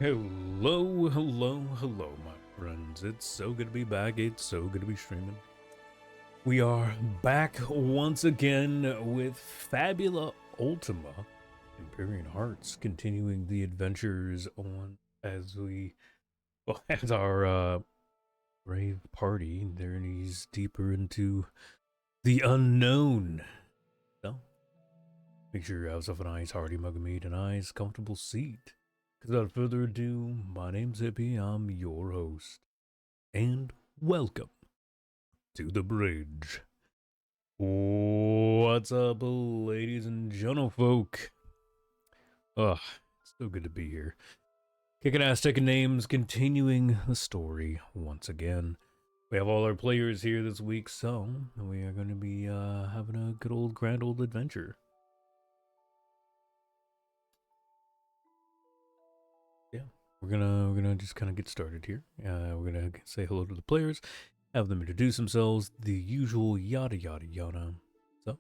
Hello, my friends. It's so good to be back. It's so good to be streaming. We are back once again with Fabula Ultima, Empyrean Hearts, continuing the adventures on as our brave party journeys deeper into the unknown. So, make sure you have yourself a nice hearty mug of meat and a nice comfortable seat. Without further ado, my name's Hippie, I'm your host, and welcome to the bridge. What's up, ladies and gentlefolk? Ugh, it's so good to be here. Kicking ass, taking names, continuing the story once again. We have all our players here this week, so we are going to be having a good old grand old adventure. Yeah, we're gonna just kind of get started here. We're gonna say hello to the players, have them introduce themselves, the usual yada yada yada. So,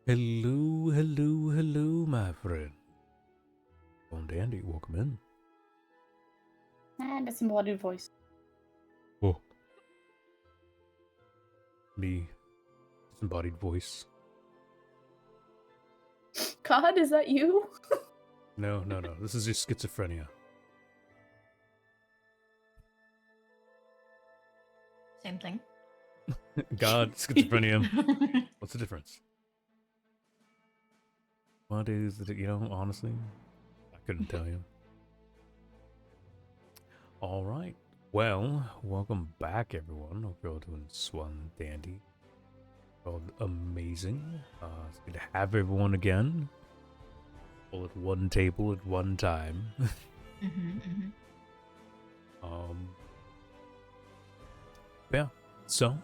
hello, my friend. Bon Dandy, welcome in. And disembodied voice. Oh, me, disembodied voice. God, is that you? No. This is just schizophrenia. Same thing. God, schizophrenia. What's the difference? What is it? Honestly, I couldn't tell you. All right. Well, welcome back, everyone. Hope you're all doing swell and dandy. All amazing. It's good to have everyone again. All at one table at one time. Yeah. So.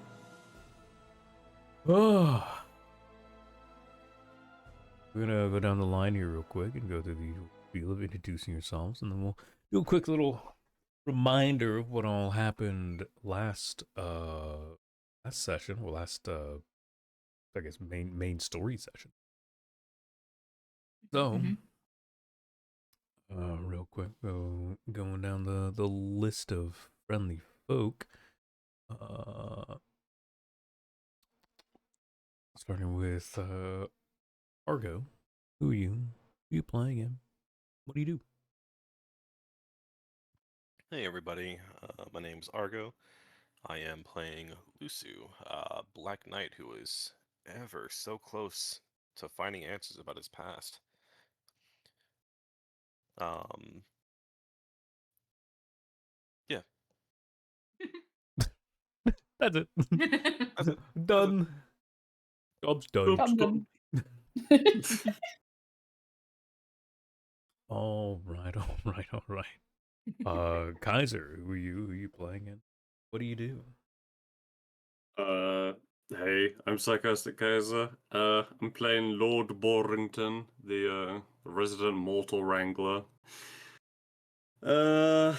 Oh. We're gonna go down the line here real quick and go through the feel of introducing yourselves, and then we'll do a quick little reminder of what all happened last session, or last I guess main story session. So, real quick, going down the list of friendly folk. Starting with Argo. Who are you? Who are you playing in? What do you do? Hey everybody, my name's Argo. I am playing Lusu, Black Knight who is ever so close to finding answers about his past. Yeah. That's it. Done. Job's done. All right. Kaiser, who are you? Who are you playing in? What do you do? Hey, I'm Sarcastic Kaiser. I'm playing Lord Borrington, the resident mortal wrangler. Yeah,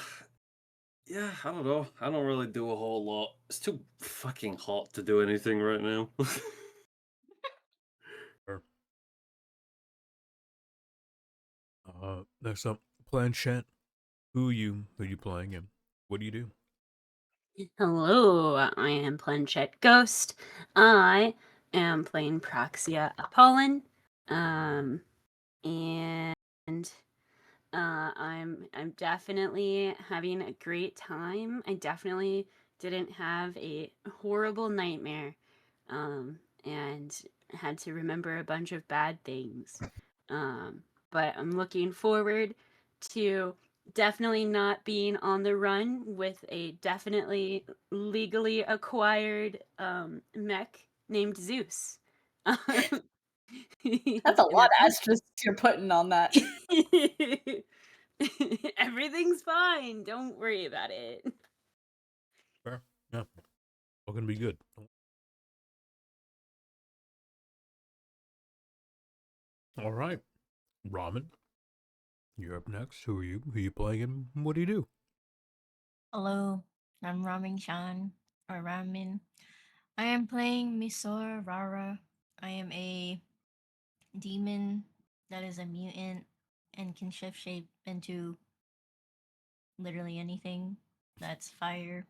I don't know. I don't really do a whole lot. It's too fucking hot to do anything right now. Sure. Next up, Planchette. Who are you? Who are you playing in? What do you do? Hello, I am Planchette Ghost. I am playing Proxia Apollon. And I'm definitely having a great time. I definitely didn't have a horrible nightmare. And had to remember a bunch of bad things. But I'm looking forward to definitely not being on the run with a definitely legally acquired mech named Zeus. That's a lot of asterisks you're putting on that. Everything's fine. Don't worry about it. Fair. Yeah. All gonna be good. All right. Ramen. You're up next. Who are you? Who are you playing in? What do you do? Hello, I'm Ramen Chan, or Ramen. I am playing Misor Rara. I am a demon that is a mutant and can shift shape into literally anything that's fire.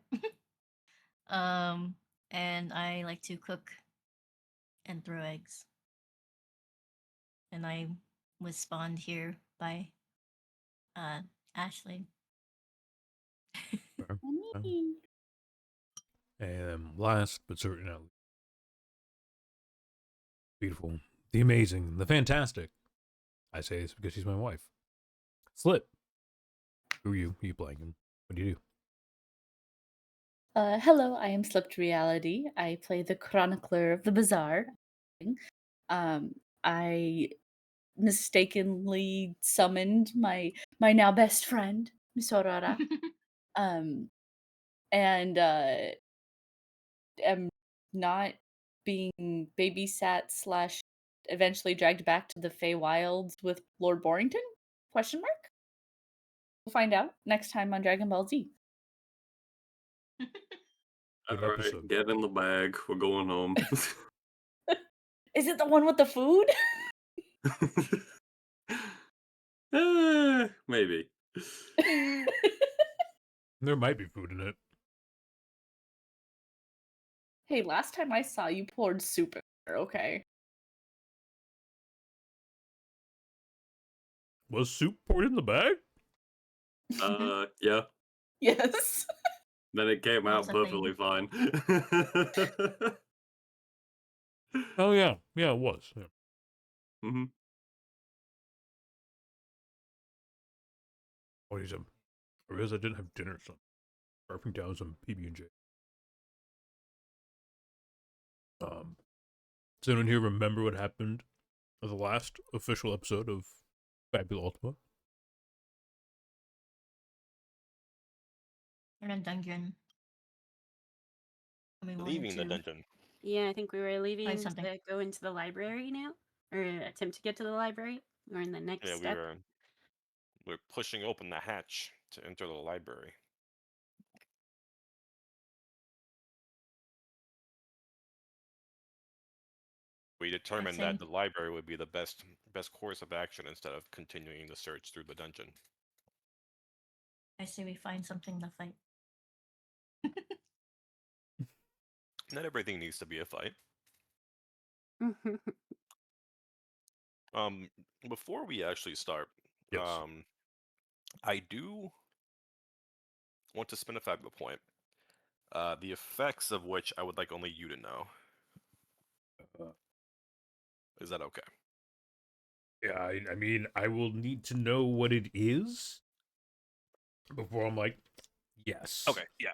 And I like to cook and throw eggs. And I was spawned here by Ashley. Fair. And last but certainly not least, beautiful, the amazing, the fantastic. I say this because she's my wife. Slip. Who are you? Who are you playing? And what do you do? Hello, I am Slipped Reality. I play the Chronicler of the Bazaar. I mistakenly summoned my now best friend, Miss Aurora. um, and am not being babysat slash eventually dragged back to the Feywilds with Lord Borrington? Question mark? We'll find out next time on Dragon Ball Z. Good All right, episode. get in the bag. We're going home. Is it the one with the food? Maybe. There might be food in it. Hey, last time I saw you poured soup in there, okay? Was soup poured in the bag? Yeah. Yes. Then it came out That's a thing. perfectly fine. Oh yeah, yeah, it was. Yeah. hmm Oh, he said, I realized I didn't have dinner, so I'm scarfing down some PB&J. Does anyone here remember what happened at the last official episode of Fabula Ultima? In a dungeon. And we wanted Leaving the to dungeon. Yeah, I think we were leaving something. to go into the library now, or attempt to get to the library. We're in the next Yeah, step. we're pushing open the hatch to enter the library. We determined say- that the library would be the best course of action instead of continuing the search through the dungeon. I say we find something to fight. Not everything needs to be a fight. Before we actually start, Yes. I do want to spin a Fabula point. The effects of which I would like only you to know. Is that okay? Yeah, I mean, I will need to know what it is before I'm like, yes. Okay, yeah.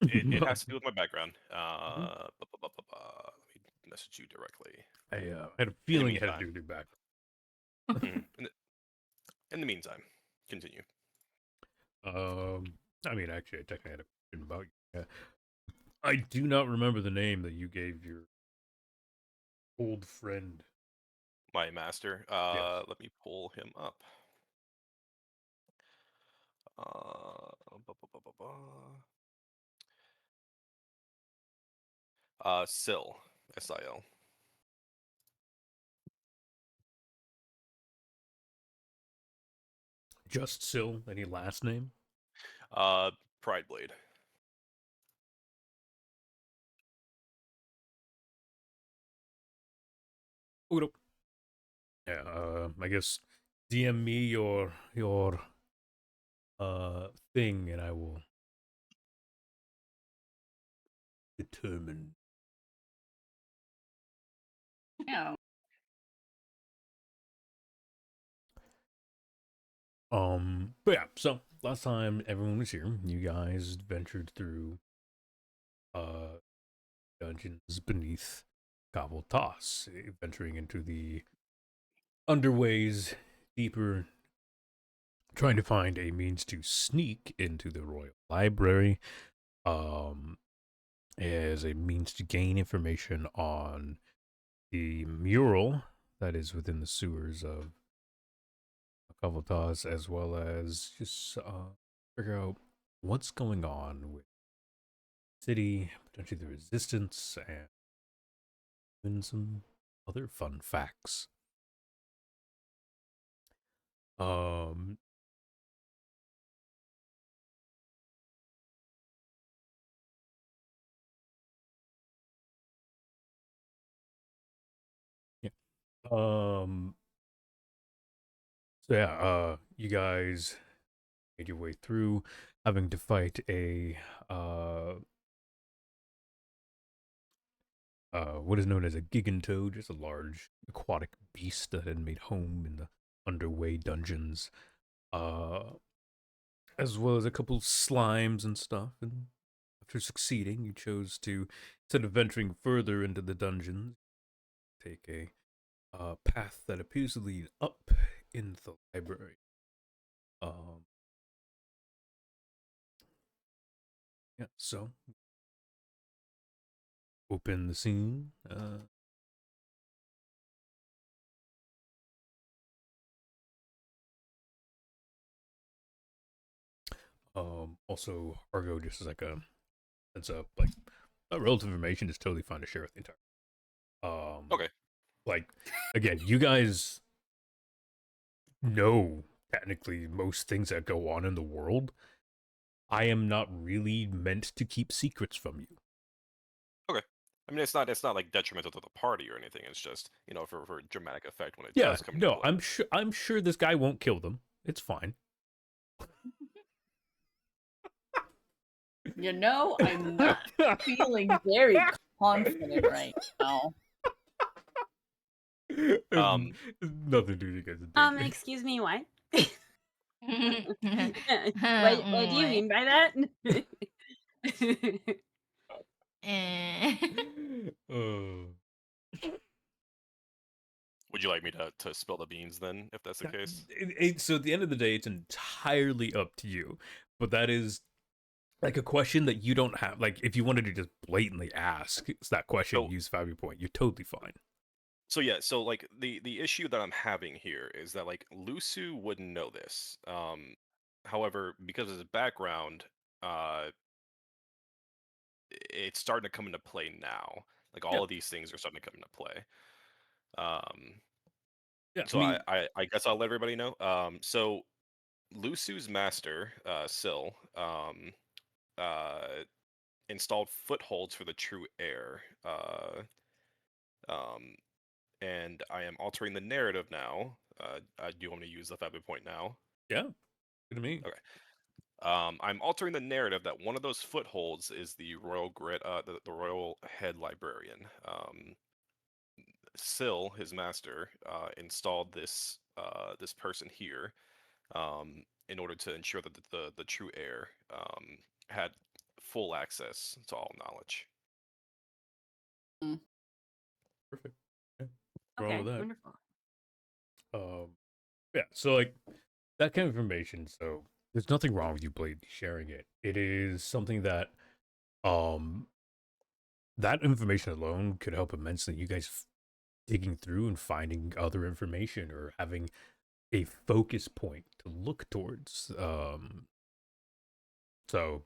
It has to do with my background. Let me message you directly. I had a feeling it had to do with your back. Mhm. In the meantime, continue. I mean, actually, I technically had a question about you. Yeah. I do not remember the name that you gave your old friend. My master. Yes. Let me pull him up. Sil. S-I-L. Just Sil. Any last name? Pride Blade. Oh, yeah. I guess DM me your thing, and I will determine. Yeah. But yeah. So last time everyone was here, you guys ventured through dungeons beneath Gobble Toss, venturing into the underways deeper, trying to find a means to sneak into the royal library, as a means to gain information on the mural that is within the sewers of Kavatas, as well as just figure out what's going on with the city, potentially the resistance, and even some other fun facts. Um, yeah. So yeah, you guys made your way through, having to fight a what is known as a gigantoad, just a large aquatic beast that had made home in the underway dungeons, uh, as well as a couple slimes and stuff. And after succeeding, you chose to, instead of venturing further into the dungeons, take a path that appears to lead up into the library. Um, yeah, so open the scene. Also, Argo, just as like a heads up, like relative information is totally fine to share with the entire. Okay. Like, again, you guys know technically most things that go on in the world. I am not really meant to keep secrets from you. Okay. I mean, it's not like detrimental to the party or anything. It's just for dramatic effect when it Yeah, does come into no, play. I'm sure this guy won't kill them. It's fine. You know, I'm not feeling very confident right now. Um, Nothing to do with you guys. Excuse me, what? What? What do you mean by that? Eh. Uh, would you like me to spill the beans then, if that's the case? so at the end of the day, it's entirely up to you. But that is like a question that you don't have. Like, if you wanted to just blatantly ask it's that question, So- use Fabio Point, you're totally fine. So yeah, so like the issue that I'm having here is that like Lusu wouldn't know this. However, because of his background, uh, it's starting to come into play now. Like all Yeah. of these things are starting to come into play. Um, Yeah, so I guess I'll let everybody know. So Lusu's master, Sil, uh, installed footholds for the true heir. Um, and I am altering the narrative now. Do you want me to use the Fabio point now? yeah, good to me. Okay. I'm altering the narrative that one of those footholds is the royal the royal head librarian. Sil, his master, installed this person here in order to ensure that the true heir had full access to all knowledge. Perfect. Yeah, wrong Okay, with that. wonderful. Yeah, so like that kind of information. So there's nothing wrong with you blatantly sharing it. It is something that um that information alone could help immensely. You guys digging through and finding other information or having a focus point to look towards. So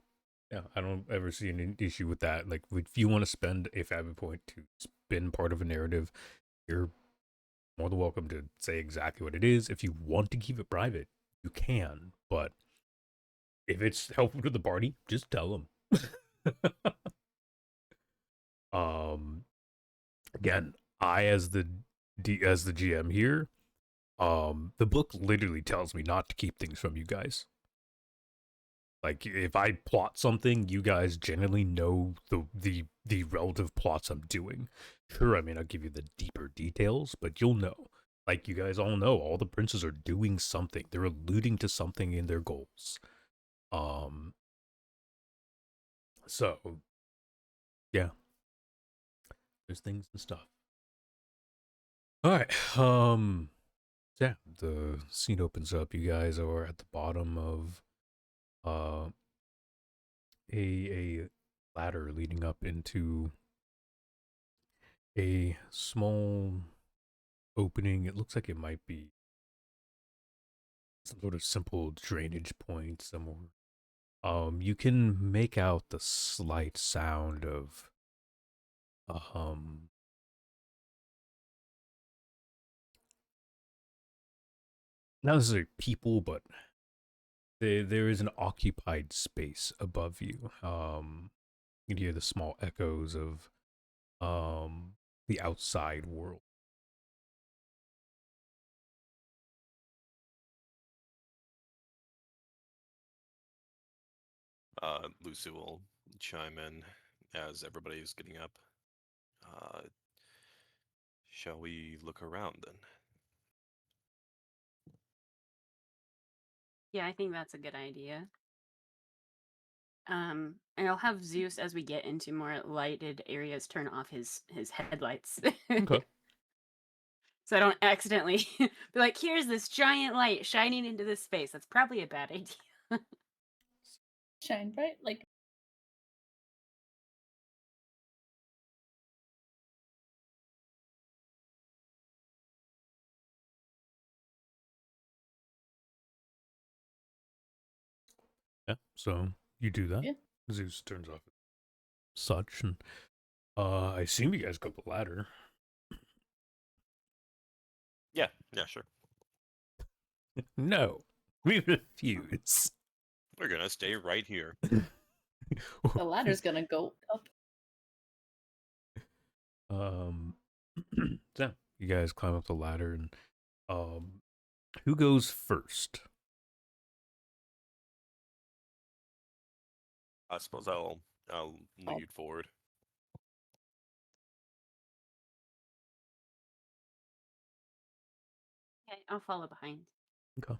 yeah, I don't ever see an issue with that. Like, if you want to spend a Fabio point to spin part of a narrative, you're more than welcome to say exactly what it is. If you want to keep it private, you can. But if it's helpful to the party, just tell them. um, Again, I as the GM here, the book literally tells me not to keep things from you guys. Like, if I plot something, you guys generally know the relative plots I'm doing. Sure, I may not give you the deeper details, but you'll know. Like, you guys all know, all the princes are doing something. They're alluding to something in their goals. So yeah, there's things and stuff. All right. Yeah, the scene opens up. You guys are at the bottom of uh a ladder leading up into a small opening. It looks like it might be some sort of simple drainage point somewhere. You can make out the slight sound of um not necessarily people, but there is an occupied space above you. You can hear the small echoes of the outside world. Lucy will chime in as everybody's getting up. Shall we look around then? Yeah, I think that's a good idea. And I'll have Zeus, as we get into more lighted areas, turn off his headlights. Okay. So I don't accidentally be like, here's this giant light shining into this space. That's probably a bad idea. Shine bright like Yeah. So you do that. Yeah. Zeus turns off such, and I assume you guys go up the ladder. Yeah, sure. No, we refuse. We're gonna stay right here. the ladder's gonna go up. So you guys climb up the ladder, and who goes first? I suppose I'll lead forward. Okay, I'll follow behind. Okay.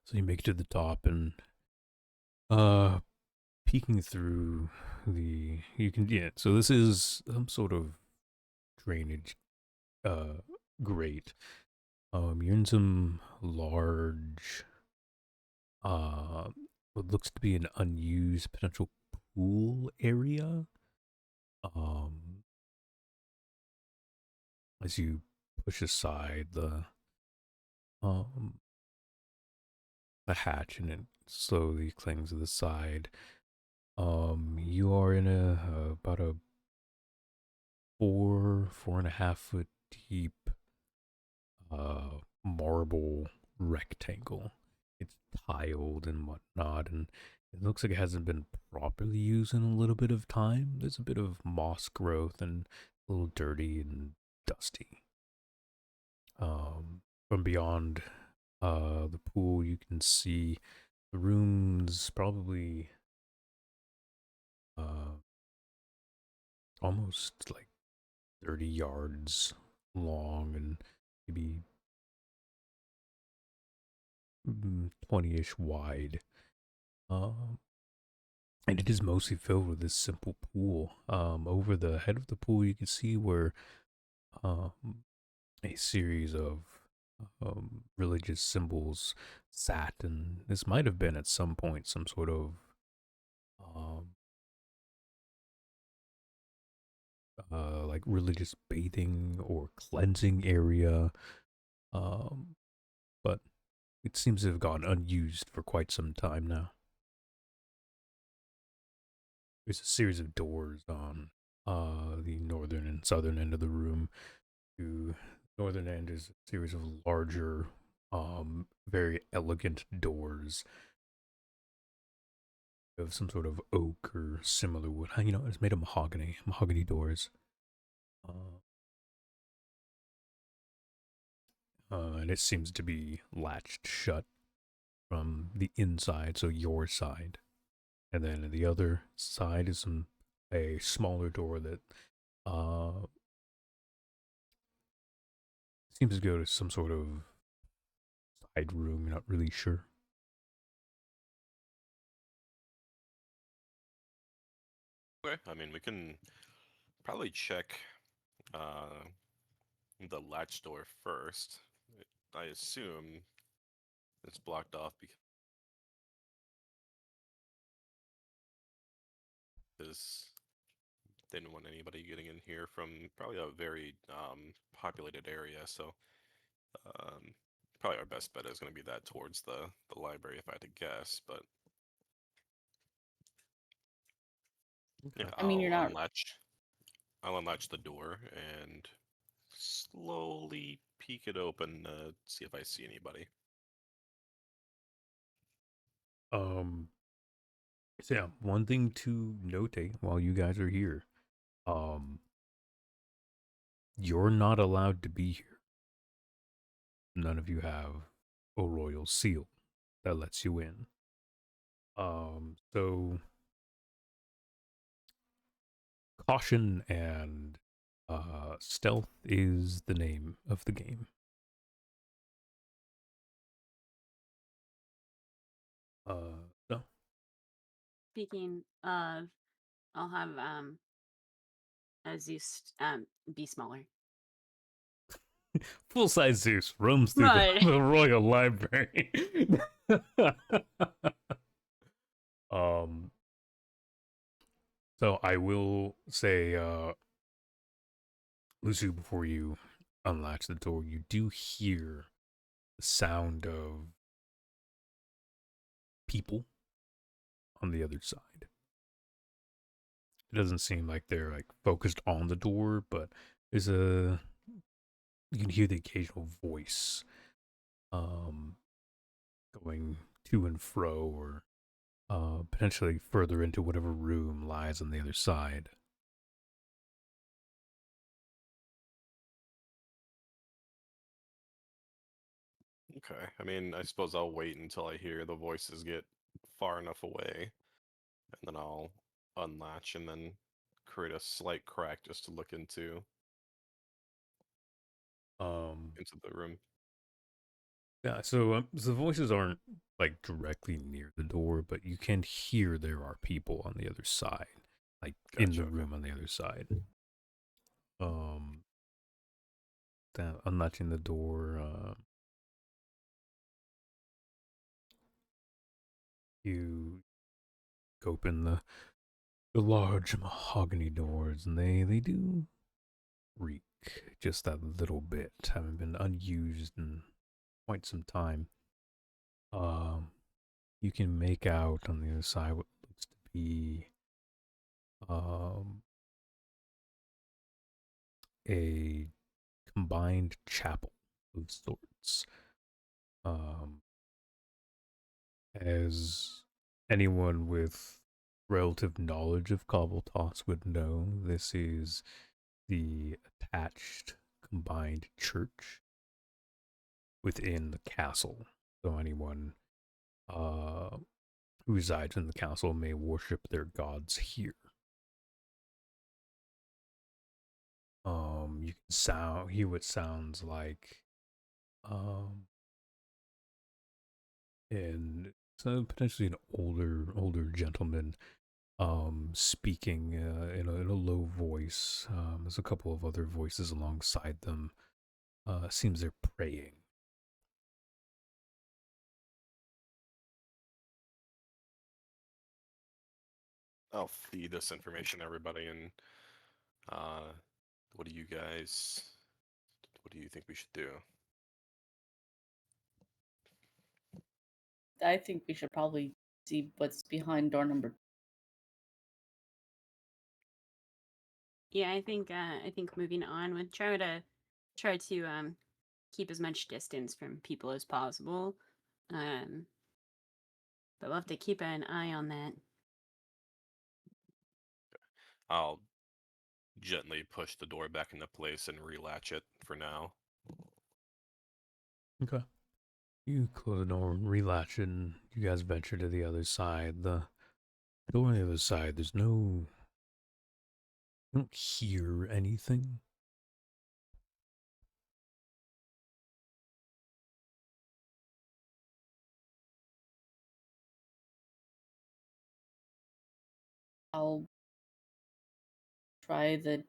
So you make it to the top, and peeking through you can, yeah. So this is some sort of drainage grate. You're in some large, what looks to be an unused potential pool area. As you push aside um the hatch, and it slowly clings to the side. You are in about a 4.5 foot deep marble rectangle. It's tiled and whatnot, and it looks like it hasn't been properly used in a little bit of time. There's a bit of moss growth and a little dirty and dusty. From beyond the pool, you can see the room's probably almost like 30 yards long and maybe 20-ish wide. And it is mostly filled with this simple pool. Over the head of the pool, you can see where a series of religious symbols sat, and this might have been at some point some sort of um, like religious bathing or cleansing area, but it seems to have gone unused for quite some time now. There's a series of doors on the northern and southern end of the room. The northern end is a series of larger, very elegant doors of some sort of oak or similar wood. You know, it's made of mahogany doors. And it seems to be latched shut from the inside, so your side. And then the other side is a smaller door that seems to go to some sort of side room. You're not really sure. Okay, I mean we can probably check the latch door first. I assume it's blocked off because they didn't want anybody getting in here from probably a very populated area. So probably our best bet is going to be that towards the library, if I had to guess. But yeah, I mean, you're not. I'll unlatch the door and slowly peek it open to see if I see anybody. So yeah, one thing to notate while you guys are here, um, you're not allowed to be here. None of you have a royal seal that lets you in. So caution and stealth is the name of the game. No. Speaking of, I'll have Zeus be smaller. Full size Zeus roams through Right. the royal library. um. So I will say, Lucy, before you unlatch the door, you do hear the sound of people on the other side. It doesn't seem like they're like focused on the door, but there's a you can hear the occasional voice going to and fro, or potentially further into whatever room lies on the other side. Okay. I mean, I suppose I'll wait until I hear the voices get far enough away, and then I'll unlatch and then create a slight crack just to look into Um, the room. yeah, so the voices aren't like directly near the door, but you can hear there are people on the other side, like in the Gotcha, okay. room on the other side. That unlatching the door, you open the large mahogany doors, and they do reek just that little bit. Haven't been unused in quite some time. You can make out on the other side what looks to be a combined chapel of sorts. As anyone with relative knowledge of Cobbletos would know, this is the attached combined church within the castle. So anyone who resides in the castle may worship their gods here. You can hear what sounds like and so potentially an older gentleman speaking in a low voice. There's a couple of other voices alongside them. Seems they're praying. I'll feed this information to everybody, and what do you think we should do? I think we should probably see what's behind door number. Yeah, I think moving on would try to keep as much distance from people as possible. But we'll have to keep an eye on that. I'll gently push the door back into place and relatch it for now. Okay. You close the door and relatch it, and you guys venture to the other side. The door on the other side, there's no. You don't hear anything. I'll try it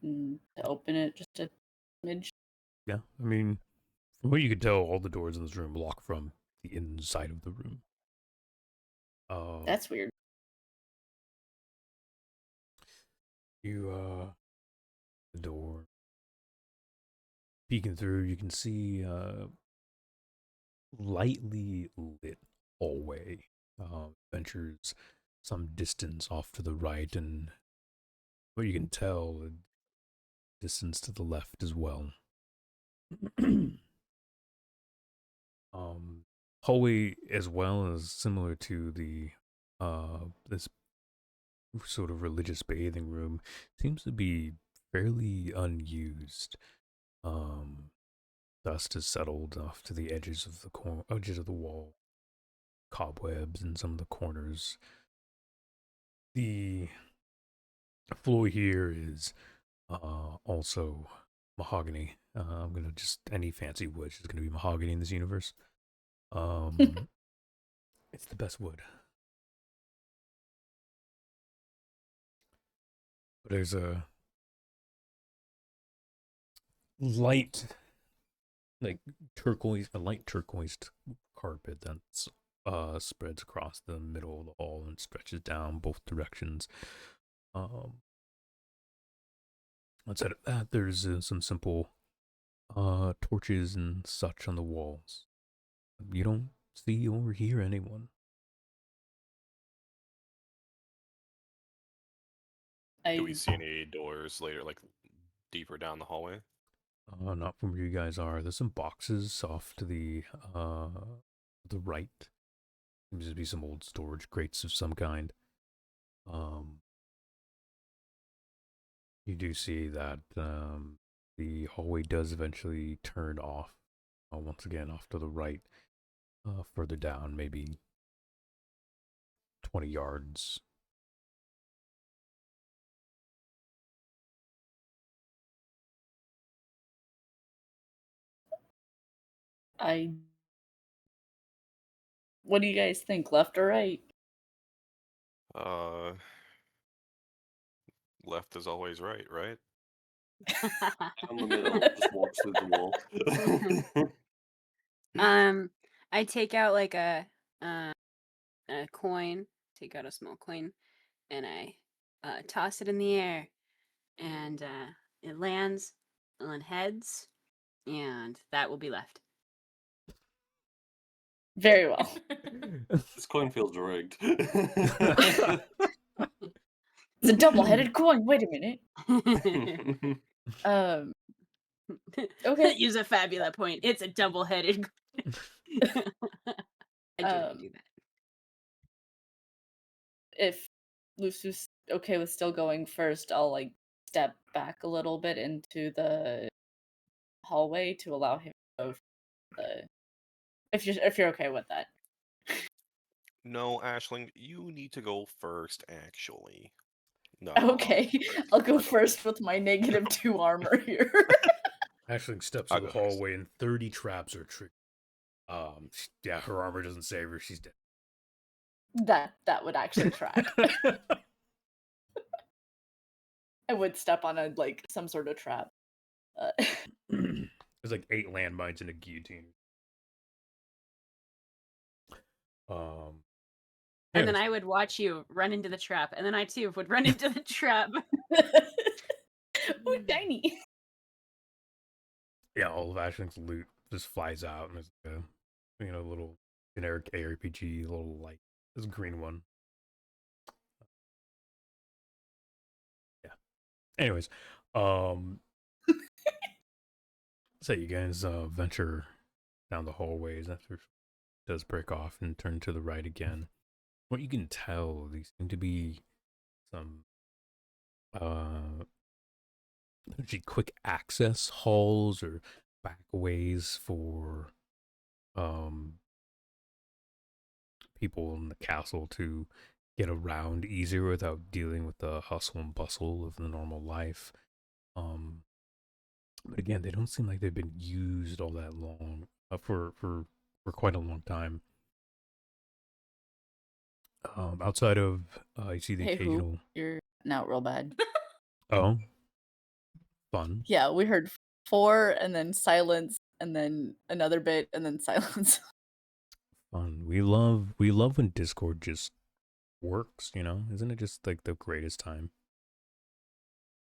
and to open it just a smidge. Yeah, I mean, from what you can tell, all the doors in this room lock from the inside of the room. That's weird. You the door. Peeking through, you can see lightly lit hallway. Ventures some distance off to the right, and what you can tell, distance to the left as well. Hallway as well is similar to the this sort of religious bathing room seems to be fairly unused. Dust has settled off to the edges of the edges of the wall, cobwebs in some of the corners. The floor here is also mahogany. I'm gonna just any fancy wood is gonna be mahogany in this universe. It's the best wood. But there's a light, like a light turquoise carpet that's spreads across the middle of the hall and stretches down both directions. Outside of that, there's some simple torches and such on the walls. You don't see or hear anyone. Do we see any doors later, like deeper down the hallway? Not from where you guys are. There's some boxes off to the right. Seems to be some old storage crates of some kind. You do see that the hallway does eventually turn off. Once again, off to the right, further down, maybe 20 yards. What do you guys think, left or right? Left is always right, right? In the middle, just walk through the wall. I take out like a coin, take out a small coin, and I toss it in the air, and it lands on heads, and that will be left. Very well. This coin feels rigged. It's a double-headed coin. Wait a minute. Okay. Use a Fabula point. It's a double-headed. I didn't do that. If Lucy's okay with still going first, I'll like step back a little bit into the hallway to allow him to go. If you're okay with that. No, Ashling, you need to go first, actually. No. Okay, I'll go first with my -2 armor here. Ashling steps I'll through the go next. hallway and 30 traps are triggered. Yeah, her armor doesn't save her. She's dead. That would actually track. I would step on some sort of trap. There's like 8 landmines and a guillotine. And then I would watch you run into the trap, and then I too would run into the trap. Ooh, tiny. Yeah, all of Ashling's loot just flies out, and there's a little generic ARPG, little light. This green one. Yeah. Anyways, so you guys venture down the hallways after it does break off and turn to the right again. What you can tell, these seem to be some actually quick access halls or back ways for people in the castle to get around easier without dealing with the hustle and bustle of the normal life. But again, they don't seem like they've been used all that long for quite a long time. Outside of you see the Hey, occasional. You're out real bad. Oh, fun. Yeah, we heard 4 and then silence and then another bit and then silence. Fun. We love when Discord just works, isn't it just like the greatest time?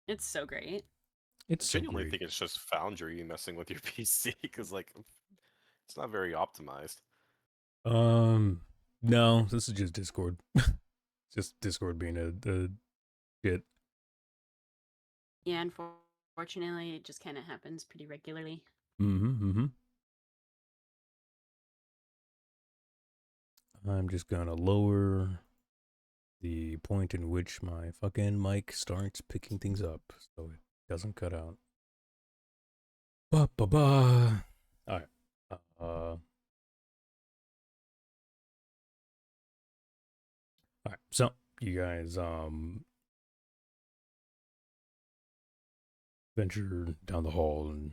It's so great. It's I so genuinely great. think it's just Foundry messing with your PC because it's not very optimized. No, this is just Discord. Just Discord being a shit. Yeah, unfortunately. Fortunately, it just kind of happens pretty regularly. Mm-hmm. I'm just gonna lower the point in which my fucking mic starts picking things up so it doesn't cut out. Ba ba ba. Alright. Alright, so you guys venture down the hall and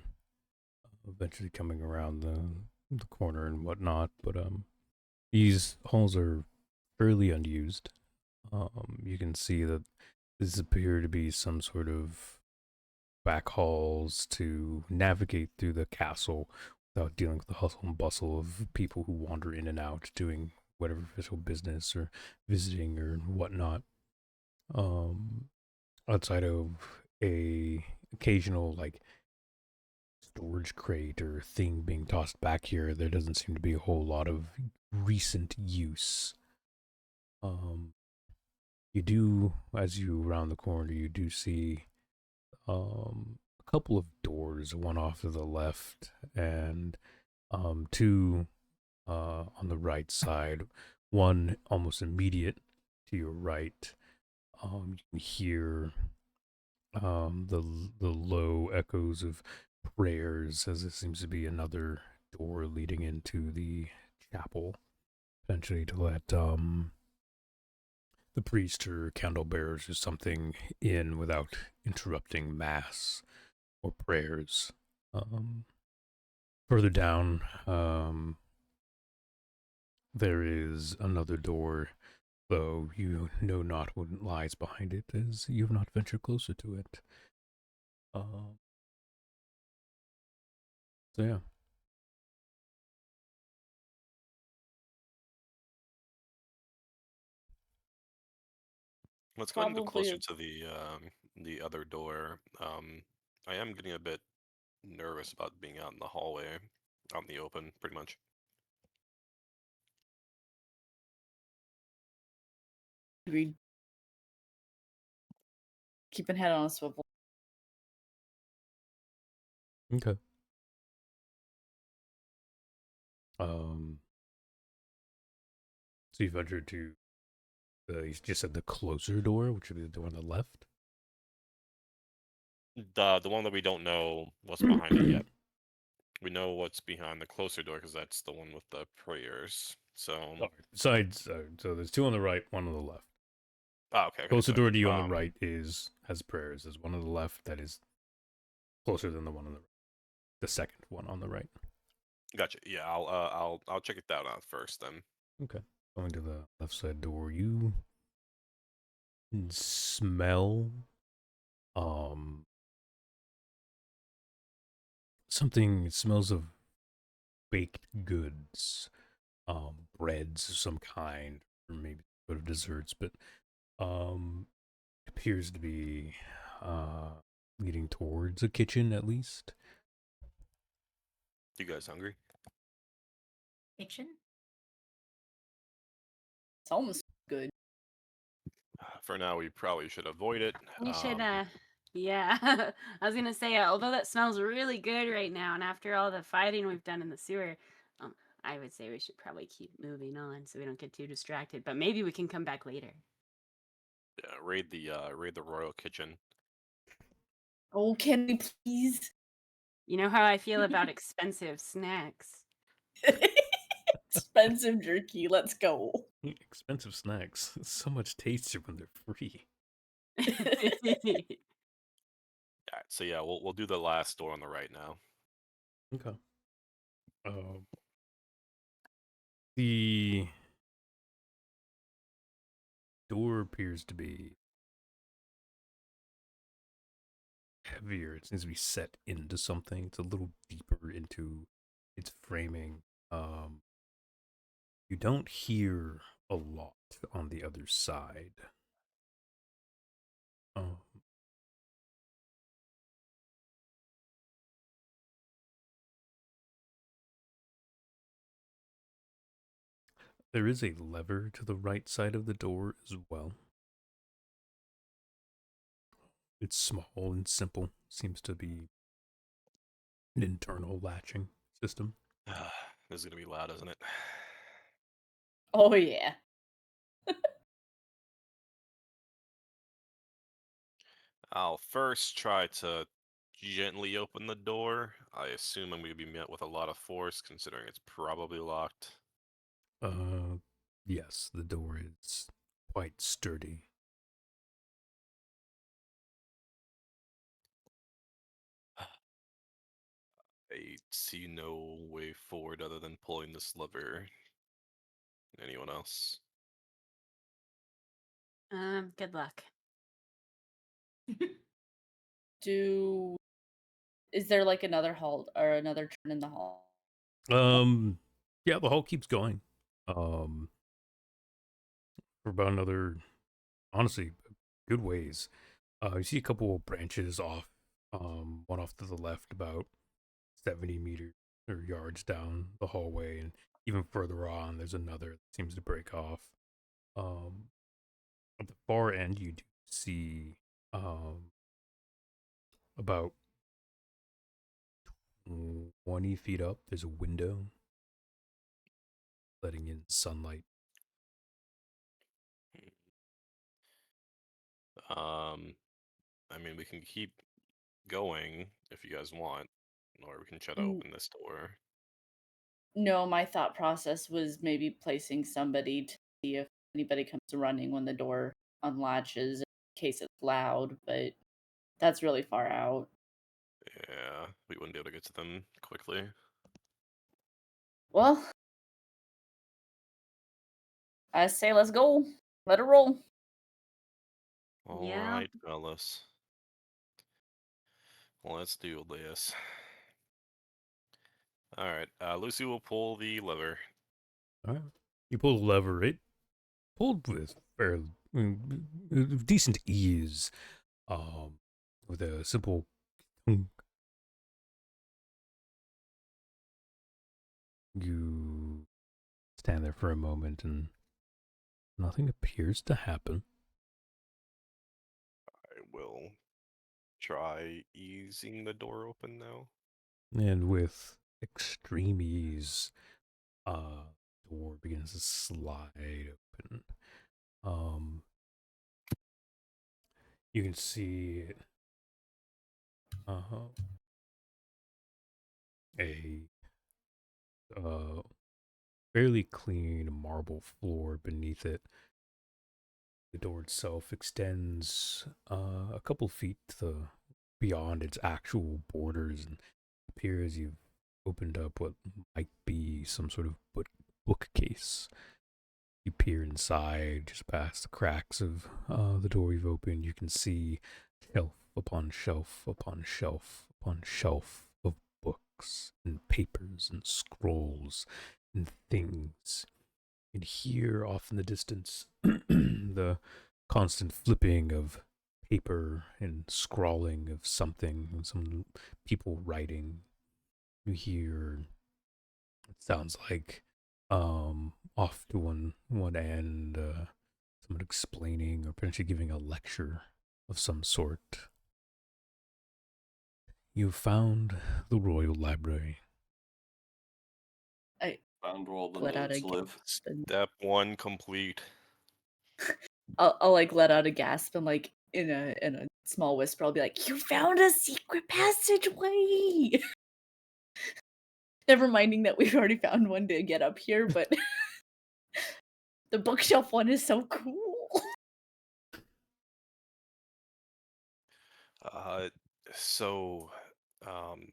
eventually coming around the corner and whatnot, but these halls are fairly unused. You can see that these appear to be some sort of back halls to navigate through the castle without dealing with the hustle and bustle of people who wander in and out doing whatever official business or visiting or whatnot. Outside of a occasional like storage crate or thing being tossed back here, there doesn't seem to be a whole lot of recent use. You do, as you round the corner, you do see a couple of doors, one off to the left and two on the right side, one almost immediate to your right. You can hear the low echoes of prayers as it seems to be another door leading into the chapel, potentially to let the priest or candle bearers or something in without interrupting mass or prayers. Further down, there is another door, though you know not what lies behind it, as you have not ventured closer to it. So yeah. Let's go ahead and go Probably closer to the other door. I am getting a bit nervous about being out in the hallway, out in the open, pretty much. agreed. Keeping head on a swivel. Okay. So you ventured to you just said the closer door, which would be the door on the left. The one that we don't know what's behind it yet. We know what's behind the closer door because that's the one with the prayers. So, Besides, so there's two on the right, one on the left. okay. Closer Sorry. door to you on the right has prayers. There's one on the left that is closer than the one on the right. The second one on the right. Gotcha. Yeah, I'll check it out first then. Okay. Going to the left side door, you can smell something. It smells of baked goods, breads of some kind, or maybe a bit of desserts, but appears to be leading towards a kitchen at least. You guys hungry? Fiction? It's almost good. For now, we probably should avoid it. We should, yeah. I was gonna say, although that smells really good right now, and after all the fighting we've done in the sewer, I would say we should probably keep moving on so we don't get too distracted. But maybe we can come back later. Yeah, raid the royal kitchen. Oh, can we please? You know how I feel about expensive snacks. Expensive jerky. Let's go. Expensive snacks. It's so much tastier when they're free. Yeah, so yeah, we'll do the last door on the right now. Okay. The door appears to be heavier. It seems to be set into something. It's a little deeper into its framing. You don't hear a lot on the other side. There is a lever to the right side of the door as well. It's small and simple. Seems to be an internal latching system. This is gonna be loud, isn't it? Oh yeah. I'll first try to gently open the door. I assume I'm going to be met with a lot of force, considering it's probably locked. Yes, the door is quite sturdy. I see no way forward other than pulling this lever. Anyone else? Good luck. Is there like another halt or another turn in the hall? Yeah, the hall keeps going. For about another, honestly, good ways. You see a couple of branches off. One off to the left, about 70 meters or yards down the hallway, and even further on, there's another that seems to break off. At the far end, you do see about 20 feet up, there's a window letting in sunlight. I mean, we can keep going if you guys want, or we can try to Mm. open this door. No, my thought process was maybe placing somebody to see if anybody comes running when the door unlatches in case it's loud, but that's really far out. Yeah, we wouldn't be able to get to them quickly. Well, I say let's go. Let it roll. Yeah. Alright, fellas. Let's do this. Alright, Lucy will pull the lever. All right. You pull the lever, it pulled with fairly decent ease, with a simple thunk. You stand there for a moment and nothing appears to happen. I will try easing the door open now. And with extreme ease, door begins to slide open. You can see uh a fairly clean marble floor beneath it. The door itself extends a couple feet beyond its actual borders, and appears you've opened up what might be some sort of bookcase. You peer inside, just past the cracks of the door you've opened. You can see shelf upon shelf upon shelf upon shelf of books and papers and scrolls and things. And hear off in the distance the constant flipping of paper and scrawling of something, and some people writing. You hear, it sounds like, off to one end, someone explaining or potentially giving a lecture of some sort. You found the Royal Library. I Found where all the let out a nerds live. gasp and Step 1 complete. I'll like let out a gasp and like in a small whisper I'll be like, "You found a secret passageway!" Never minding that we've already found one to get up here, but the bookshelf one is so cool. Uh, so, um,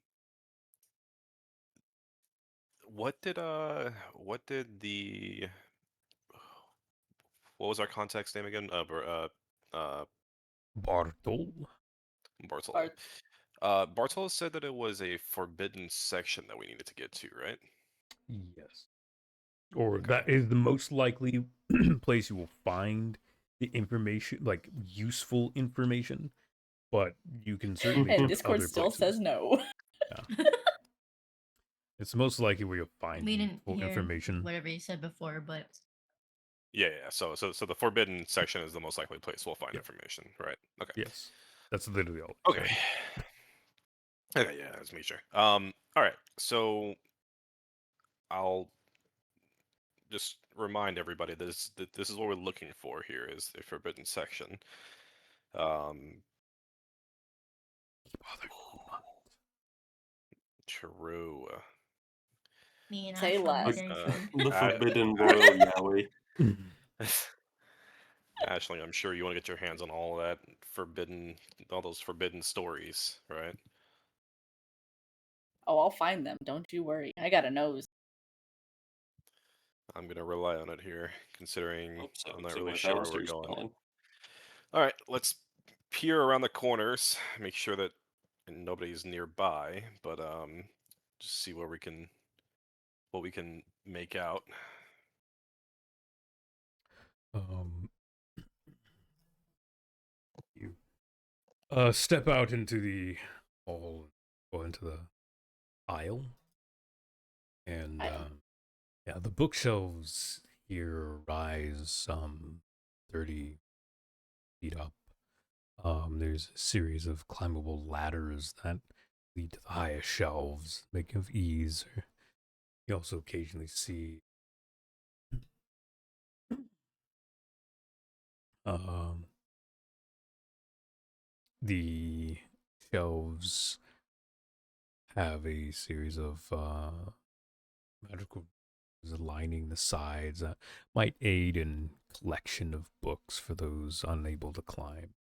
what did the, what was our contact's name again? Bartol? Bartol. Bart- Bartol said that it was a forbidden section that we needed to get to, right? Yes. Or Okay. that is the most likely place you will find the information, like useful information. But you can certainly and check Discord other still places. says no. It's most likely where you'll find We didn't useful hear information. whatever you said before, but Yeah. So the forbidden section is the most likely place we'll find Yep. information, right? Okay. Yes. That's literally all. Okay. Okay, yeah, that's me, sure. All right. So I'll just remind everybody that this is what we're looking for here is the forbidden section. True. Me and Say Ash will be less. very Uh, fun. The I- Forbidden Royal Yowie. Ashley, I'm sure you want to get your hands on all that all those forbidden stories, right? Oh, I'll find them. Don't you worry. I got a nose. I'm gonna rely on it here, considering Hope so. I'm not So really my sure where we're faster's going. gone. All right, let's peer around the corners, make sure that nobody's nearby, but just see what we can make out. Um, you step out into the hall, or into the aisle, and Aisle. yeah, the bookshelves here rise some 30 feet up. There's a series of climbable ladders that lead to the highest shelves, making of ease. You also occasionally see um, the shelves have a series of magical lining the sides that might aid in collection of books for those unable to climb.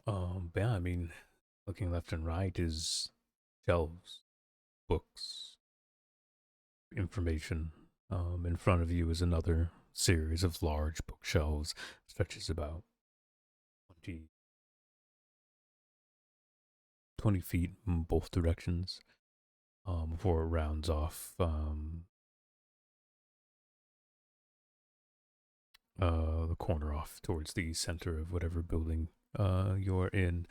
But yeah, I mean, looking left and right is shelves, books, information. In front of you is another series of large bookshelves, stretches about 20, 20 feet in both directions. Before it rounds off the corner off towards the center of whatever building you're in.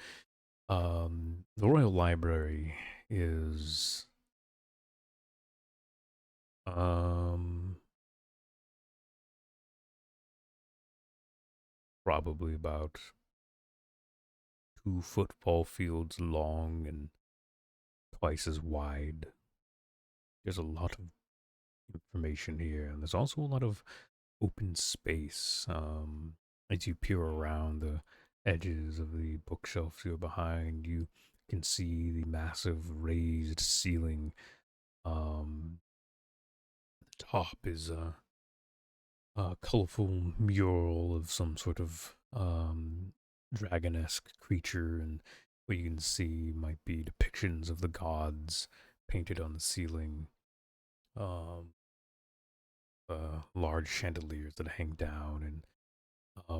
The Royal Library is probably about 2 football fields long and twice as wide. There's a lot of information here, and there's also a lot of open space. As you peer around the edges of the bookshelves you're behind, you can see the massive raised ceiling. The top is a colorful mural of some sort of dragon-esque creature, and what you can see might be depictions of the gods painted on the ceiling. Um, Large chandeliers that hang down and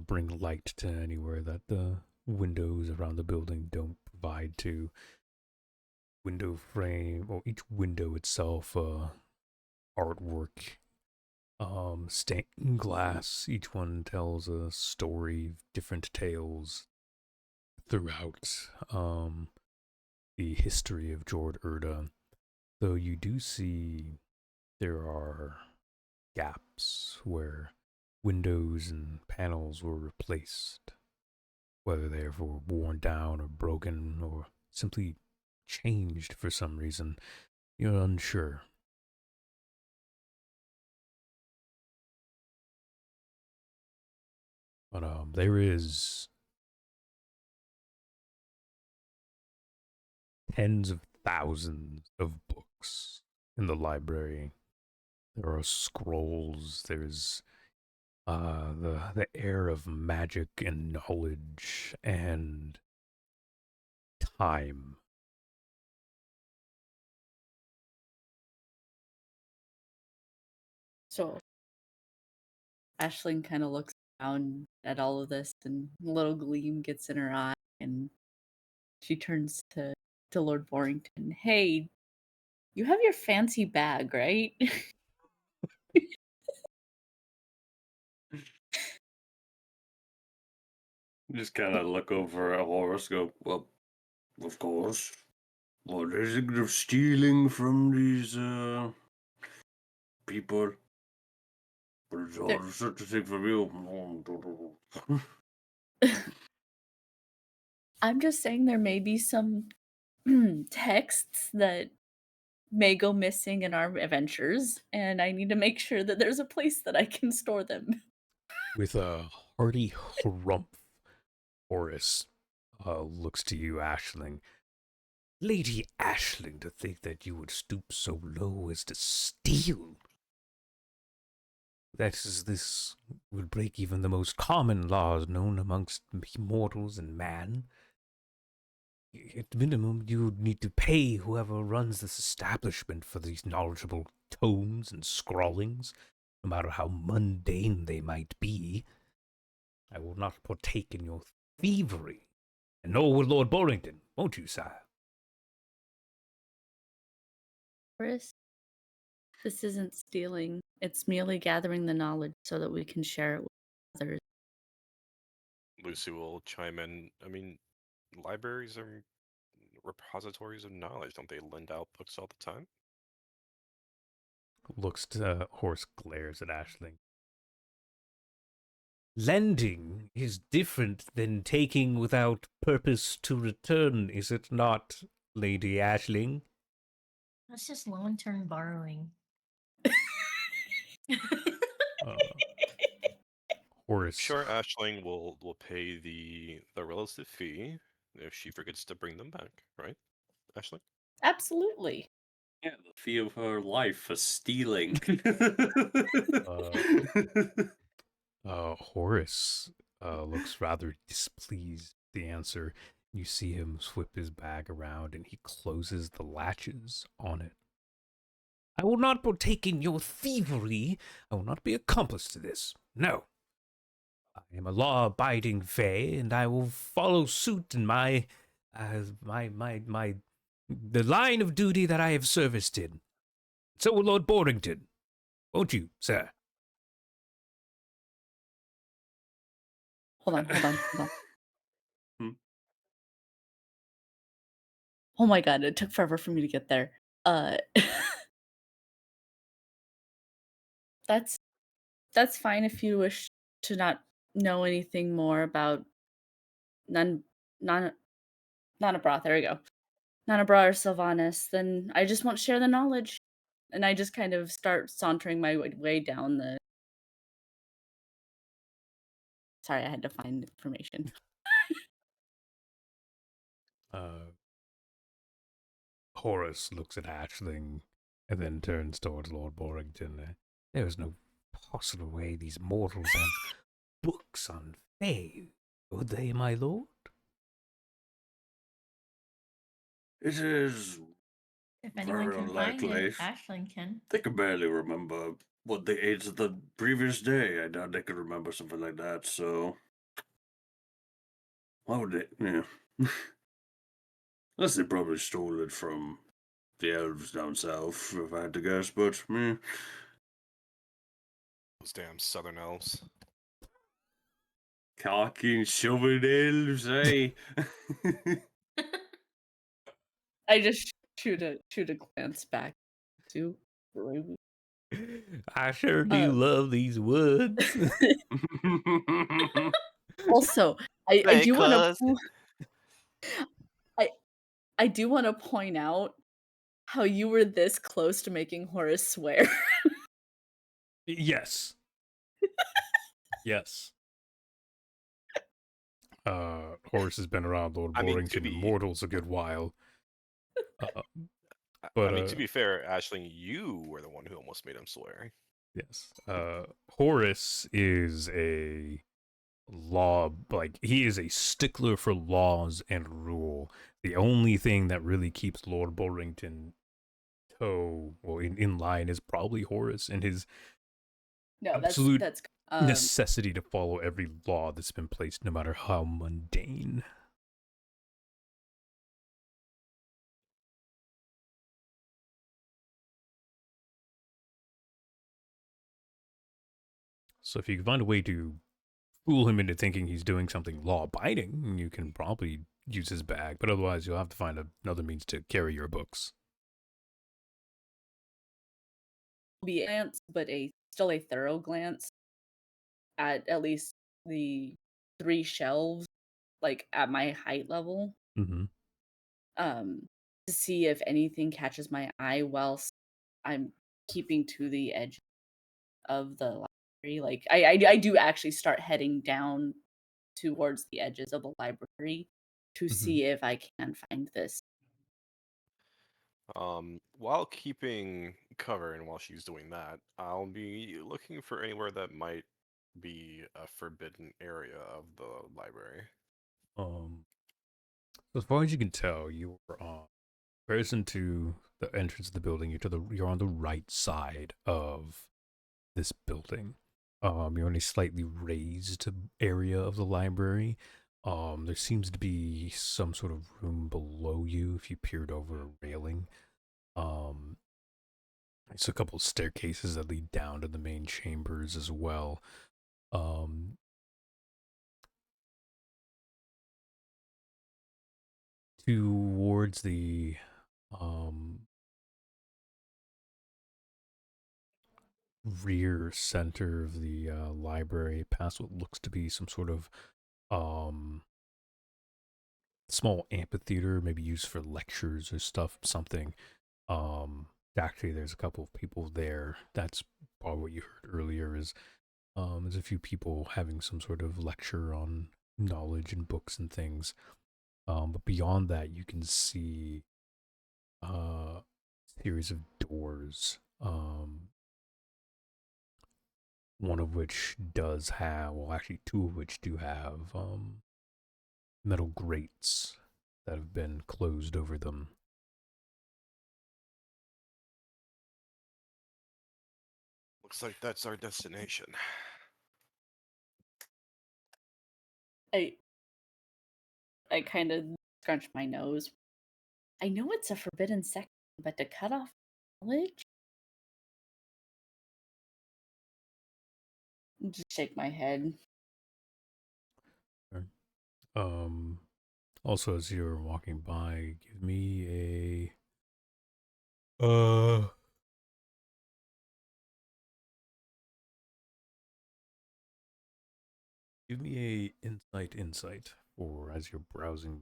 bring light to anywhere that the windows around the building don't provide to. Window frame, or each window itself, artwork, stained glass. Each one tells a story, different tales throughout the history of Jord Erda. Though you do see there are gaps where windows and panels were replaced, whether they were worn down or broken or simply changed for some reason. You're unsure. But there is tens of thousands of books in the library. There are scrolls. There's the air of magic and knowledge and time. So Ashlyn kind of looks around at all of this, and a little gleam gets in her eye, and she turns to Lord Borrington. Hey, you have your fancy bag, right? Just kind of look over at Horace, go, well, of course. What is it of stealing from these people? But it's hard to take from you. I'm just saying there may be some texts that may go missing in our adventures, and I need to make sure that there's a place that I can store them. With a hearty harumph, Horace looks to you, Ashling. Lady Ashling, to think that you would stoop so low as to steal. This would break even the most common laws known amongst mortals and man. At minimum, you would need to pay whoever runs this establishment for these knowledgeable tomes and scrawlings, no matter how mundane they might be. I will not partake in your thievery, and nor will Lord Borrington, won't you, sire? Chris, this isn't stealing. It's merely gathering the knowledge so that we can share it with others. Lucy will chime in. I mean, libraries are repositories of knowledge. Don't they lend out books all the time? Looks to Horse, glares at Ashling. Lending is different than taking without purpose to return, is it not, Lady Ashling? That's just long-term borrowing. Horace. Sure, Ashling will pay the relative fee if she forgets to bring them back, right, Ashling? Absolutely. Yeah, the fee of her life for stealing. Horace looks rather displeased with the answer. You see him whip his bag around and he closes the latches on it. I will not partake in your thievery. I will not be accomplice to this. No. I am a law-abiding Fae, and I will follow suit in the line of duty that I have serviced in. So will Lord Borrington. Won't you, sir? Hold on. Hmm. Oh my god, it took forever for me to get there. That's fine if you wish to not know anything more about Nana Bra, there we go. Nana Bra or Sylvanas, then I just won't share the knowledge. And I just kind of start sauntering my way down the... Sorry, I had to find information. Horace looks at Ashling and then turns towards Lord Borrington. There is no possible way these mortals have books on Fae, would they, my lord? It is If anyone very can find unlikely. it, Ashland can. They can barely remember what they ate the previous day. I doubt they could remember something like that, so... Why would they... Yeah. Unless they probably stole it from the elves down south, if I had to guess, but... Those damn southern elves. Cocky and shoving elves, eh? I just shoot a glance back to Ruby. I sure do love these woods. Also, I do want to... I do want to point out how you were this close to making Horace swear. Yes. Yes. Horace has been around Lord I mean, Borrington and mortals a good while. I mean, to be fair, Ashling, you were the one who almost made him swear. Yes. Horace is he is a stickler for laws and rule. The only thing that really keeps Lord Borrington in line is probably Horace and his absolute that's necessity to follow every law that's been placed, no matter how mundane. So if you can find a way to fool him into thinking he's doing something law-abiding, you can probably use his bag, but otherwise you'll have to find another means to carry your books. be a glance, but still a thorough glance at least the 3 shelves, like, at my height level, Mm-hmm. um, to see if anything catches my eye whilst I'm keeping to the edge of the library. Like, I do actually start heading down towards the edges of the library to Mm-hmm. see if I can find this. While keeping cover and while she's doing that, I'll be looking for anywhere that might be a forbidden area of the library. As far as you can tell, you are comparison to the entrance of the building. You're on the right side of this building. You're in a slightly raised area of the library. There seems to be some sort of room below you if you peered over a railing. There's a couple staircases that lead down to the main chambers as well. Towards the rear center of the library, past what looks to be some sort of small amphitheater, maybe used for lectures or something. Actually, there's a couple of people there. That's probably what you heard earlier. There's a few people having some sort of lecture on knowledge and books and things. But beyond that, you can see a series of doors. One of which does have, well, actually, two of which do have metal grates that have been closed over them. Looks like that's our destination. I kind of scrunch my nose. I know it's a forbidden section, but to cut off knowledge? Just shake my head. Okay. Also, as you're walking by, give me give me a insight for as you're browsing.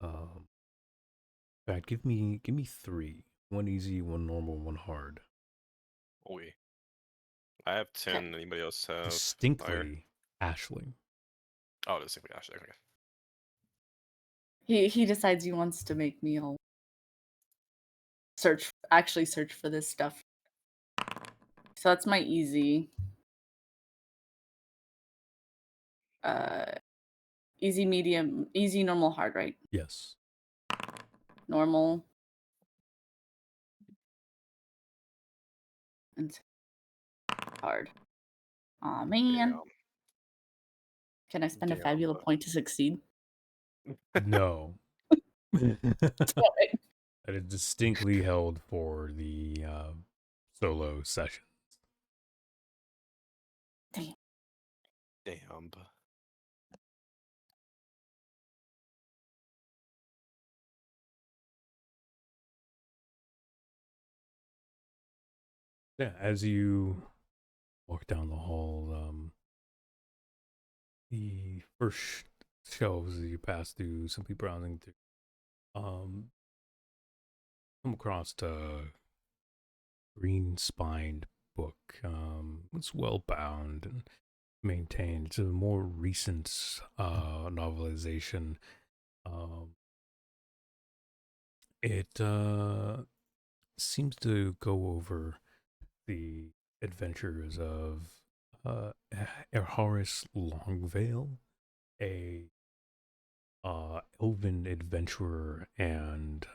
In fact, give me 3. One easy, one normal, one hard. Oi. I have 10. Okay. Anybody else have higher? Distinctly Ashling. Oh, distinctly Ashley. Okay. He decides he wants to make me all search for this stuff. So that's my easy. Easy, medium, easy, normal, hard, right? Yes. Normal. And hard. Aw, man. Damn. Can I spend a Damn. Fabula point to succeed? No. That Sorry. is distinctly held for the solo session. Damn. Damn. Yeah, as you walk down the hall, the first shelves that you pass through, simply browsing through, come across a green-spined book. It's well bound and maintained. It's a more recent novelization. It seems to go over the adventures of Horace Longvale, a elven adventurer and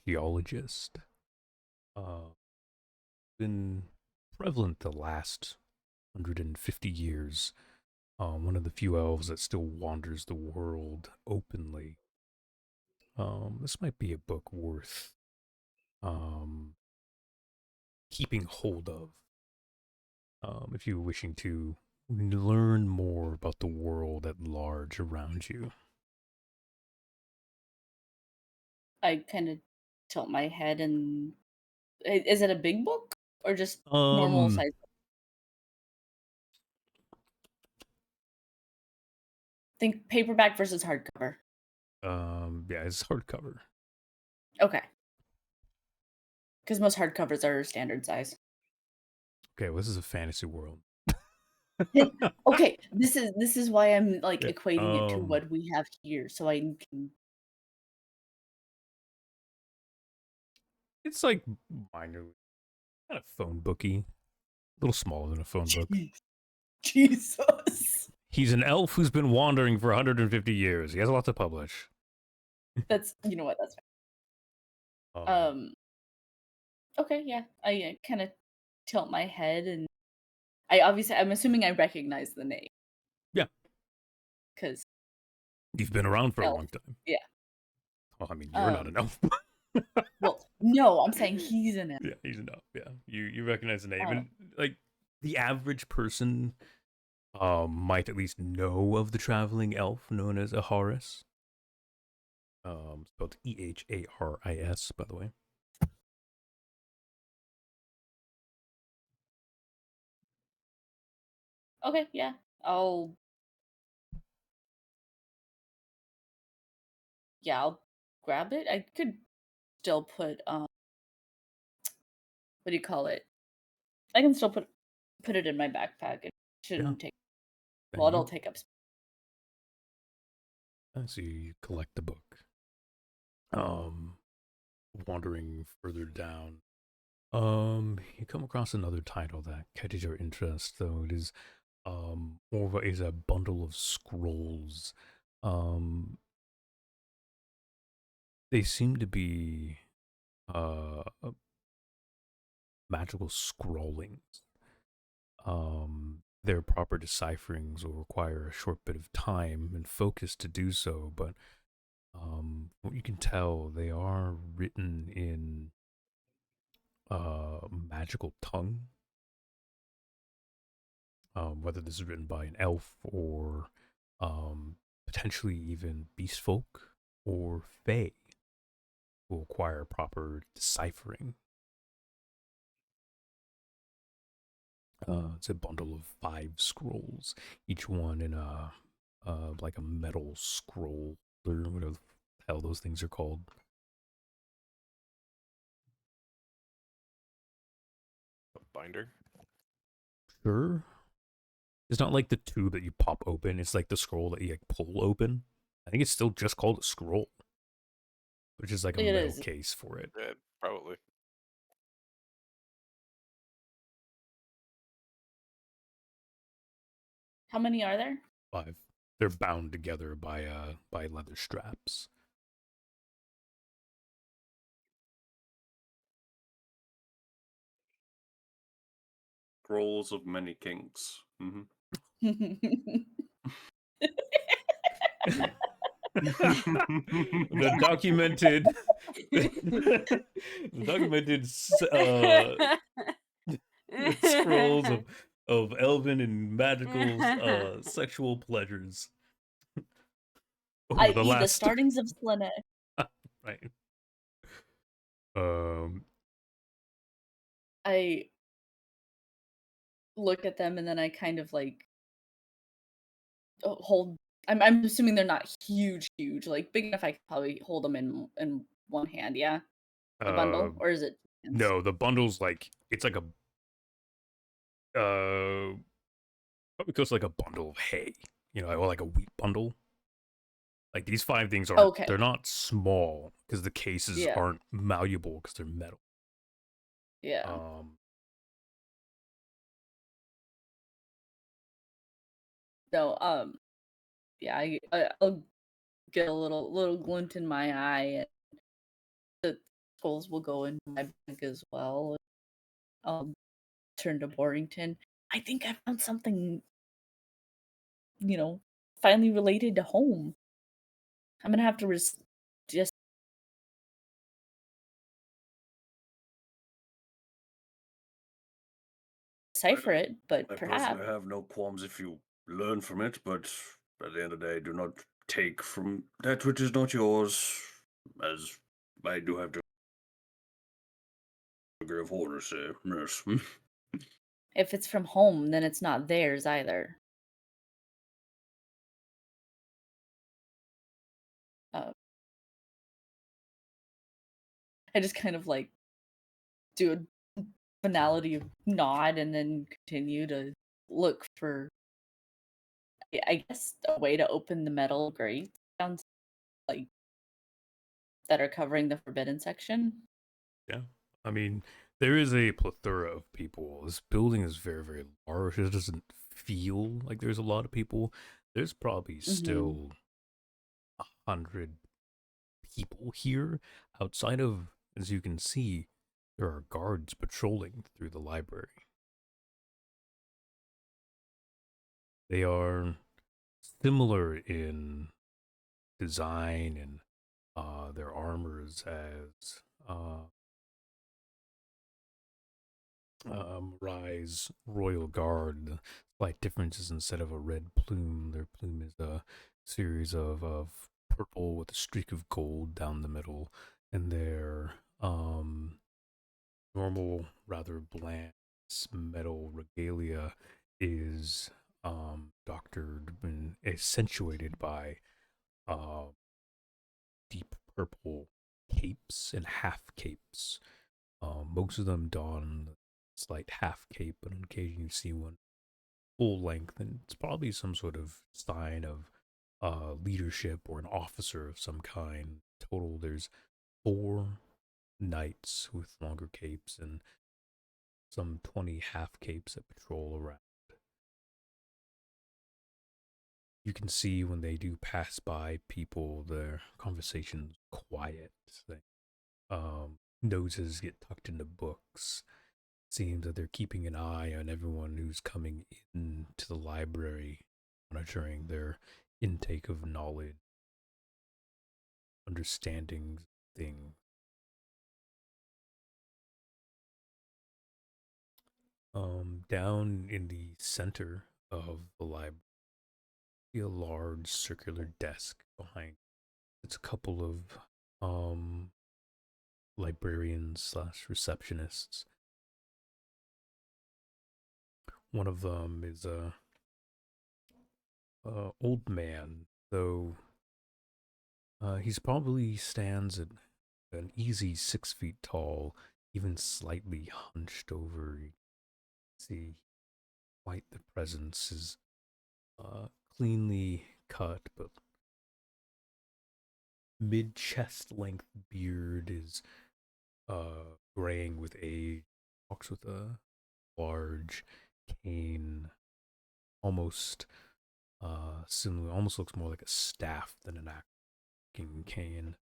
geologist. Been prevalent the last 150 years. One of the few elves that still wanders the world openly. This might be a book worth keeping hold of. If you're wishing to learn more about the world at large around you. I kind of tilt my head and Is it a big book or just normal size? Think paperback versus hardcover. Yeah, it's hardcover. Okay. Because most hardcovers are standard size. Okay, well, this is a fantasy world. Okay, this is why I'm like Yeah, equating it to what we have here, so I can. It's like minor, kind of phone booky, a little smaller than a phone book. Jesus. He's an elf who's been wandering for 150 years. He has a lot to publish. That's you know what that's okay, yeah. I kind of tilt my head and I'm assuming I recognize the name. Yeah. Cuz You've been around for a elf. long time. Yeah. Well, I mean, you're not an elf. Well, no, I'm saying he's an elf. Yeah, he's an elf. Yeah. You recognize the name. Oh. And like the average person might at least know of the traveling elf known as a Horus. Spelled Eharis, by the way. Okay, yeah. I'll grab it. I could still put what do you call it? I can still put it in my backpack. It shouldn't take well, it'll take up space. So you collect the book. Wandering further down, you come across another title that catches your interest, though it is more of is a bundle of scrolls. They seem to be uh magical scrollings. Their proper decipherings will require a short bit of time and focus to do so, but what you can tell, they are written in magical tongue. Whether this is written by an elf or potentially even beast folk or fae, will require proper deciphering. It's a bundle of 5 scrolls, each one in a like a metal scroll, or whatever the hell those things are called. A binder. Sure. It's not like the tube that you pop open. It's like the scroll that you like pull open. I think it's still just called a scroll, which is like a metal case for it. Yeah, probably. How many are there? 5. They're bound together by leather straps. Scrolls of many kings. Mm-hmm. The documented scrolls of elven and magical sexual pleasures. I.e. the startings of Selene. Right. I look at them and then I kind of like hold. I'm assuming they're not huge, like big enough. I could probably hold them in one hand. Yeah, the bundle, or is it? No, the bundle's like it's like a probably close to like a bundle of hay, or like a wheat bundle. Like these 5 things aren't. Okay. They're not small because the cases Yeah. aren't malleable because they're metal. Yeah. No. Yeah. I'll get a little glint in my eye, and the scrolls will go in my bag as well. I'll turn to Borrington. I think I found something, finally related to home. I'm gonna have to just decipher it, but I perhaps. personally have no qualms if you learn from it, but at the end of the day, do not take from that which is not yours, as I do have to Degree of horror, sir. Yes. If it's from home, then it's not theirs either. Uh, I just kind of like do a finality of nod and then continue to look for, I guess, a way to open the metal grates. Sounds like that are covering the forbidden section. Yeah. I mean, there is a plethora of people. This building is very, very large. It doesn't feel like there's a lot of people. There's probably still 100 people here. Outside of, as you can see, there are guards patrolling through the library. They are similar in design and their armors as Rise Royal Guard. The slight difference is instead of a red plume, their plume is a series of purple with a streak of gold down the middle, and their normal, rather bland metal regalia is doctored and accentuated by uh, deep purple capes and half capes. Most of them don slight half cape, but on occasion you see one full length, and it's probably some sort of sign of leadership or an officer of some kind. Total, there's 4 knights with longer capes and some 20 half capes that patrol around. You can see when they do pass by people, their conversations quiet. Noses get tucked into books. Seems that they're keeping an eye on everyone who's coming into the library, monitoring their intake of knowledge, understanding things. Down in the center of the library, a large circular desk behind. It's a couple of librarians slash receptionists. One of them is a old man, though he's probably stands at an easy 6 feet tall, even slightly hunched over. You see quite the presence. Is cleanly cut, but mid chest length beard is graying with age. Walks with a large cane, almost similar. Almost looks more like a staff than an acting cane.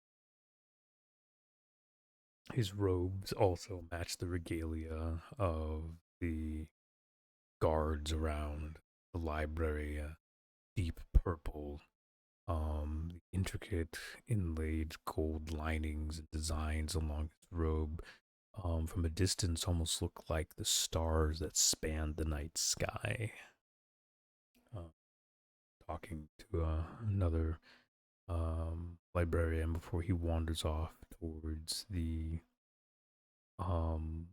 His robes also match the regalia of the guards around the library. Deep purple, the intricate inlaid gold linings and designs along his robe. From a distance, almost look like the stars that span the night sky. Talking to another librarian before he wanders off towards the um,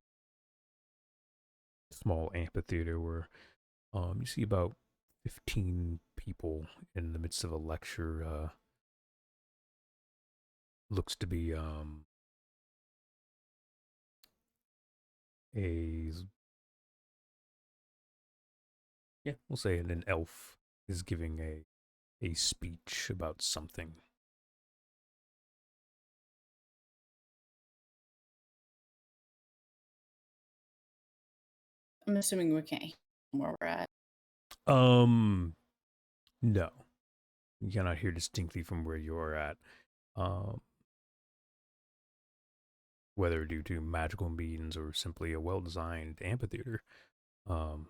small amphitheater where you see about 15 people in the midst of a lecture. Looks to be a, yeah, we'll say an elf is giving a speech about something. I'm assuming we can't hear where we're at. No, you cannot hear distinctly from where you are at. Um, whether due to magical means or simply a well-designed amphitheater. Um,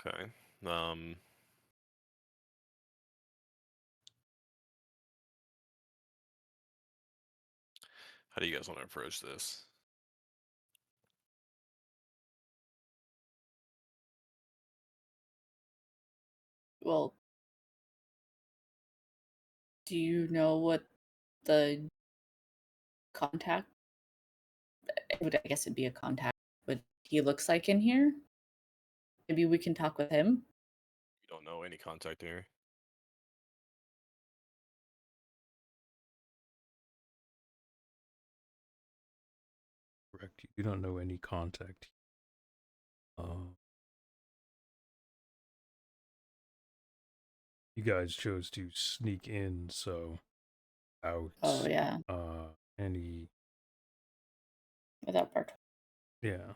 Okay. Um, how do you guys want to approach this? Well, Do you know what the contact? I guess it'd be a contact. What he looks like in here? Maybe we can talk with him. You don't know any contact there. Correct. You don't know any contact. You guys chose to sneak in, so out. Oh yeah, Any. without part. Yeah.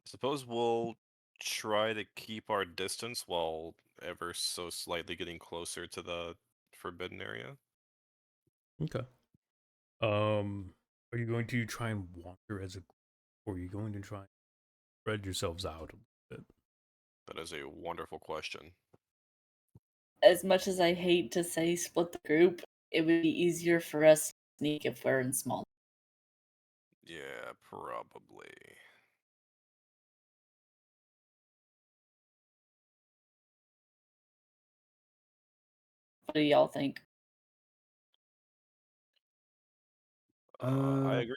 Suppose we'll try to keep our distance while ever so slightly getting closer to the forbidden area. Okay. Are you going to try and wander as a group, or are you going to try and spread yourselves out a little bit? That is a wonderful question. As much as I hate to say split the group, it would be easier for us to sneak if we're in small. Yeah, probably. What do y'all think? I agree.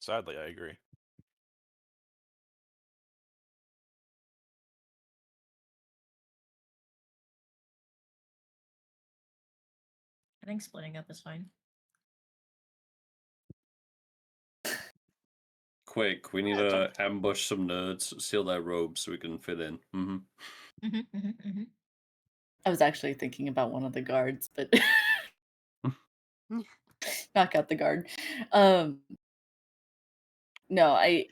Sadly, I agree. I think splitting up is fine. Quick, we need Yeah, to ambush some nerds, steal their robes so we can fit in. I was actually thinking about one of the guards, but knock out the guard. No, I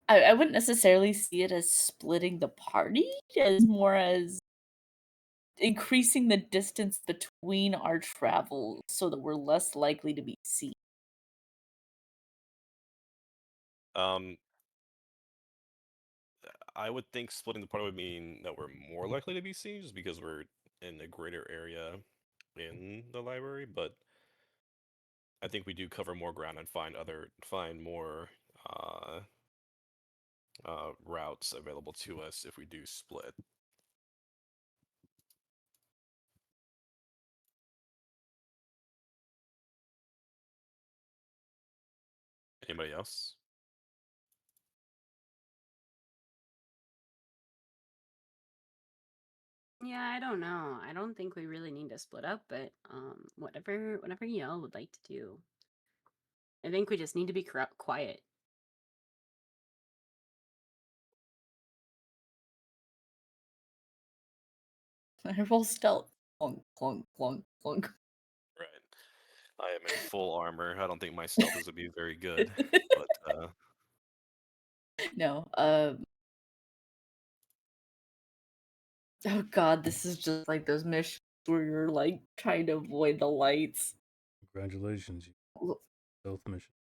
wouldn't necessarily see it as splitting the party, as more as increasing the distance between our travels so that we're less likely to be seen. Um, I would think splitting the party would mean that we're more likely to be seen just because we're in a greater area in the library, but I think we do cover more ground and find more routes available to us if we do split. Anybody else? Yeah, I don't know. I don't think we really need to split up, but whatever y'all would like to do. I think we just need to be quiet. I roll stealth. Clunk, clunk, clunk, clunk. Right. I am in full armor. I don't think my stealth is gonna be very good, but No, oh god, this is just like those missions where you're like trying to avoid the lights. Congratulations, you Look- stealth mission.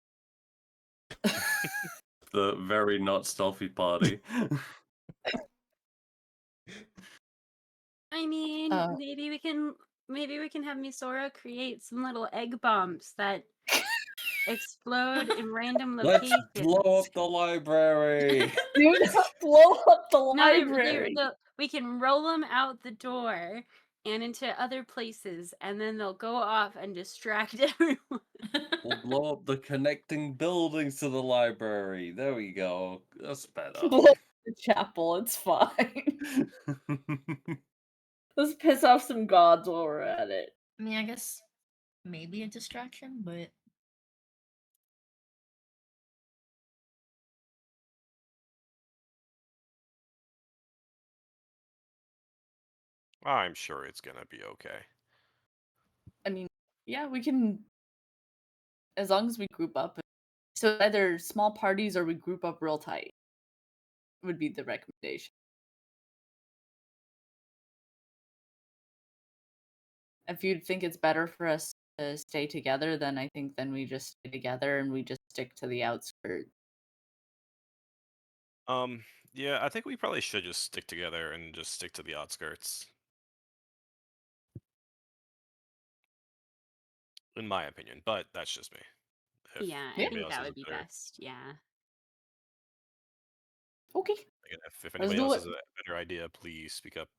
The very not stealthy party. I mean, Uh. maybe we can have Misora create some little egg bombs that explode in random Let's locations. blow up the library. Do not blow up the No, library. we can roll them out the door and into other places, and then they'll go off and distract everyone. We'll blow up the connecting buildings to the library. There we go. That's better. Blow up the chapel. It's fine. Let's piss off some gods while we're at it. I mean, I guess maybe a distraction, but I'm sure it's gonna be okay. I mean, yeah, we can, as long as we group up. So either small parties or we group up real tight would be the recommendation. If you think it's better for us to stay together, then I think then we just stay together and we just stick to the outskirts. Yeah, I think we probably should just stick together and just stick to the outskirts. In my opinion, but that's just me. If Yeah, I anybody think else that has would a be better- best. Yeah. Okay. Again, if Let's anybody do else it. has a better idea, please speak up.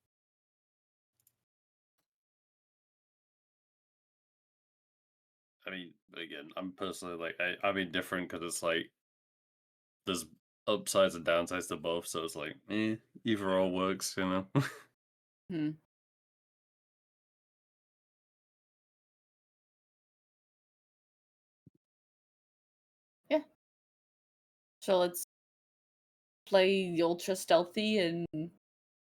I mean, again, I'm personally like I'm indifferent because it's like there's upsides and downsides to both, so it's like either or works, you know. Hmm. Yeah. So let's play the ultra stealthy and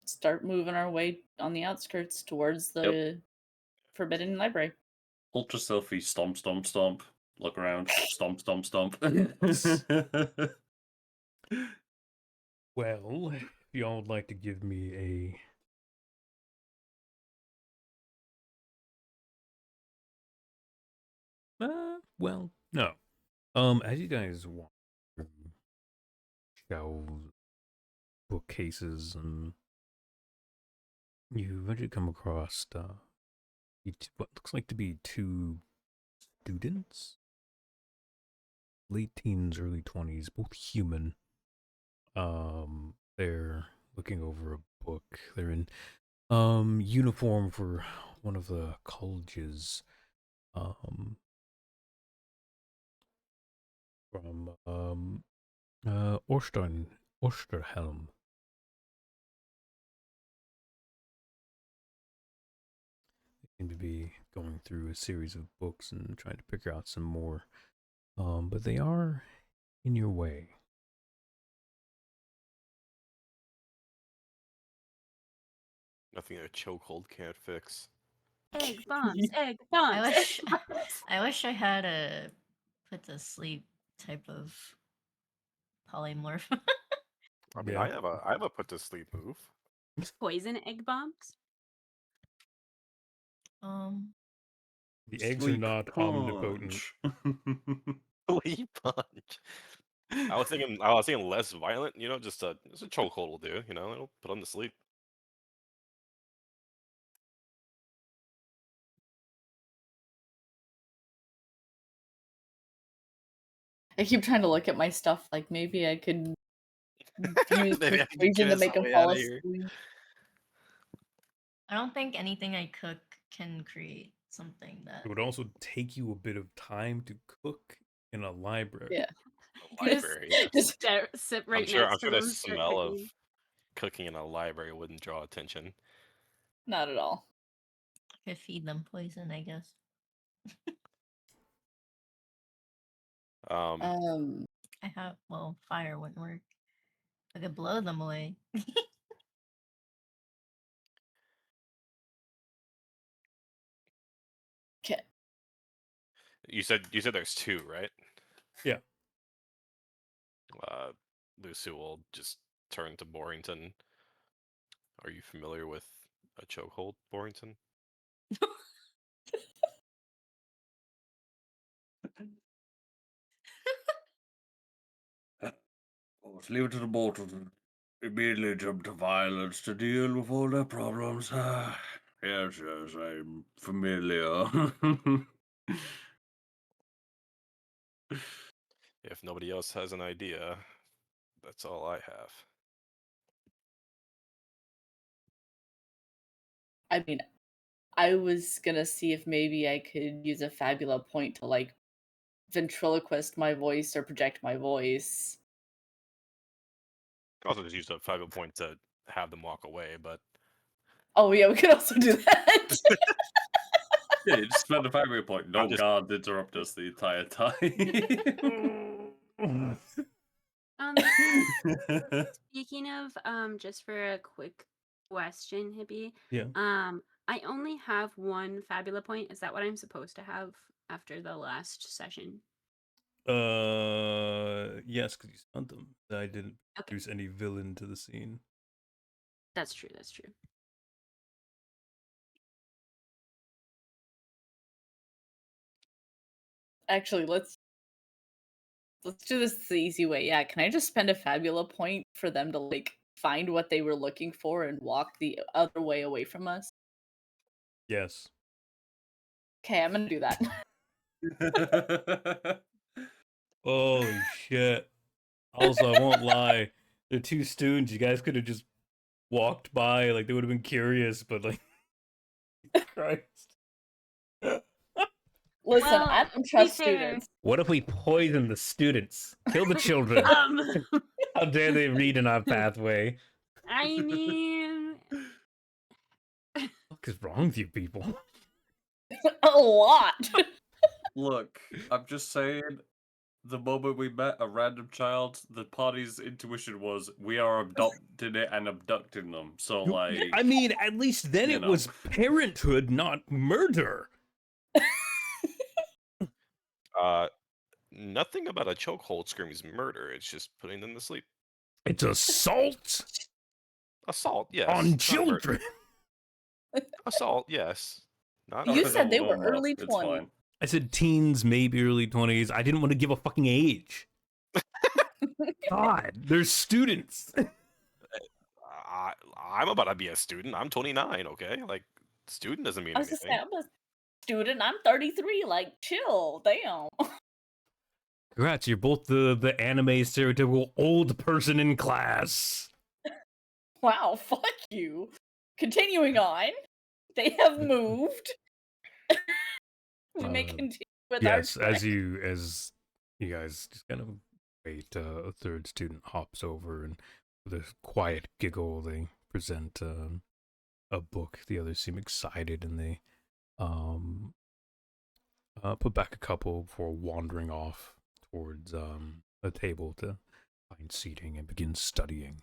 start moving our way on the outskirts towards the Forbidden Library. Ultra stealthy, stomp, stomp, stomp. Look around, stomp, stomp, stomp. Well, if y'all would like to give me well, no. As you guys walk through shelves, bookcases, and you eventually come across what looks like to be two students, late teens, early 20s, both human. They're looking over a book. They're in uniform for one of the colleges from Osterhelm. They seem to be going through a series of books and trying to figure out some more. But they are in your way. Nothing a chokehold can't fix. Egg bombs, egg I bombs, wish egg bombs. I wish I had a put to sleep type of polymorph. I mean, Yeah. I have a put to sleep move. Poison egg bombs. um The eggs are Sleep not omnipotent. punch. Sleep punch. I was thinking less violent. You know, just a chokehold will do. You know, it'll put them to sleep. I keep trying to look at my stuff like maybe I could use Maybe I can persuasion get to us make all him the way fall out of here. asleep. I don't think anything I cook can create something that It would also take you a bit of time to cook in a library. Yeah. The library. Yes. Sit I'm right sure next to the them. Start smell of cooking. cooking in a library wouldn't draw attention. Not at all. I could feed them poison, I guess. Um, I have fire wouldn't work. I could blow them away. ca- You said there's two, right? Yeah. Lucy will just turn to Borrington. Are you familiar with a chokehold, Borrington? Leave it to the mortal to immediately jump to violence to deal with all their problems. Yes, I'm familiar. If nobody else has an idea, that's all I have. I mean, I was gonna see if maybe I could use a Fabula point to like ventriloquist my voice or project my voice. Also, just use a 5 point to have them walk away, but Oh yeah, we could also do that. Yeah, you just spend a 5 point. No just- guard interrupt us the entire time. Um, speaking of, just for a quick question, Hippie. Yeah. I only have one Fabula point. Is that what I'm supposed to have after the last session? Yes, because you stunned them. I didn't Okay. produce any villain to the scene. That's true. That's true. Actually, let's do this the easy way. Yeah, can I just spend a Fabula point for them to like find what they were looking for and walk the other way away from us? Yes. Okay, I'm gonna do that. Holy shit. Also, I won't lie. They're two students. You guys could have just walked by, like they would have been curious, but like, Christ. Listen, Well, I don't to be trust fair, students. What if we poison the students? Kill the children. How dare they read in our pathway? I mean, What is wrong with you people? A lot. Look, I'm just saying. The moment we met a random child, the party's intuition was we are adopting it and abducting them. So like, I mean, at least then you it know. was parenthood, not murder. Nothing about a chokehold screams murder. It's just putting them to sleep. It's assault Assault, yes. on not murder. children. Assault, yes. Not You Okay, murder. said they well, were well, early it's 20s. fine. I said teens, maybe early 20s. I didn't want to give a fucking age. God, they're students. I'm about to be a student. I'm 29, okay? Like, student doesn't mean I was just anything. saying, I'm a student. I'm 33. Like, chill. Damn. Congrats, you're both the anime stereotypical old person in class. Wow, fuck you. Continuing on. They have moved. We may continue with Yes, our as trek. you guys just kind of wait, a third student hops over and with a quiet giggle they present a book. The others seem excited and they put back a couple before wandering off towards a table to find seating and begin studying.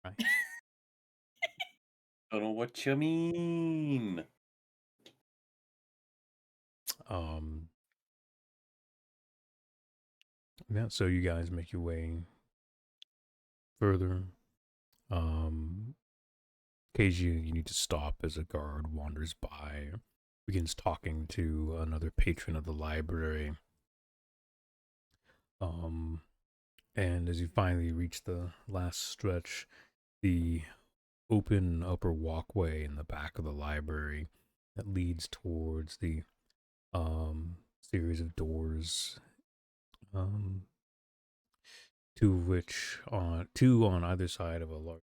Right. Don't know what you mean. Yeah, so you guys make your way further. Occasionally you need to stop as a guard wanders by, begins talking to another patron of the library. And as you finally reach the last stretch, the open upper walkway in the back of the library that leads towards the series of doors, two of which two on either side of a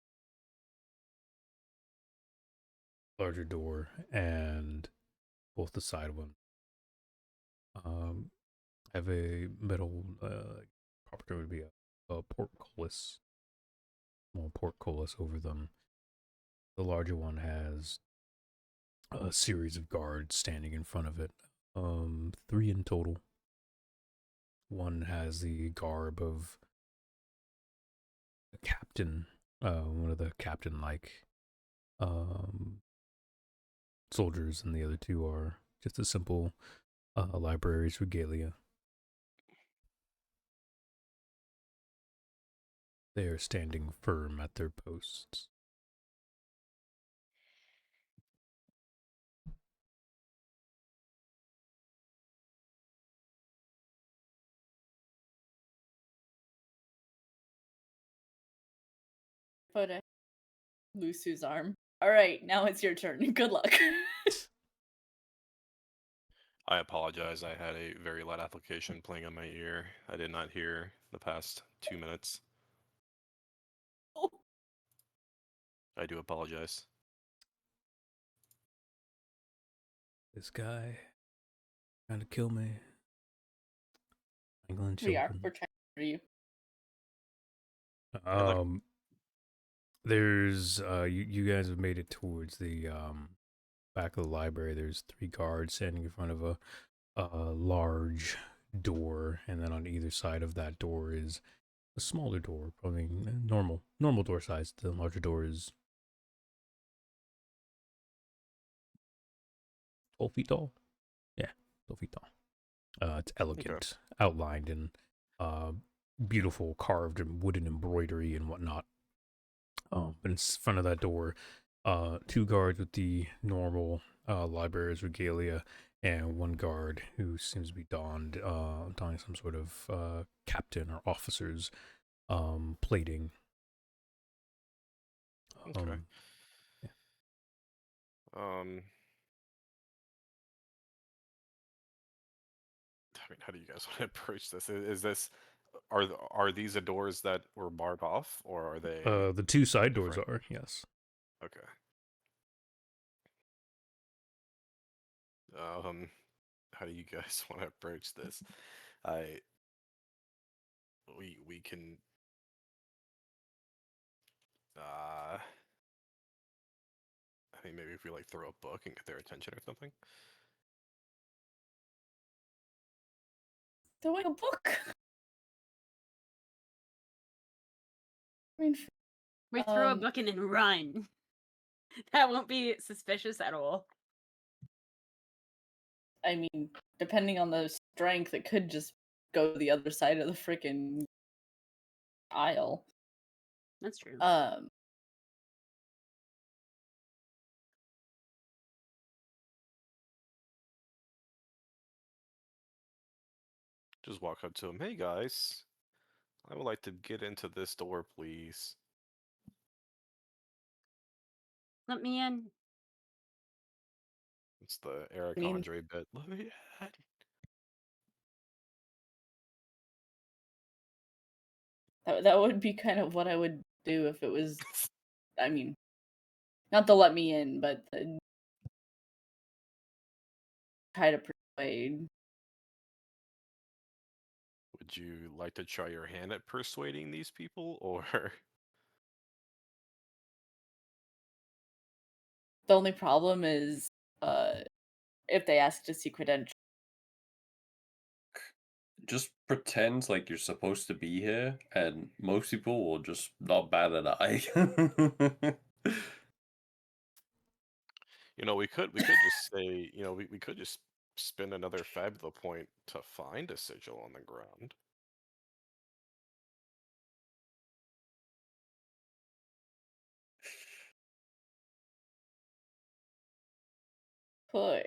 larger door, and both the side one have a metal proper would be a portcullis, small portcullis over them. The larger one has a series of guards standing in front of it, 3 in total. One has the garb of a captain, one of the captain-like soldiers, and the other two are just a simple library's regalia. They are standing firm at their posts. Put a Lusu's arm. All right, now it's your turn. Good luck. I apologize. I had a very loud application playing on my ear. I did not hear the past 2 minutes. Oh. I do apologize. This guy trying to kill me. England We are. children. We're trying for you. There's you guys have made it towards the back of the library. There's 3 guards standing in front of a large door, and then on either side of that door is a smaller door, probably normal door size. The larger door is 12 feet tall. Yeah, 12 feet tall. It's elegant, outlined in beautiful carved and wooden embroidery and whatnot. But in front of that door, 2 guards with the normal library's regalia, and 1 guard who seems to be donning some sort of captain or officer's plating. Okay. Yeah. mean, how do you guys want to approach this? Is this are these the doors that were barred off, or are they The two side doors different? are, yes. Okay. How do you guys want to approach this? I we can I mean, maybe if we like throw a book and get their attention or something. Throwing a book. I mean, We throw a Um, book in and run. That won't be suspicious at all. I mean, depending on the strength, it could just go to the other side of the freaking aisle. That's true. Just walk up to them. Hey guys, I would like to get into this door, please. Let me in. It's the Eric I mean- Andre bit. Let me in. That would be kind of what I would do if it was. I mean, not to let me in, but to try to persuade. Would you like to try your hand at persuading these people, or The only problem is, if they ask to see credentials. Just pretend like you're supposed to be here, and most people will just not bat an eye. we could just say, we could just spend another Fabula point to find a sigil on the ground. Could.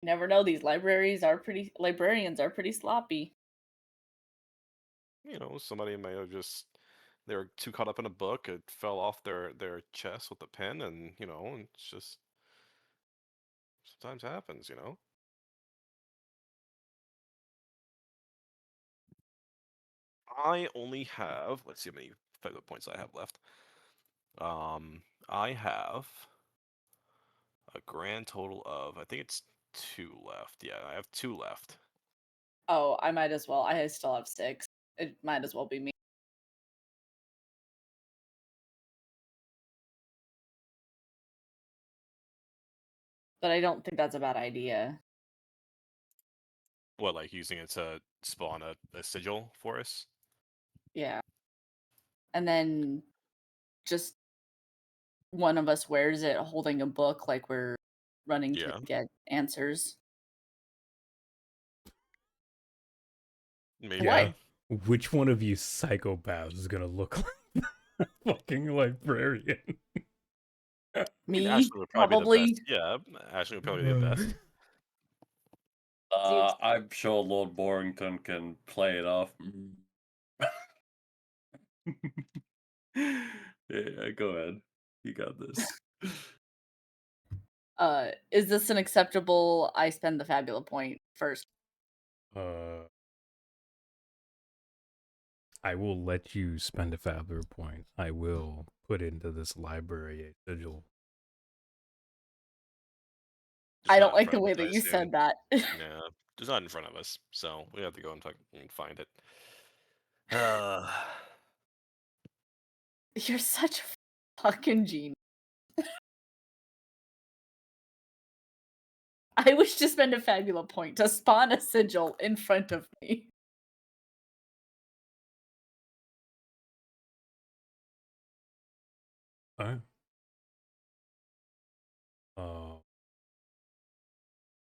You never know. These librarians are pretty sloppy. Somebody may have they were too caught up in a book, it fell off their chest with a pen, and and it's just sometimes happens. I only have, let's see how many Fabula points I have left. I have a grand total of, I think it's 2 left. Yeah, I have 2 left. Oh, I might as well. I still have 6. It might as well be me. But I don't think that's a bad idea. What, like using it to spawn a sigil for us? Yeah. And then just one of us wears it holding a book like we're running Yeah. to get answers. Maybe. Yeah. Which one of you psychopaths is gonna look like a fucking librarian? I mean, Me, Ashley would probably probably. be the best. Yeah, Ashley would probably be the best. I'm sure Lord Borrington can play it off. Yeah, go ahead. You got this. Is this an acceptable I spend the Fabula point first? I will let you spend a Fabula point. I will put into this library a sigil. Just I not don't in like front the of way us, I that you assume. said that. Yeah, just not in front of us. So we have to go and find it. You're such a fucking genius. I wish to spend a Fabula point to spawn a sigil in front of me. Alright.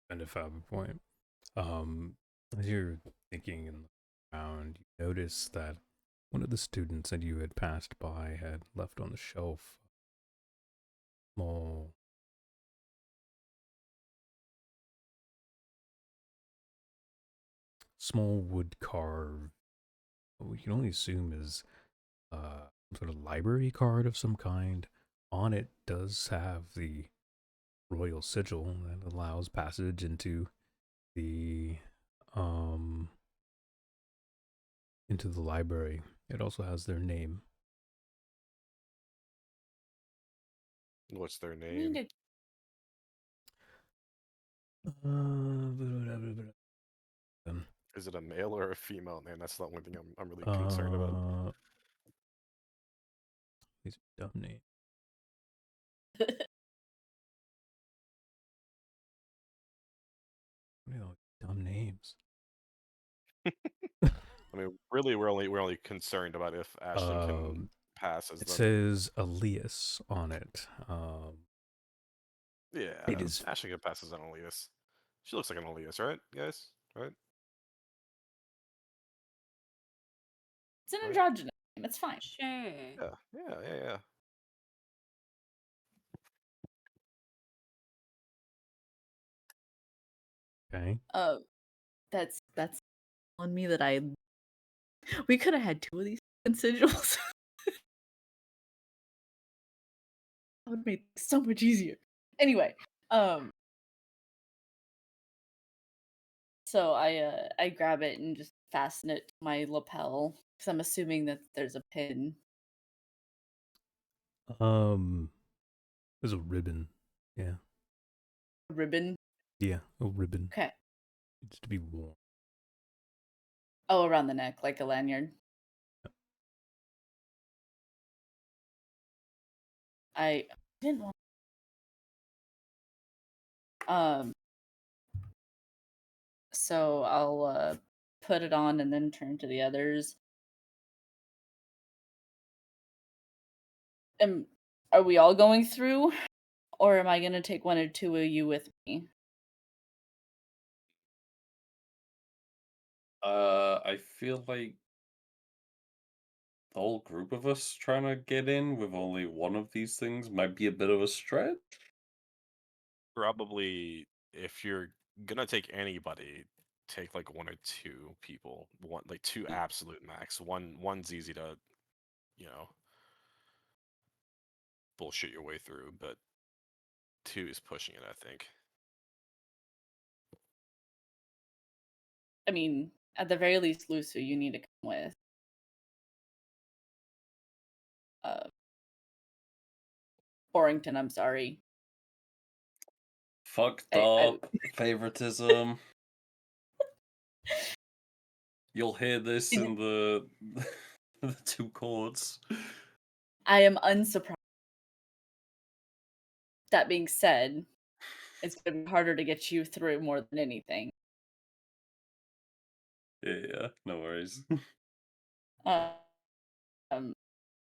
Spend a Fabula point. As you're thinking and around, you notice that one of the students that you had passed by had left on the shelf a small wood carved, what we can only assume is sort of library card of some kind. On it does have the royal sigil that allows passage into the into the library. It also has their name. What's their I need name? Is it a male or a female name? That's the only thing I'm really concerned about. These are dumb names. What are all these dumb names? I mean, really, we're only concerned about if Ashlyn can pass as It them. says Elias on it. Yeah, it is Ashlyn can pass as an Elias. She looks like an Elias, right, guys? Right? It's an Right? androgynous name. It's fine. Sure. Yeah. okay. That's on me that I. We could have had 2 of these sigils. That would make it so much easier. Anyway, so I grab it and just fasten it to my lapel because I'm assuming that there's a pin. There's a ribbon. Yeah. Ribbon. Yeah, a ribbon. Okay. It's to be worn. Oh, around the neck, like a lanyard. I didn't want. So I'll put it on and then turn to the others. Are we all going through, or am I gonna take 1 or 2 of you with me? I feel like the whole group of us trying to get in with only one of these things might be a bit of a stretch. Probably, if you're gonna take anybody, take like 1 or 2 people. Like 2 absolute max. One's easy to, you know, bullshit your way through, but 2 is pushing it, I think. I mean, at the very least, Lucy, you need to come with. Borrington, I'm sorry. Fucked I- up favoritism. You'll hear this in the the 2 chords. I am unsurprised. That being said, it's gonna be harder to get you through more than anything. Yeah, no worries.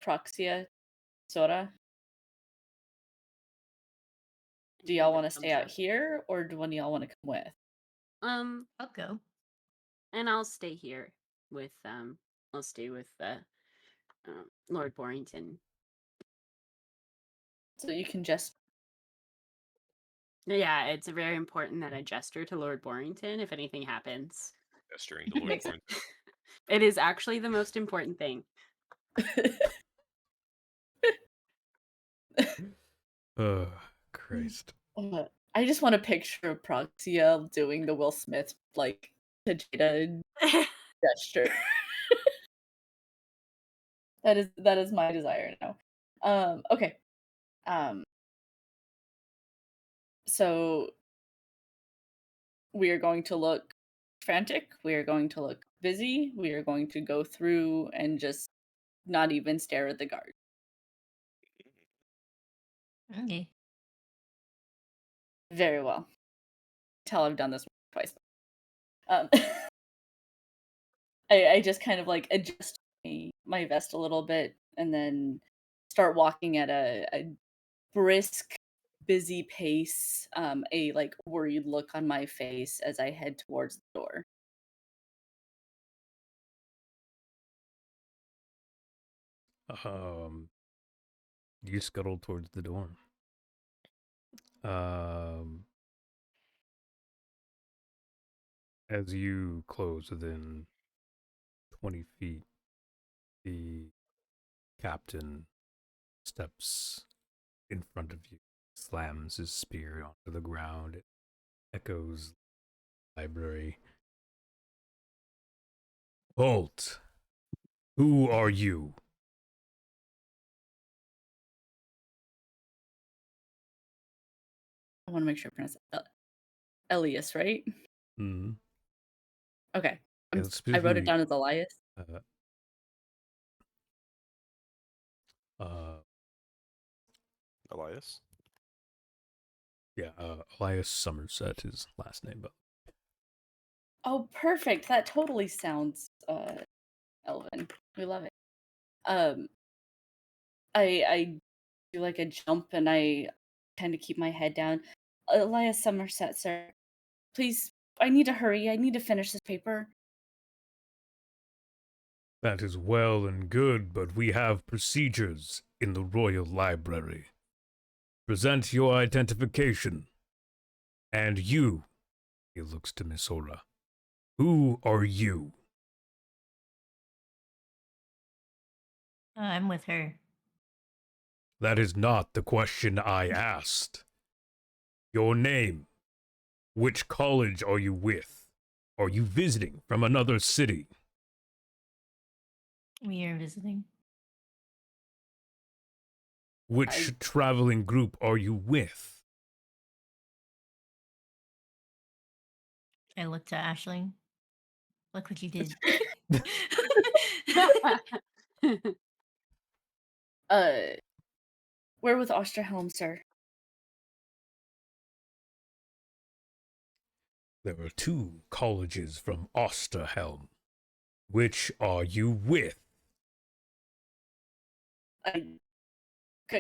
Proxia, Sora. Do y'all want to stay out Thumbs up. here, or do one of y'all want to come with? I'll go. And I'll stay here with I'll stay with Lord Borrington. So you can just. Yeah, it's very important that I gesture to Lord Borrington if anything happens. Gesturing to Lord Makes Bourne. It is actually the most important thing. Oh, Christ. I just want a picture of Proxia doing the Will Smith like to Jada gesture. that is my desire now. Okay. So we are going to look frantic. We are going to look busy. We are going to go through and just not even stare at the guard. Okay. Very well. Tell I've done this twice. I just kind of like adjust my vest a little bit and then start walking at a brisk, busy pace, a like worried look on my face as I head towards the door. You scuttle towards the door. As you close within 20 feet, the captain steps in front of you, slams his spear onto the ground. It echoes library. Holt, who are you? I want to make sure I pronounce it. Elias, right? Hmm. Okay. Yeah, I wrote it specifically, down as Elias. uh, Elias. yeah, Elias Somerset is last name, but Oh, perfect. That totally sounds Elven. We love it. Um, I do like a jump and I kind of keep my head down. Elias Somerset, sir. Please, I need to hurry. I need to finish this paper. that is well and good, but we have procedures in the Royal Library. Present your identification. And you, he looks to Miss Ora. Who are you? I'm with her. That is not the question I asked. Your name. Which college are you with? Are you visiting from another city? We are visiting. Which traveling group are you with? I look to Ashling. Look what you did. We're with Osterhelm, sir. There are two colleges from Osterhelm. Which are you with? I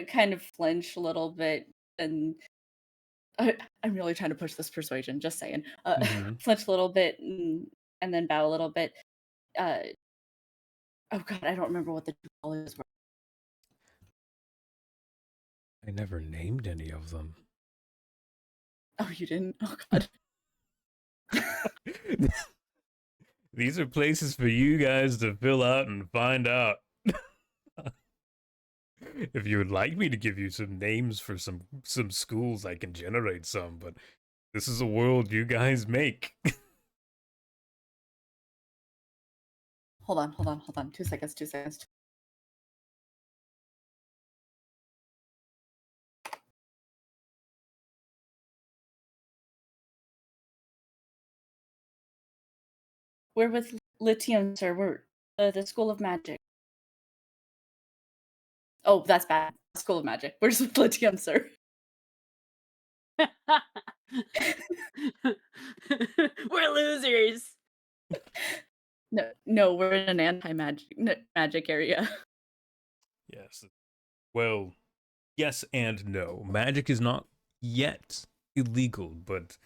kind of flinch a little bit, and I'm really trying to push this persuasion. Just saying, flinch a little bit, and then bow a little bit. Oh God, I don't remember what the two colleges were. I never named any of them. Oh, you didn't? Oh God. These are places for you guys to fill out and find out. If you would like me to give you some names for some schools, I can generate some, but this is a world you guys make. Hold on. 2 seconds. 2 seconds. We're with Lithium, sir. We're the School of Magic. Oh, that's bad. School of Magic. We're just with Lithium, sir. We're losers. No, we're in an anti-magic magic area. Yes. Well, yes and no. Magic is not yet illegal, but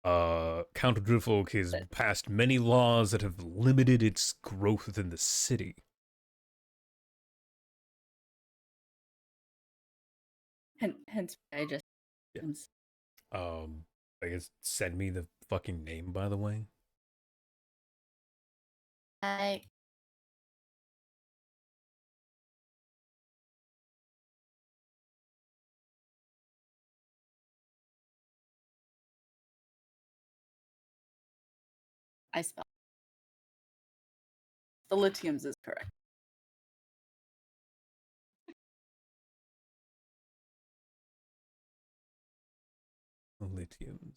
Count Driffolk has passed many laws that have limited its growth within the city. Hence, I just. Yeah. I guess send me the fucking name, by the way. I spell. The Lithiums is correct. Lithium.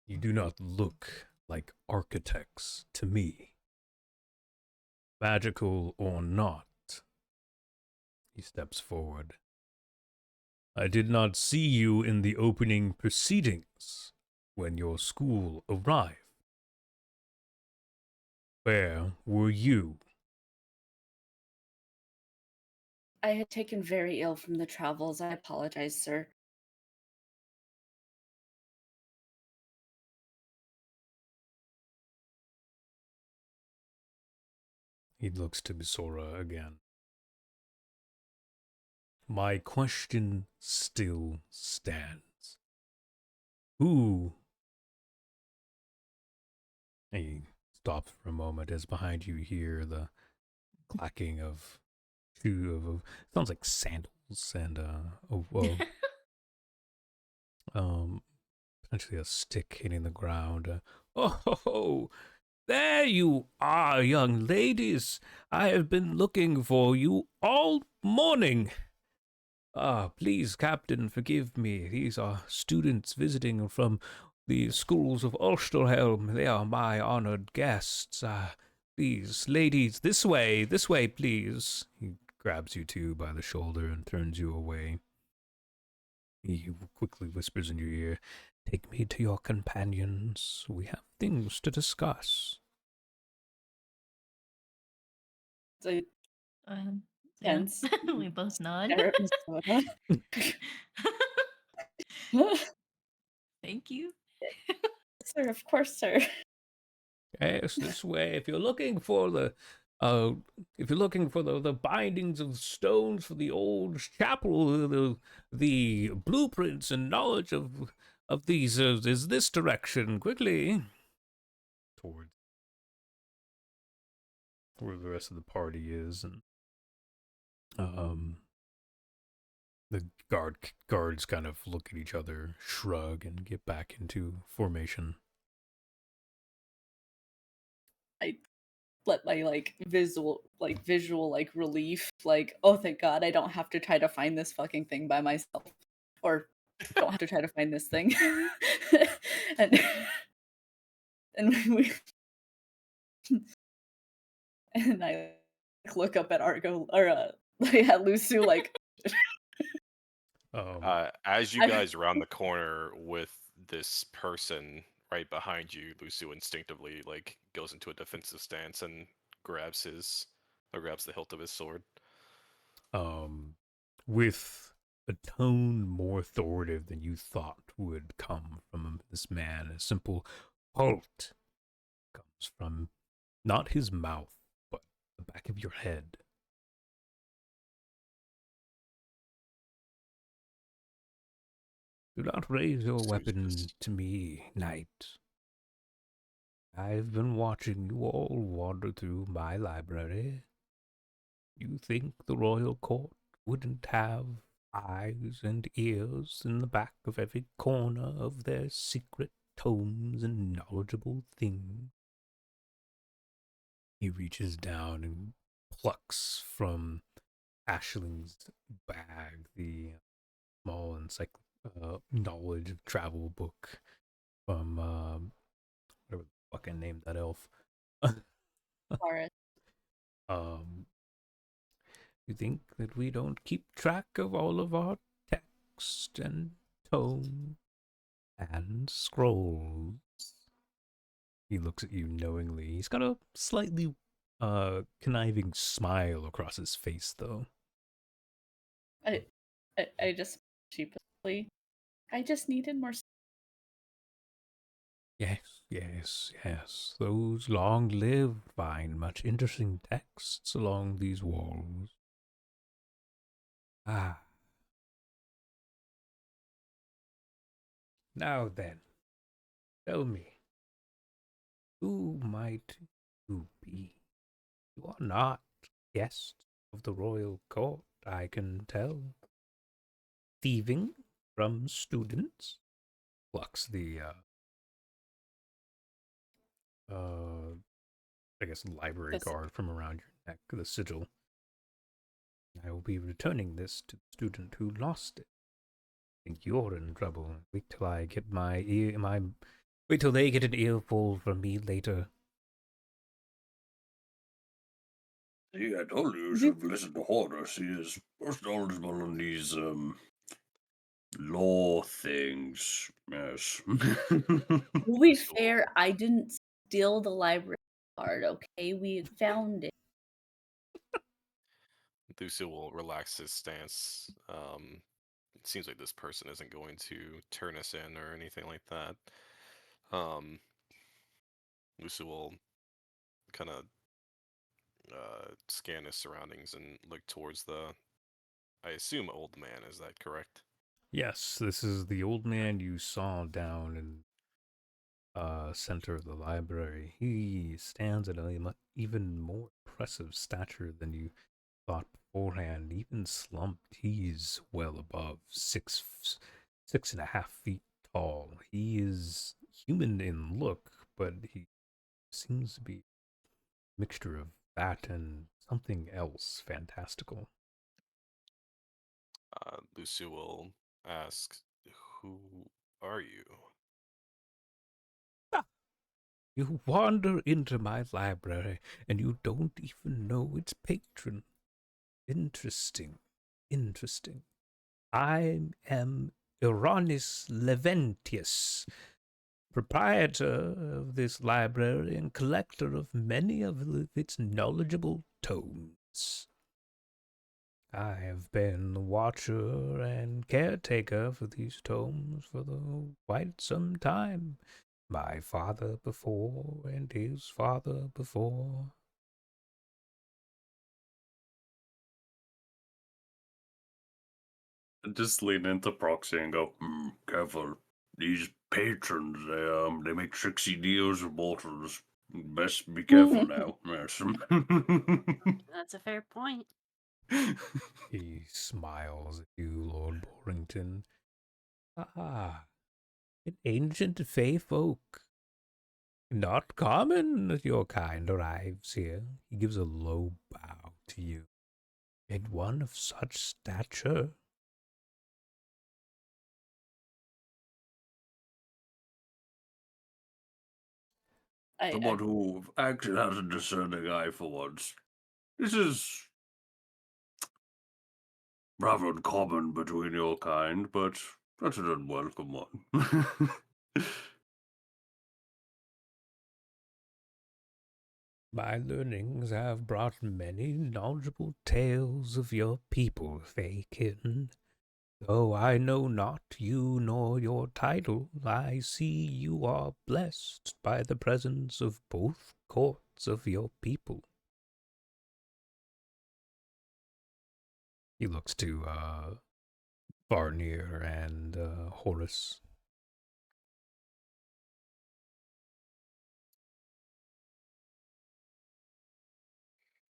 You do not look like architects to me. Magical or not. He steps forward. I did not see you in the opening proceedings when your school arrived. Where were you? I had taken very ill from the travels. I apologize, sir. He looks to Bisora again. My question still stands. Who He stops for a moment as behind you hear the clacking of sounds like sandals and potentially a stick hitting the ground. Oh, there you are, young ladies. I have been looking for you all morning. Please, Captain, forgive me. These are students visiting from the schools of Ulsterhelm. They are my honored guests. Please, ladies, this way, please. He grabs you two by the shoulder and turns you away. He quickly whispers in your ear, "Take me to your companions. We have things to discuss." It's like Yeah. tense. We both nod. Stare at Minnesota. Thank you. Sir, of course, sir. Yes, this way. If you're looking for the bindings of stones for the old chapel, the blueprints and knowledge of these is this direction. Quickly towards where the rest of the party is, and the guards kind of look at each other, shrug, and get back into formation. I let my visual relief, oh thank god I don't have to try to find this fucking thing by myself, or don't have to try to find this thing. and and we and I look up at Argo, or at Lusu, As you I- guys round the corner with this person right behind you, Lucio instinctively goes into a defensive stance and grabs the hilt of his sword. With a tone more authoritative than you thought would come from this man. A simple halt comes from not his mouth, but the back of your head. Do not raise your weapon to me, knight. I've been watching you all wander through my library. You think the royal court wouldn't have eyes and ears in the back of every corner of their secret tomes and knowledgeable things? He reaches down and plucks from Ashling's bag the small knowledge of travel book from whatever the fuck I named that elf. Forest. You think that we don't keep track of all of our text and tome and scrolls? He looks at you knowingly. He's got a slightly conniving smile across his face, though. I just sheepishly, I just needed more. Yes. Those long-lived find much interesting texts along these walls. Ah. Now then, tell me, who might you be? You are not guests of the royal court, I can tell. Thieving from students? Plucks the, I guess, library card from around your neck, the sigil. I will be returning this to the student who lost it. I think you're in trouble. Wait till I get wait till they get an earful from me later. See, I told you should listen to Horus. He is most knowledgeable on these law things. Yes. To be fair, I didn't steal the library card, okay? We found it. Lucio will relax his stance. It seems like this person isn't going to turn us in or anything like that. Lucio will kind of scan his surroundings and look towards I assume, old man. Is that correct? Yes, this is the old man you saw down in center of the library. He stands at a even more impressive stature than you thought beforehand. Even slumped, he's well above 6.5 feet tall. He is human in look, but he seems to be a mixture of that and something else fantastical. Lucy will ask, "Who are you?" You wander into my library and you don't even know its patron. Interesting. Interesting. I am Uranus Leventius, proprietor of this library and collector of many of its knowledgeable tomes. I have been the watcher and caretaker for these tomes for quite some time. My father before and his father before. Just lean into Proxy and go, careful. These patrons, they make tricksy deals with mortals. Best be careful now. Yes. That's a fair point. He smiles at you, Lord Borrington. Ah, an ancient fey folk. Not common that your kind arrives here. He gives a low bow to you. And one of such stature. Someone who actually has a discerning eye for once. This is rather uncommon between your kind, but that's an unwelcome one. My learnings have brought many knowledgeable tales of your people, Faykin. Though I know not you nor your title, I see you are blessed by the presence of both courts of your people. He looks to Varnir and Horus.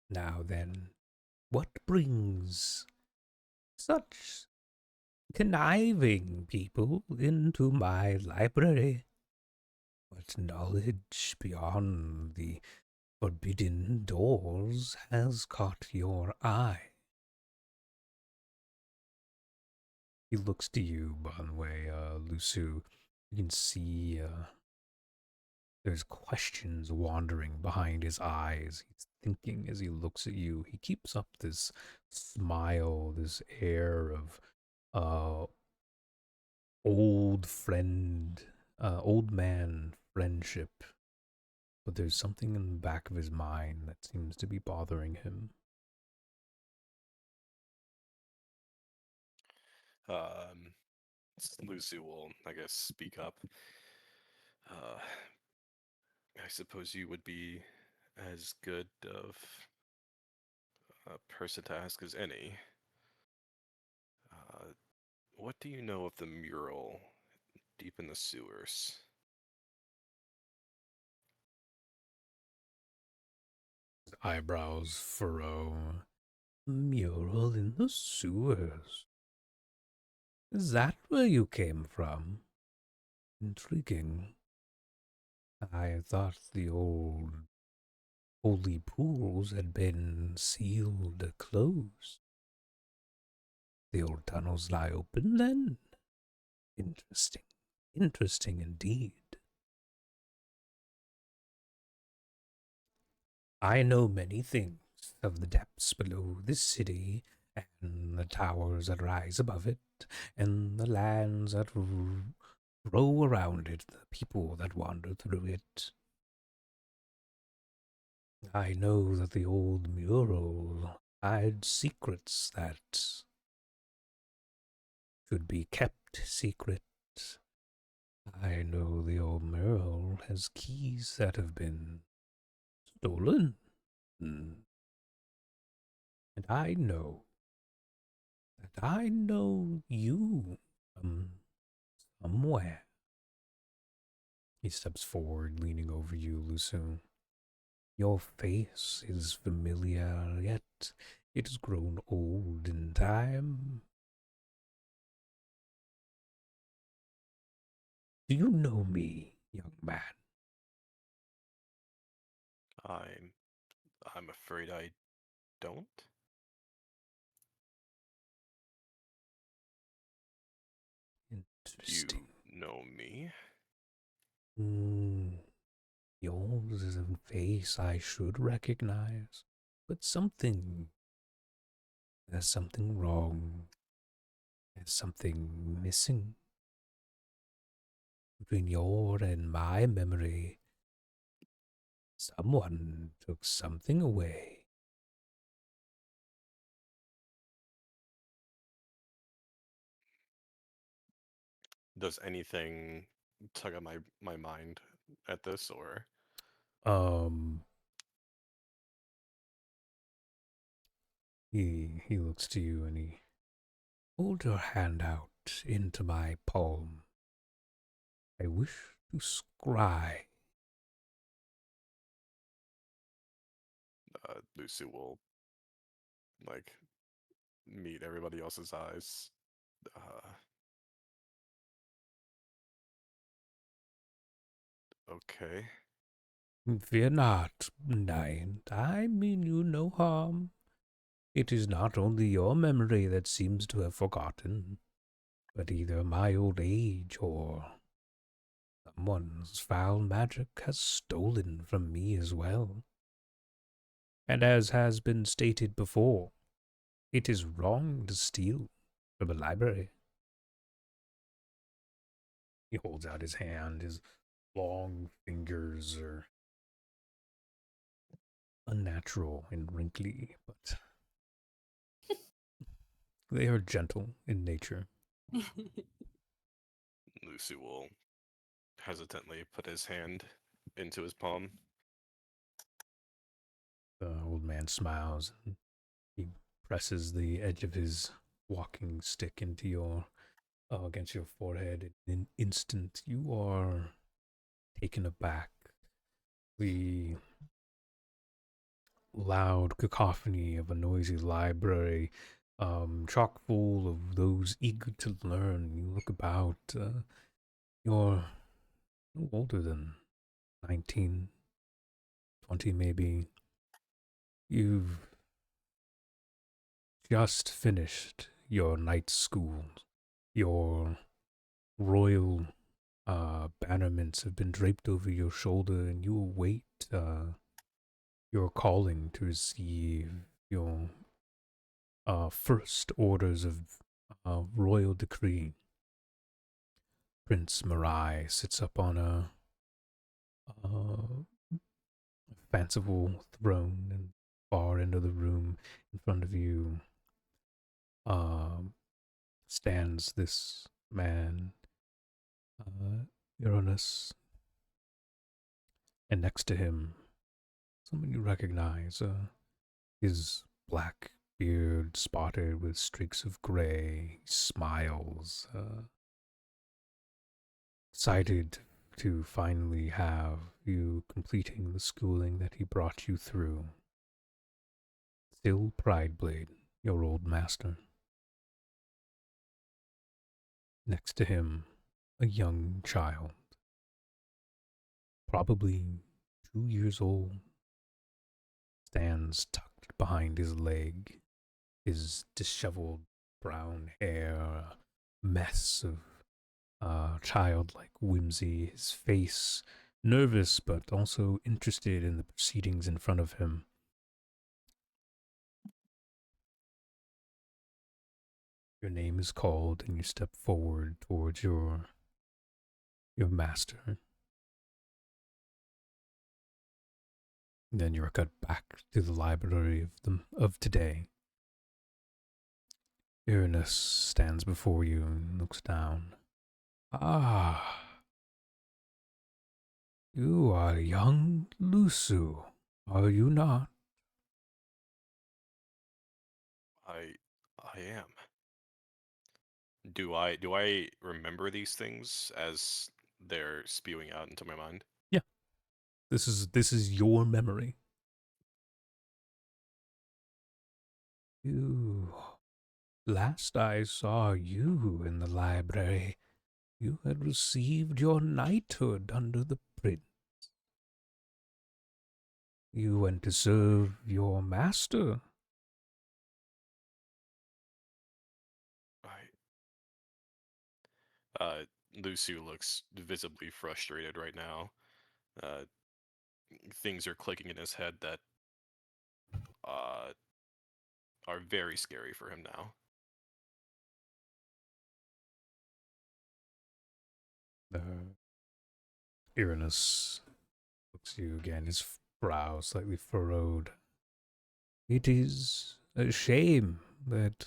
Now then, what brings such conniving people into my library? What knowledge beyond the forbidden doors has caught your eye? He looks to you, by the way, Lusu. You can see there's questions wandering behind his eyes. He's thinking as he looks at you. He keeps up this smile, this air of old friend, old man friendship. But there's something in the back of his mind that seems to be bothering him. Lucy will, I guess, speak up. I suppose you would be as good of a person to ask as any. What do you know of the mural deep in the sewers? His eyebrows furrow. Mural in the sewers. Is that where you came from? Intriguing. I thought the old holy pools had been sealed closed. The old tunnels lie open then? Interesting. Interesting indeed. I know many things of the depths below this city, and the towers that rise above it, and the lands that row around it, the people that wander through it. I know that the old mural hides secrets that should be kept secret. I know the old mural has keys that have been stolen. And I know that I know you from somewhere. He steps forward, leaning over you, Lusu. Your face is familiar, yet it has grown old in time. Do you know me, young man? I'm afraid I don't. You Interesting. know me? Mm, yours is a face I should recognize, but there's something wrong. There's something missing between your and my memory. Someone took something away. Does anything tug at my mind at this, or Um, he looks to you and he holds your hand out into my palm. I wish to scry. Lucy will like meet everybody else's eyes? Uh, okay. Fear not, Knight. I mean you no harm. It is not only your memory that seems to have forgotten, but either my old age or someone's foul magic has stolen from me as well. And as has been stated before, it is wrong to steal from a library. He holds out his hand. His long fingers are unnatural and wrinkly, but they are gentle in nature. Lucy will hesitantly put his hand into his palm. The old man smiles and he presses the edge of his walking stick into your against your forehead. In an instant, you are taken aback. The loud cacophony of a noisy library, chock full of those eager to learn. You look about. You're no older than 19, 20 maybe. You've just finished your night school. Your royal bannerments have been draped over your shoulder, and you await your calling to receive your first orders of royal decree. Prince Marai sits up on a fanciful throne and far end of the room. In front of you stands this man, Uranus, and next to him, someone you recognize, his black beard spotted with streaks of gray. He smiles, excited to finally have you completing the schooling that he brought you through. Still Prideblade, your old master. Next to him, a young child, probably 2 years old, stands tucked behind his leg, his disheveled brown hair a mess of childlike whimsy, his face nervous but also interested in the proceedings in front of him. Your name is called and you step forward towards your master. Then you are cut back to the library of today. Uranus stands before you and looks down. Ah, you are young Lusu, are you not? I am. Do I remember these things as they're spewing out into my mind. This is your memory. You. Last I saw you in the library, you had received your knighthood under the prince. You went to serve your master. Lucy looks visibly frustrated right now. Uh, things are clicking in his head that uh, are very scary for him now. Uranus looks at you again, his brow slightly furrowed. It is a shame that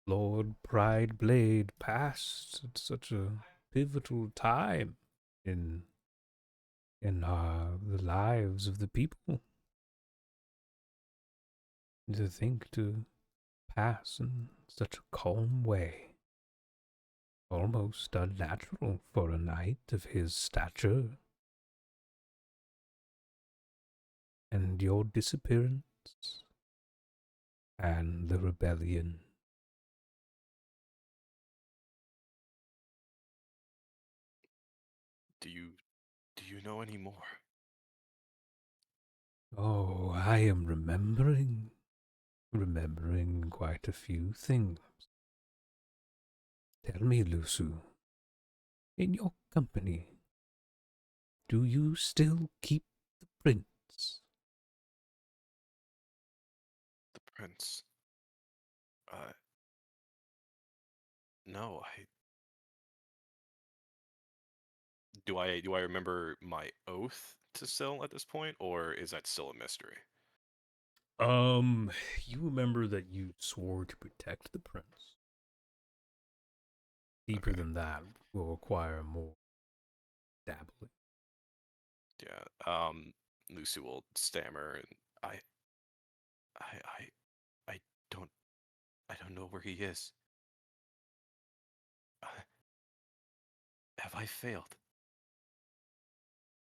Lord Prideblade passed at such a pivotal time in the lives of the people. To think to pass in such a calm way, almost unnatural for a knight of his stature. And your disappearance and the rebellion. Do you know any more? Oh, I am remembering quite a few things. Tell me, Lusu, in your company, do you still keep the prince? The prince. No, do I remember my oath to Syl at this point, or is that still a mystery? You remember that you swore to protect the prince. Deeper Okay. than that will require more dabbling. Yeah. Lucy will stammer, and I, I don't, I don't know where he is. Uh, have I failed?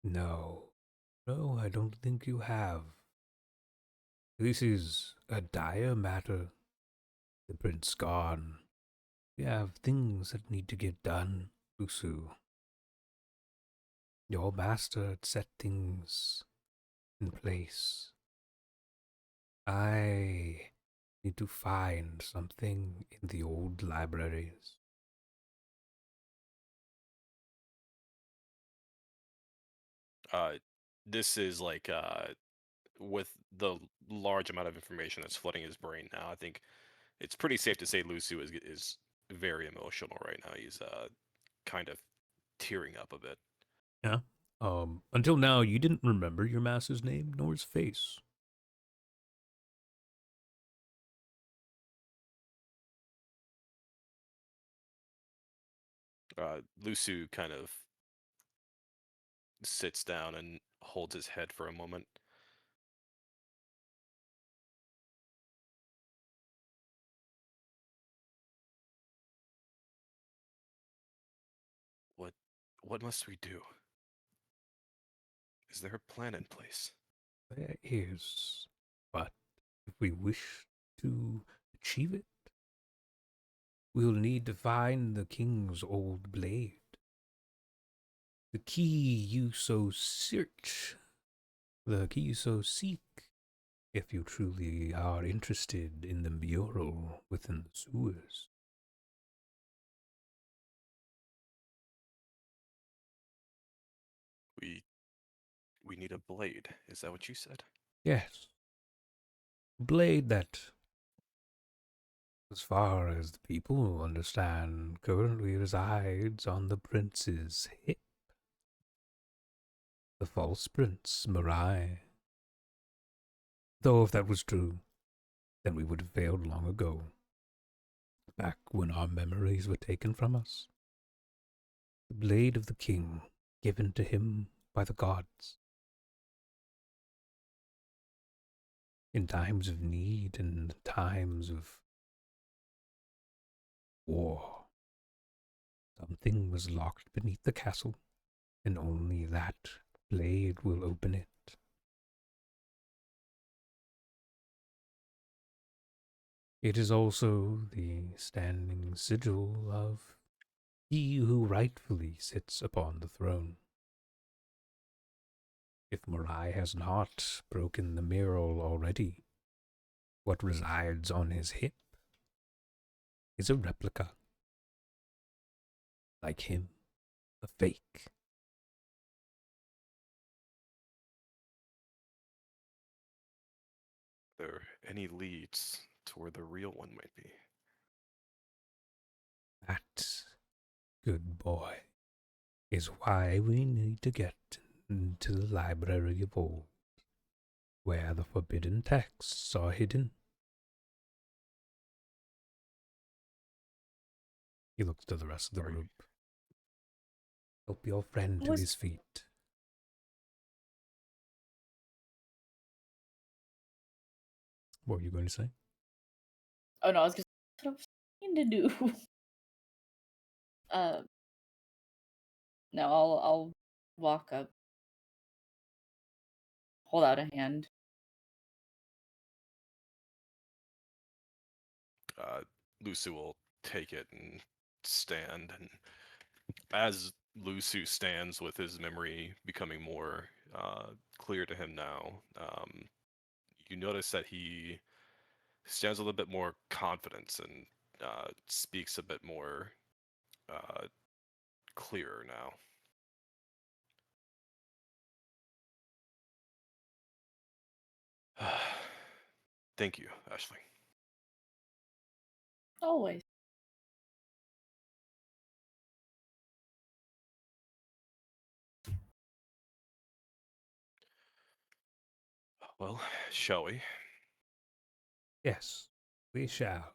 No, I don't think you have. This is a dire matter. The prince gone. We have things that need to get done, Lusu. Your master had set things in place. I need to find something in the old libraries. This is like with the large amount of information that's flooding his brain now. I think it's pretty safe to say Lucy is very emotional right now. He's kind of tearing up a bit. Yeah. Until now, you didn't remember your master's name nor his face. Lucy kind of sits down and holds his head for a moment. What what must we do? Is there a plan in place? There is, but if we wish to achieve it, we'll need to find the king's old blade. The key you so search, the key you so seek, if you truly are interested in the mural within the sewers. We need a blade. Is that what you said? Yes, a blade that, as far as the people understand, currently resides on the prince's hip. The false prince, Mirai. Though if that was true, then we would have failed long ago, back when our memories were taken from us. The blade of the king, given to him by the gods. In times of need and times of war. Something was locked beneath the castle, and only that blade will open it. It is also the standing sigil of he who rightfully sits upon the throne. If Morai has not broken the mirror already, what resides on his hip is a replica. Like him, a fake. Are there any leads to where the real one might be? That, good boy, is why we need to get into the Library of Old, where the forbidden texts are hidden. He looks to the rest of the group. Help your friend to his feet. What were you going to say? Oh no, I was just what I was trying to do. No, I'll walk up, hold out a hand. Lucy will take it and stand, and as Lucy stands with his memory becoming more clear to him now, you notice that he stands with a bit more confidence and speaks a bit more clearer now. Thank you, Ashley. Always. Well, shall we? Yes, we shall.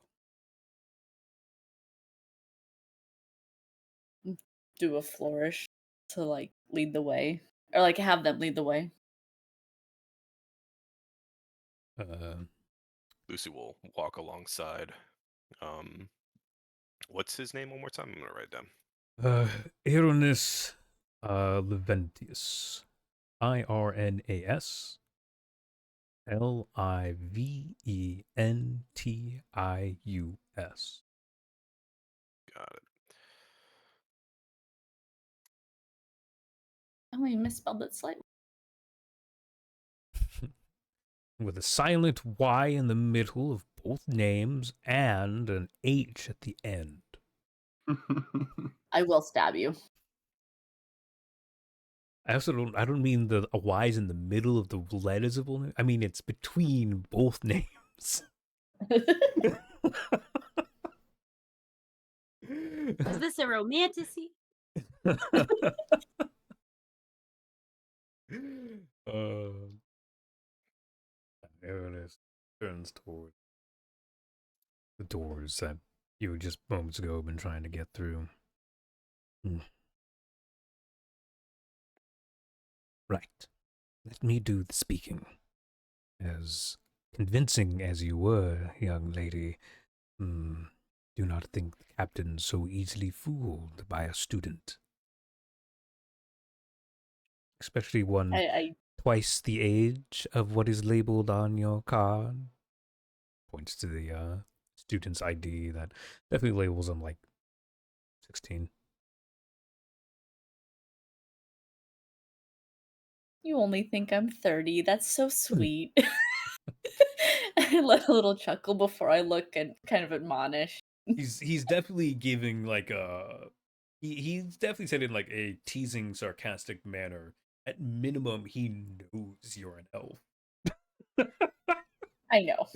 Do a flourish to like lead the way, or like have them lead the way. Lucy will walk alongside. What's his name one more time? I'm gonna write it down. Ironis Liventius. IRNAS LIVENTIUS. Got it. Oh, you misspelled it slightly. With a silent Y in the middle of both names and an H at the end. I will stab you. I don't mean the Y's in the middle of the letters of all names. I mean it's between both names. Is this a romanticy? Ernest turns toward the doors that you just moments ago been trying to get through. Right. Let me do the speaking. As convincing as you were, young lady, do not think the captain so easily fooled by a student. Especially one I twice the age of what is labeled on your card. Points to the student's ID that definitely labels him like 16. You only think I'm 30. That's so sweet. I let a little chuckle before I look and kind of admonish. He's definitely giving like a he's definitely said in like a teasing, sarcastic manner. At minimum, he knows you're an elf. I know.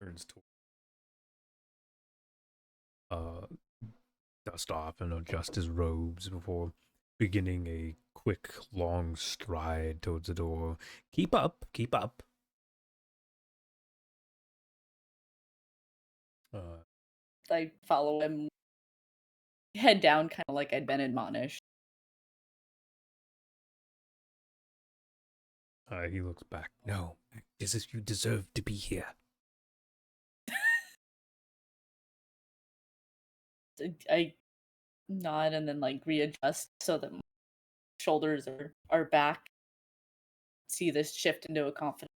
Turns to dust off and adjust his robes before beginning a quick, long stride towards the door. Keep up, keep up. I follow him, head down, kind of like I'd been admonished. He looks back. No, act as if you deserve to be here. I nod and then like readjust so that my shoulders are back. See this shift into a confidence.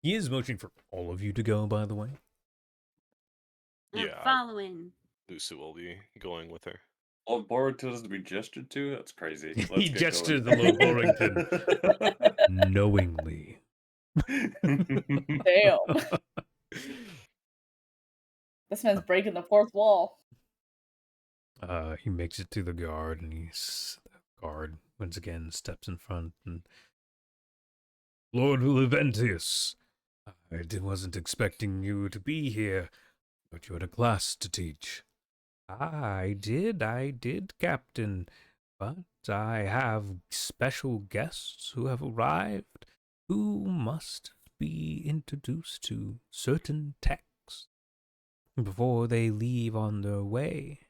He is motioning for all of you to go, by the way. I'm Yeah. following. Lucy will be going with her. Lord Borrington is to be gestured to? That's crazy. Let's He get gestured going. to Lord Borrington knowingly. Damn. This man's breaking the fourth wall. He makes it to the guard, and the guard once again steps in front. And Lord Leventius, I wasn't expecting you to be here, but you had a class to teach. I did, Captain. But I have special guests who have arrived who must be introduced to certain texts before they leave on their way.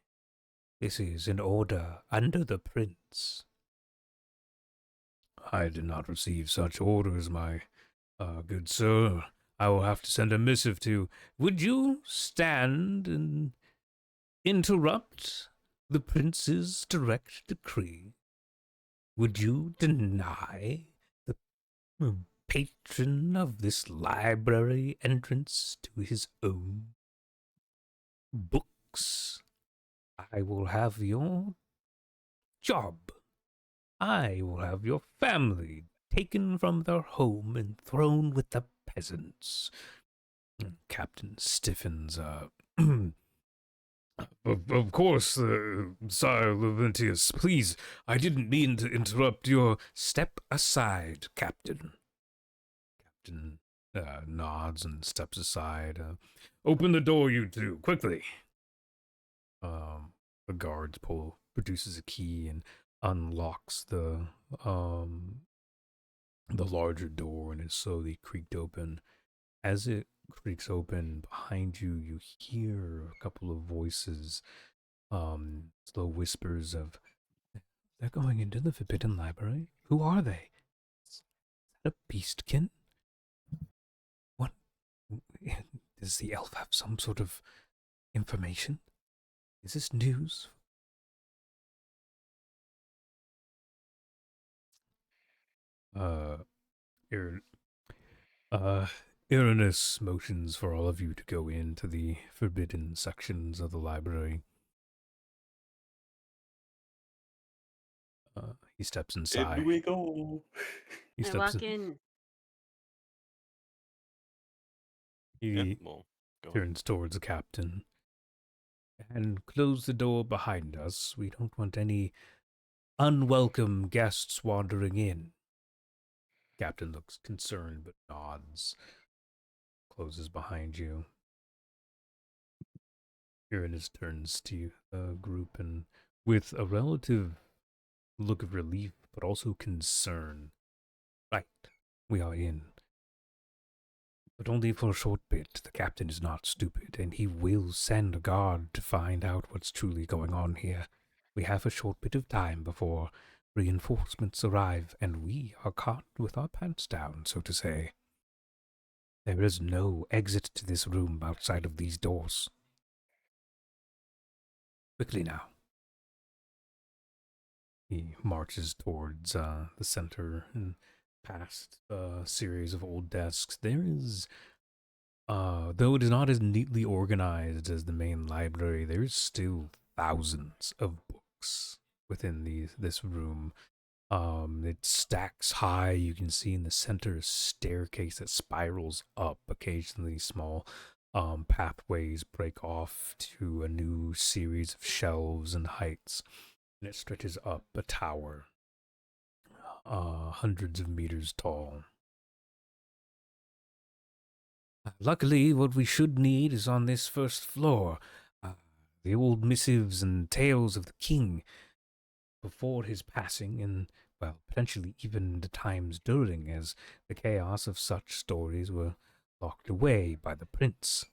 This is an order under the prince. I did not receive such orders, my good sir. I will have to send a missive to. Would you stand and interrupt the prince's direct decree? Would you deny the patron of this library entrance to his own books? I will have your job. I will have your family taken from their home and thrown with the peasants. Captain stiffens. Of course, Sire Leventius, please, I didn't mean to interrupt your step aside, Captain. Captain nods and steps aside. Open the door, you two, quickly. The guards produces a key and unlocks the larger door, and is slowly creaked open. As it creaks open behind you, you hear a couple of voices, slow whispers of, "They're going into the Forbidden Library? Who are they? Is that a beastkin? What? Does the elf have some sort of information? Is this news?" Irenaeus motions for all of you to go into the forbidden sections of the library. He steps inside. Here we go. He I steps walk in. He Well, go ahead. turns towards the captain. And close the door behind us. We don't want any unwelcome guests wandering in. Captain looks concerned but nods. Closes behind you. Uranus turns to the group and, with a relative look of relief but also concern, "Right, we are in. But only for a short bit. The captain is not stupid, and he will send a guard to find out what's truly going on here. We have a short bit of time before reinforcements arrive, and we are caught with our pants down, so to say. There is no exit to this room outside of these doors. Quickly now." He marches towards the center and past a series of old desks. There is, though it is not as neatly organized as the main library, there is still thousands of books within this room. It stacks high. You can see in the center a staircase that spirals up. Occasionally, small pathways break off to a new series of shelves and heights, and it stretches up a tower, hundreds of meters tall. Luckily, what we should need is on this first floor. The old missives and tales of the king before his passing, and, well, potentially even the times during, as the chaos of such stories were locked away by the prince.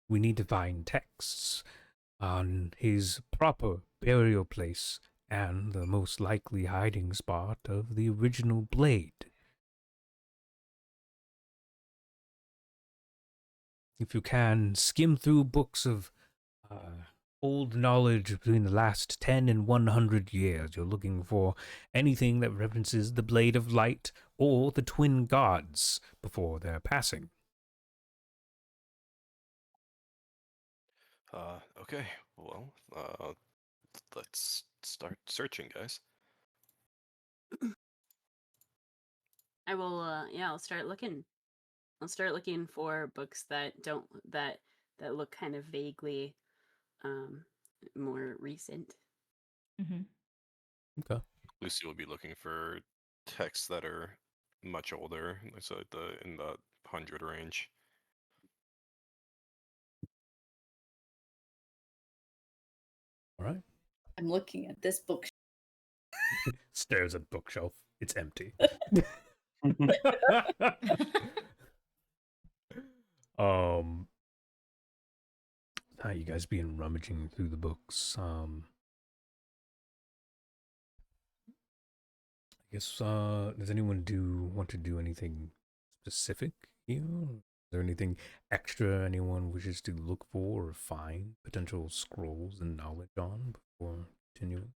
We need to find texts on his proper burial place and the most likely hiding spot of the original blade. if you can, skim through books of old knowledge between the last 10 and 100 years. You're looking for anything that references the Blade of Light or the Twin Gods before their passing. Okay. Well, let's start searching, guys. I will. I'll start looking. I'll start looking for books that don't that look kind of vaguely more recent. Mm-hmm. Okay. Lucy will be looking for texts that are much older, so in the 100 range. All right. I'm looking at this book. Stares at bookshelf. It's empty. How you guys been rummaging through the books? I guess does anyone want to do anything specific here? Is there anything extra anyone wishes to look for or find potential scrolls and knowledge on before continuing?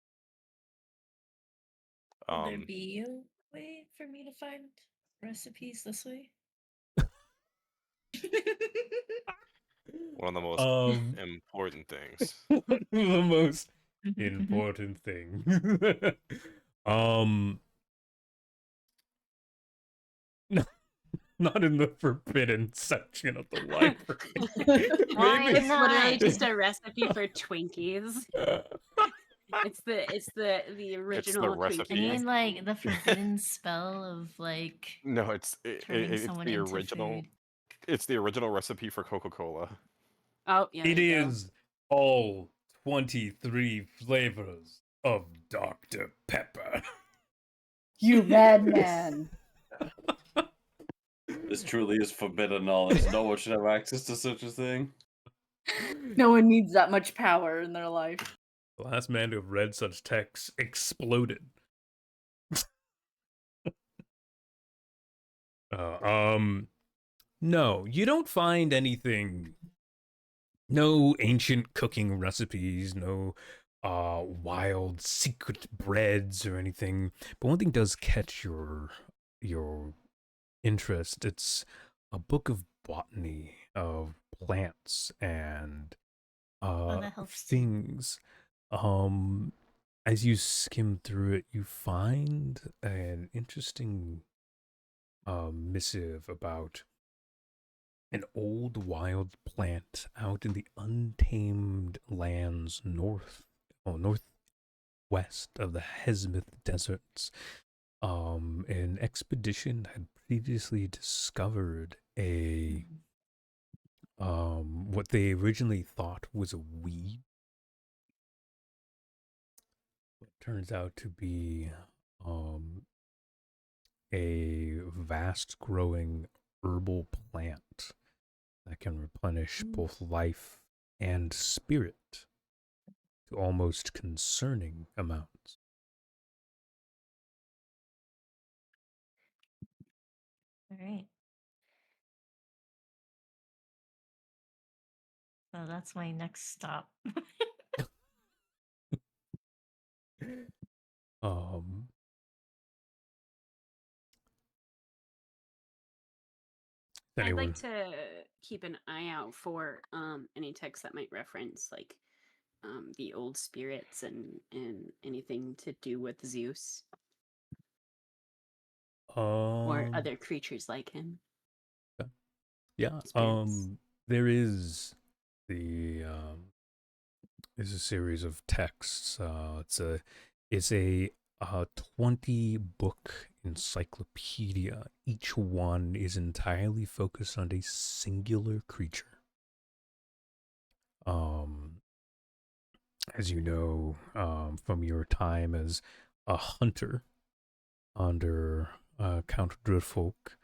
Will there be a way for me to find recipes this way? One of the most important things. The most important thing. No, not in the forbidden section of the library. Why It's not? literally just a recipe for Twinkies. It's the original recipe. I Twinkie. mean, like the forbidden spell of like No, it's someone the into original. food. It's the original recipe for Coca-Cola. Oh, yeah. It there you go. is all 23 flavors of Dr. Pepper. You madman. This truly is forbidden knowledge. No one should have access to such a thing. No one needs that much power in their life. The last man to have read such texts exploded. No, you don't find anything. No ancient cooking recipes, no wild secret breads or anything. But one thing does catch your interest. It's a book of botany, of plants and that helps. things. As you skim through it, you find an interesting missive about an old wild plant out in the untamed lands northwest of the Hesmith deserts. An expedition had previously discovered a what they originally thought was a weed. It turns out to be a vast growing herbal plant that can replenish both life and spirit to almost concerning amounts. All right. So that's my next stop. I'd Anyone? like to keep an eye out for any texts that might reference like the old spirits and anything to do with Zeus or other creatures like him. Yeah. Spirits. There is there's a series of texts. It's a 20-book encyclopedia. Each one is entirely focused on a singular creature. As you know, from your time as a hunter under Count Driffolk,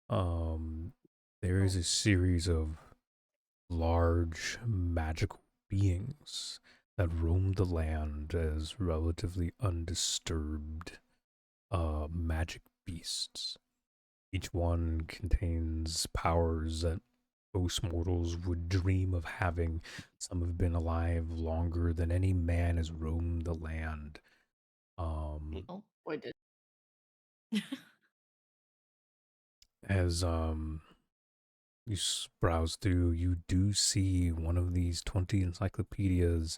there is a series of large magical beings that roam the land as relatively undisturbed magic beasts. Each one contains powers that most mortals would dream of having. Some have been alive longer than any man has roamed the land. Oh. Boy, did As you browse through, you do see one of these 20 encyclopedias,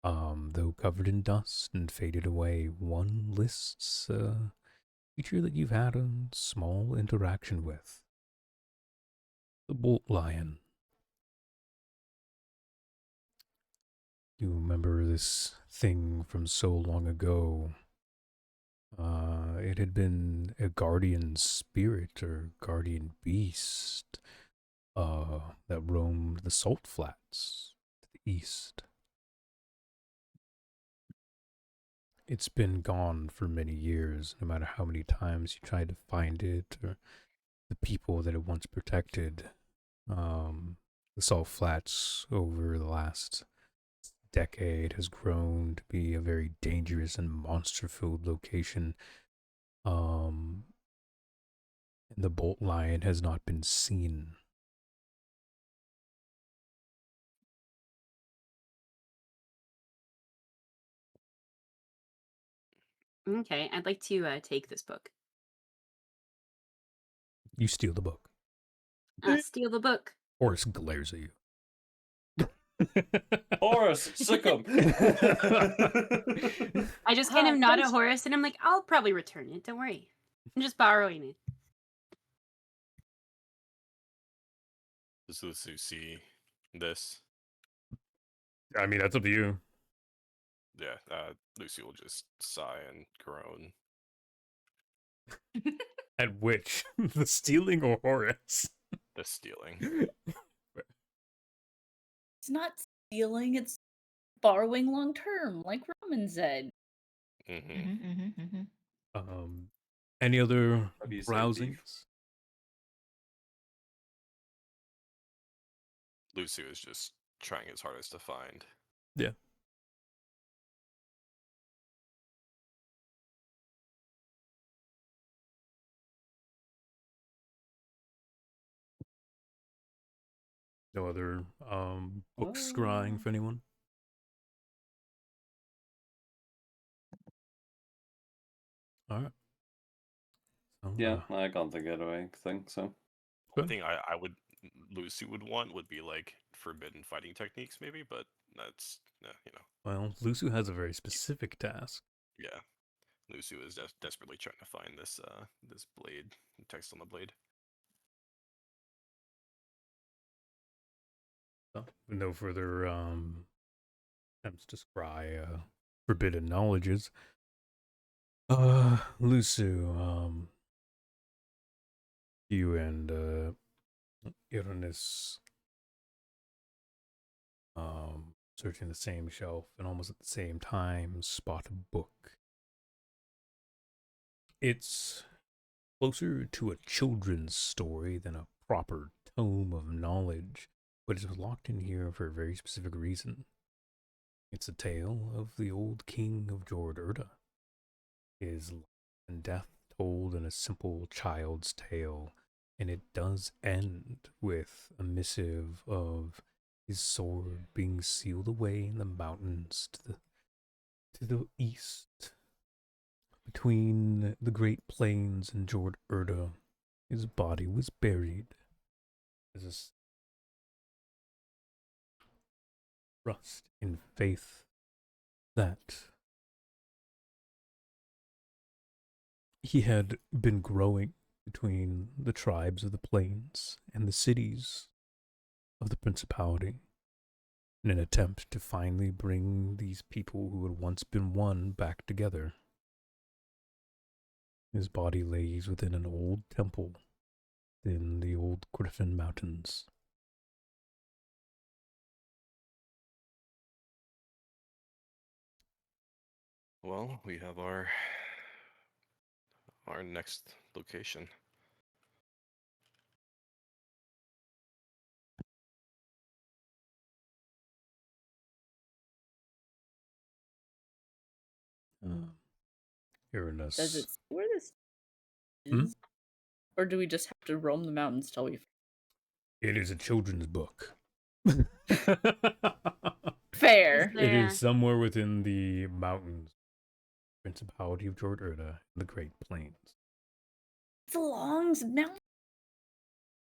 though covered in dust and faded away. One lists a creature that you've had a small interaction with. The bolt lion. You remember this thing from so long ago. It had been a guardian spirit or guardian beast that roamed the salt flats to the east. It's been gone for many years, no matter how many times you tried to find it or the people that it once protected. The salt flats over the last decade has grown to be a very dangerous and monster-filled location. And the bolt lion has not been seen. Okay, I'd like to take this book. You steal the book. Steal the book. Horace glares at you. Horace, sick him. I just kind of Ah, nod at thanks. Horace and I'm like, I'll probably return it. Don't worry. I'm just borrowing it. Does Lucy see this? I mean, that's up to you. Yeah, Lucy will just sigh and groan. At which? The stealing or Horace? The stealing. it's not stealing, it's borrowing long term, like Roman said. Mm-hmm. Any other Maybe you say browsings? beef. Lucy was just trying his hardest to find. Yeah. No other books scrying for anyone? Alright. So, Yeah, I can't think of anything, so. One thing I would Lucy would want would be like forbidden fighting techniques, maybe, but that's you know, well, Lucy has a very specific task. yeah. Lucy was desperately trying to find this this blade, text on the blade. So, with no further attempts to scry forbidden knowledges. Lucy, you and Uranus searching the same shelf and almost at the same time spot a book. It's closer to a children's story than a proper tome of knowledge, but it's locked in here for a very specific reason. It's a tale of the old king of Jord Urda. His life and death told in a simple child's tale, and it does end with a missive of his sword being sealed away in the mountains to the east. Between the Great Plains and Jord Urda, his body was buried as a trust in faith that he had been growing between the tribes of the plains and the cities of the principality in an attempt to finally bring these people who had once been one back together. His body lays within an old temple in the old Griffin Mountains. Well, we have our next location. Uranus. Does it say where this Hmm? is? Or do we just have to roam the mountains till we It is a children's book. Fair. It Yeah. is somewhere within the mountains, Principality of Jord Urda, the Great Plains. It's a long mountain.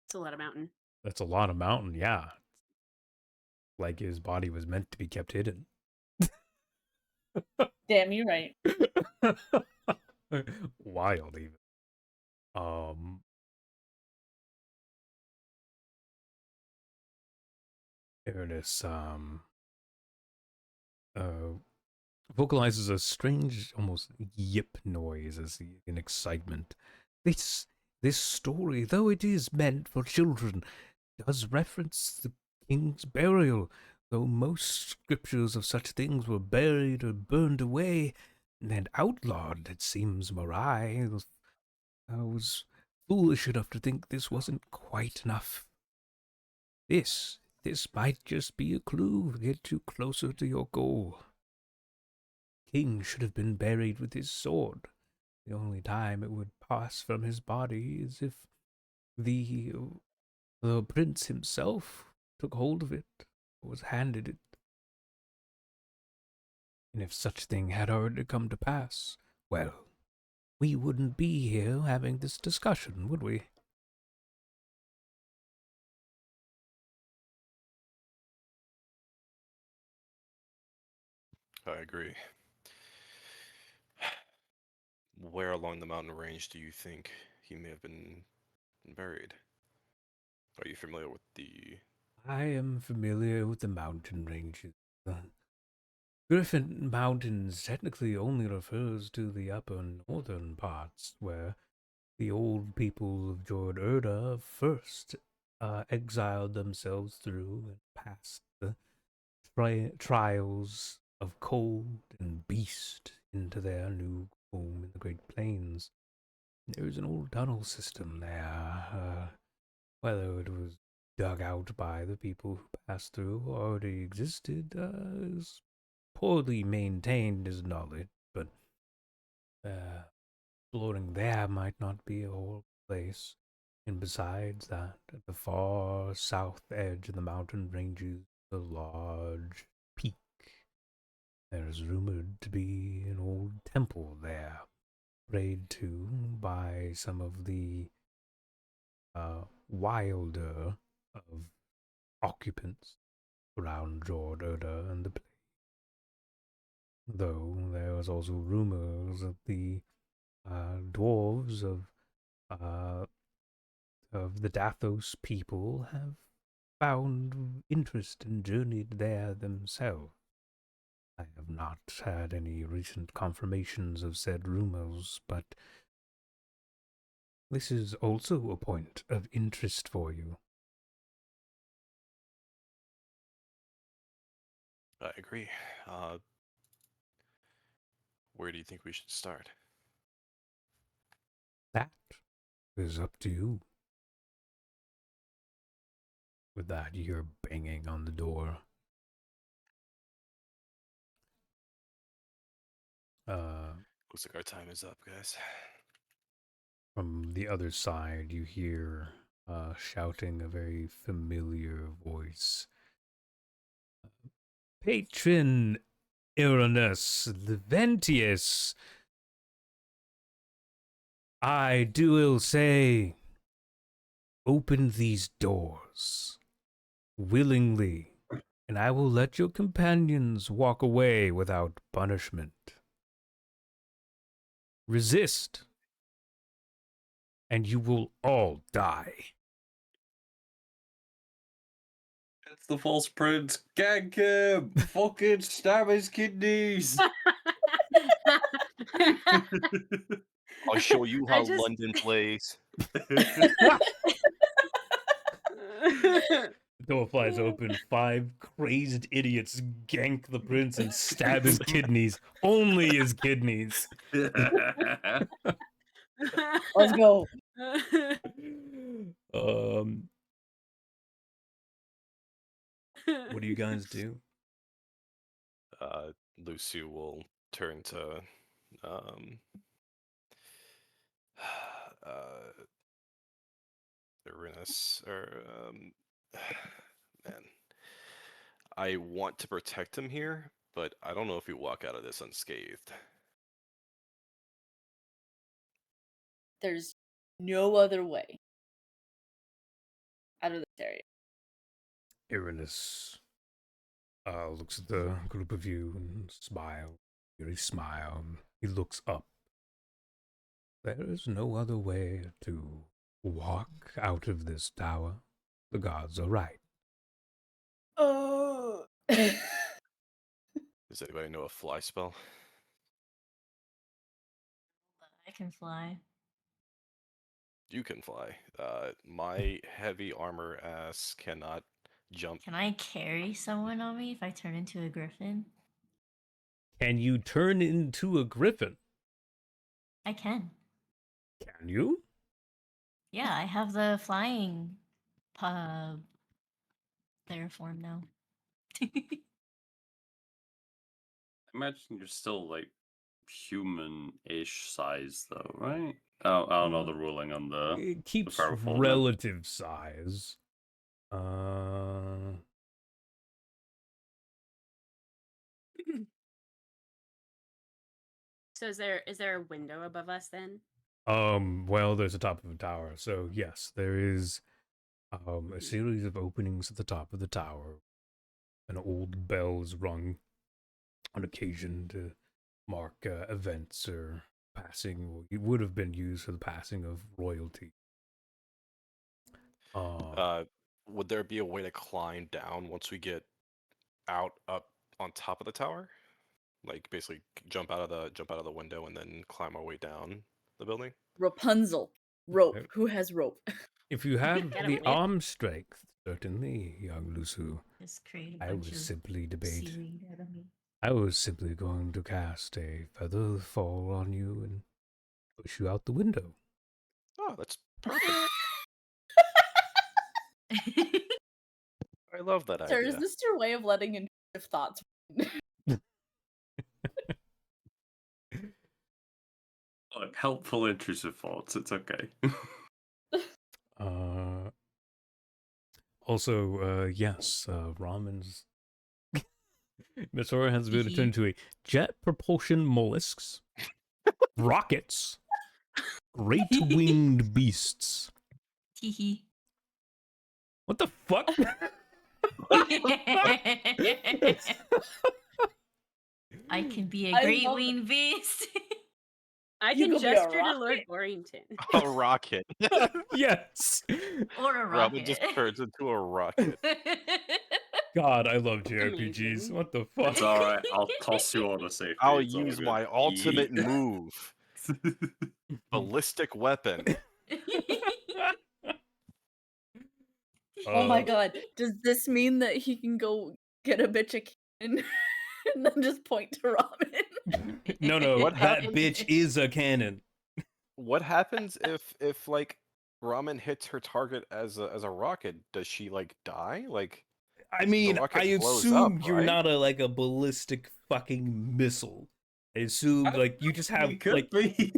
It's a lot of mountain. That's a lot of mountain, yeah. Like his body was meant to be kept hidden. Damn, you're right. Wild, even. Ernest, vocalizes a strange, almost yip noise as he, in excitement. This story, though it is meant for children, does reference the king's burial, though most scriptures of such things were buried or burned away and outlawed. It seems Marai was foolish enough to think this wasn't quite enough. This might just be a clue to get you closer to your goal. King should have been buried with his sword. The only time it would pass from his body is if the prince himself took hold of it, or was handed it. And if such thing had already come to pass, well, we wouldn't be here having this discussion, would we? I agree. Where along the mountain range do you think he may have been buried? Are you familiar with the... I am familiar with the mountain ranges. The Griffin Mountains technically only refers to the upper northern parts, where the old people of Jord Urda first exiled themselves through and passed the trials of cold and beast into their new home in the Great Plains. There's an old tunnel system there. Whether it was dug out by the people who passed through or already existed is poorly maintained as knowledge, but exploring there might not be a whole place. And besides that, at the far south edge of the mountain ranges, a large peak. There is rumored to be an old temple there, prayed to by some of the wilder of occupants around Jord Urda and the place. Though there was also rumors that the dwarves of the Dathos people have found interest and journeyed there themselves. I have not had any recent confirmations of said rumors, but this is also a point of interest for you. I agree. Where do you think we should start? That is up to you. With that, you hear banging on the door. Looks like our time is up, guys. From the other side, you hear shouting a very familiar voice. Patron Uranus Leventius, I do will say, open these doors willingly, and I will let your companions walk away without punishment. Resist, and you will all die. It's the false prince. Gank him! Fucking stab his kidneys! I'll show you I how just- London plays. The door flies open. 5 crazed idiots gank the prince and stab his kidneys. Only his kidneys. Let's go. What do you guys do? Lucy will turn to Uranus, or Man, I want to protect him here, but I don't know if we walk out of this unscathed. There's no other way out of this area. Irenaeus looks at the group of you and smiles. He smiles. He looks up. There is no other way to walk out of this tower. The gods are right. Oh. Does anybody know a fly spell? I can fly. You can fly. My heavy armor ass cannot jump. Can I carry someone on me if I turn into a griffin? Can you turn into a griffin? I can. Can you? Yeah, I have the flying their form now. Imagine you're still like human-ish size, though, right? I don't know the ruling on the. It keeps fairy form, then. relative size. So is there a window above us then? Well, there's a top of a tower, so yes, there is a series of openings at the top of the tower. An old bell is rung on occasion to mark events or passing. It would have been used for the passing of royalty. Would there be a way to climb down once we get out up on top of the tower? Like basically jump out of the window and then climb our way down the building? Rapunzel. Rope. Who has rope? If you have Got a the whip. arm strength, certainly, young Lusu. Just create a I bunch would of simply debate. seaweed out of me. I was simply going to cast a feather fall on you and push you out the window. Oh, that's perfect. I love that Sir, idea. is this your way of letting intrusive thoughts? Look, helpful intrusive thoughts. It's okay. Also, yes, Ramen's Misora has been turned into a jet propulsion mollusks, rockets, great winged beasts. Teehee. What the fuck? I can be a I great love winged beast. I You can could be a gesture to Lord rocket. Borington. A rocket. Yes. Or a Robin rocket. just turns into a rocket. God, I love JRPGs. Amazing. What the fuck? It's alright. I'll toss you on a safety. I'll it's all use good. my ultimate move. Ballistic weapon. Oh my god. Does this mean that he can go get a bitch a cannon and then just point to Robin? No, What that happened? bitch is a cannon. What happens if like Ramen hits her target as a rocket? Does she like die? Like I mean, rocket I blows assume up, you're right? not a ballistic fucking missile. I assume like you just have You could like be.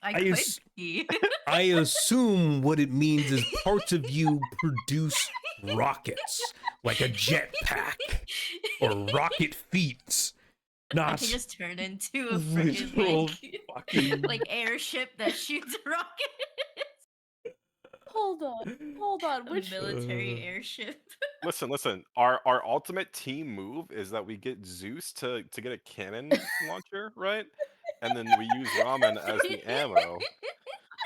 I I could as- be. I assume what it means is parts of you produce rockets, like a jetpack or rocket feet. I Not can just turn into a literal freaking fucking like airship that shoots rockets. Hold on. A Which military airship. Listen. Our ultimate team move is that we get Zeus to get a cannon launcher, right? And then we use Ramen as the ammo.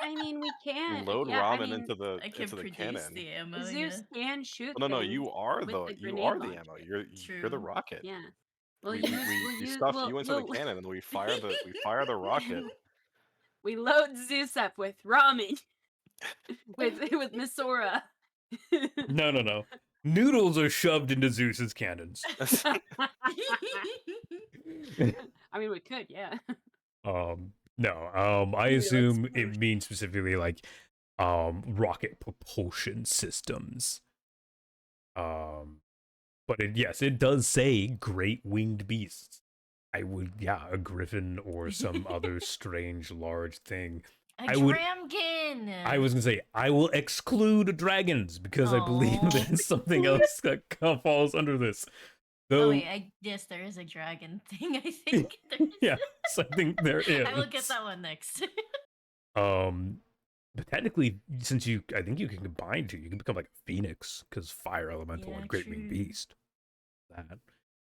I mean, we can. Load Yeah, I Ramen mean, into the I can produce cannon. the ammo. Zeus can shoot. No, things you are with the grenade ammo. launcher. You're the True. rocket. Yeah. We stuff you into the cannon and we fire the rocket. We load Zeus up with ramen. with Misora. No. Noodles are shoved into Zeus's cannons. I mean, we could, yeah. No. I Maybe assume that's it means specifically like rocket propulsion systems. But it does say great winged beasts. I would, a griffin or some other strange large thing. I would. Dramkin! I was gonna say I will exclude dragons because I believe Aw. there's something else that falls under this. Though, Oh wait, yes, there is a dragon thing. I think there's. yes, I think there is. I will get that one next. But technically, since I think you can combine two. You can become like a phoenix because fire elemental Yeah, and great winged true. beast. That,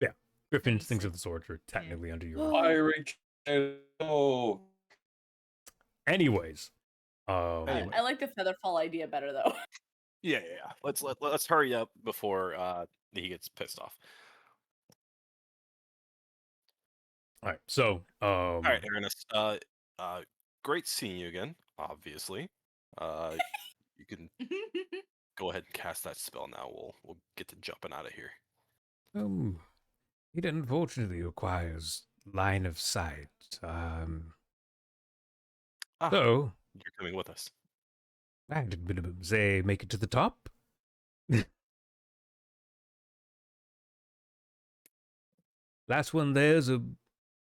yeah, griffins, Nice. things of the sort are technically under your. Fiery shadow. Anyways, Anyway. I like the featherfall idea better though. Yeah. Let's hurry up before he gets pissed off. all right. So, All right, Ernest. Great seeing you again. Obviously, you can go ahead and cast that spell now. We'll get to jumping out of here. It unfortunately requires line of sight. So You're coming with us. I'd say make it to the top. Last one there's a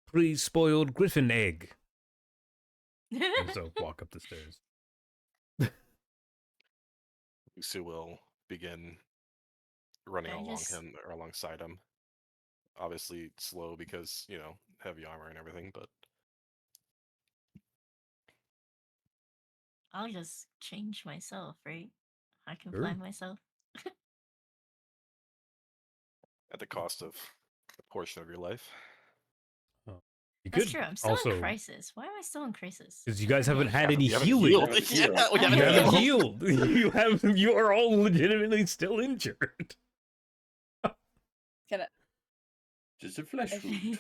pre-spoiled griffin egg. And so walk up the stairs. Lucy will begin running I just- alongside him. Obviously slow because, heavy armor and everything, but I'll just change myself, right? I can Sure. fly myself. at the cost of a portion of your life. You That's could true. I'm still also in crisis. Why am I still in crisis? because you I guys haven't forget. had any We haven't healing. healed. haven't Yeah, healed. we You You haven't haven't healed. healed. You are all legitimately still injured. Can I? Just a flesh wound.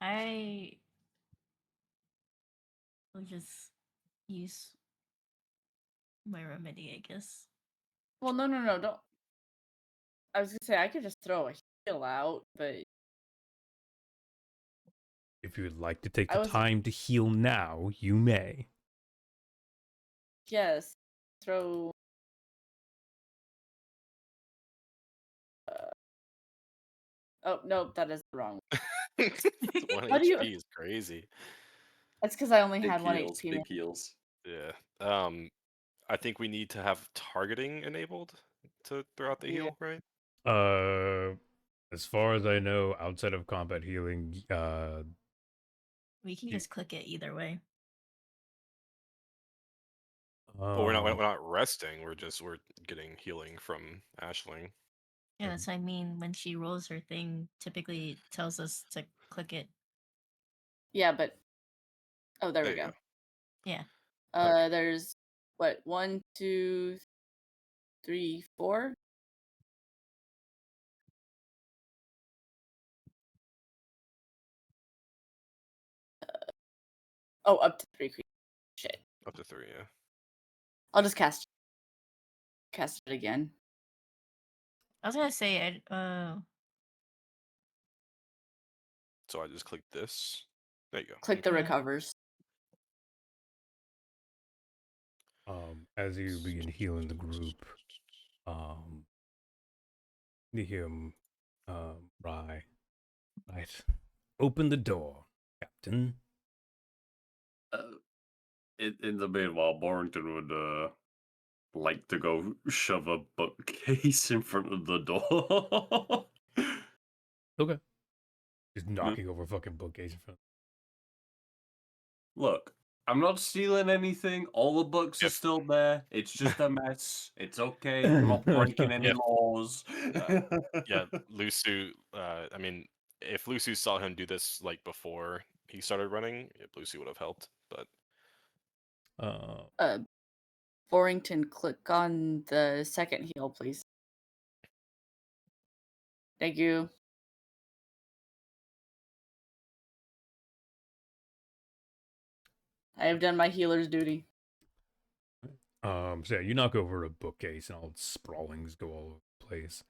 I will just use my remedy, I guess. Well, no, don't. I was gonna say I could just throw a heal out, but If you would like to take I the was- time to heal now, you may. yes, throw. Oh no, that is the wrong. 1 How do you- HP is crazy. That's because I only Big had 1 heals, HP. big heals. Yeah. I think we need to have targeting enabled to throw out the Yeah. heal, right? As far as I know, outside of combat healing, We can You- just click it either way. But we're not resting. We're getting healing from Ashling. Yeah, that's what I mean. When she rolls her thing, typically it tells us to click it. Yeah, but oh, there we There you go. go. Yeah. There's what 1, 2, 3, 4. Oh, up to 3 creatures. Shit. Up to 3, yeah. I'll just cast it again. I was gonna say, So I just click this. There you go. Click the Yeah. recovers. as you begin healing the group, you hear him, right, open the door, Captain. In the meanwhile, Borrington would like to go shove a bookcase in front of the door. Okay. Just knocking over fucking bookcase in front. Look, I'm not stealing anything. All the books are If- still there. It's just a mess. It's okay. I'm not breaking any If- laws. Yeah, Lusu. I mean, if Lusu saw him do this like before he started running, Lusu would have helped. But Borrington, click on the second heal, please. Thank you. I have done my healer's duty. So yeah, you knock over a bookcase and all its sprawlings go all over the place.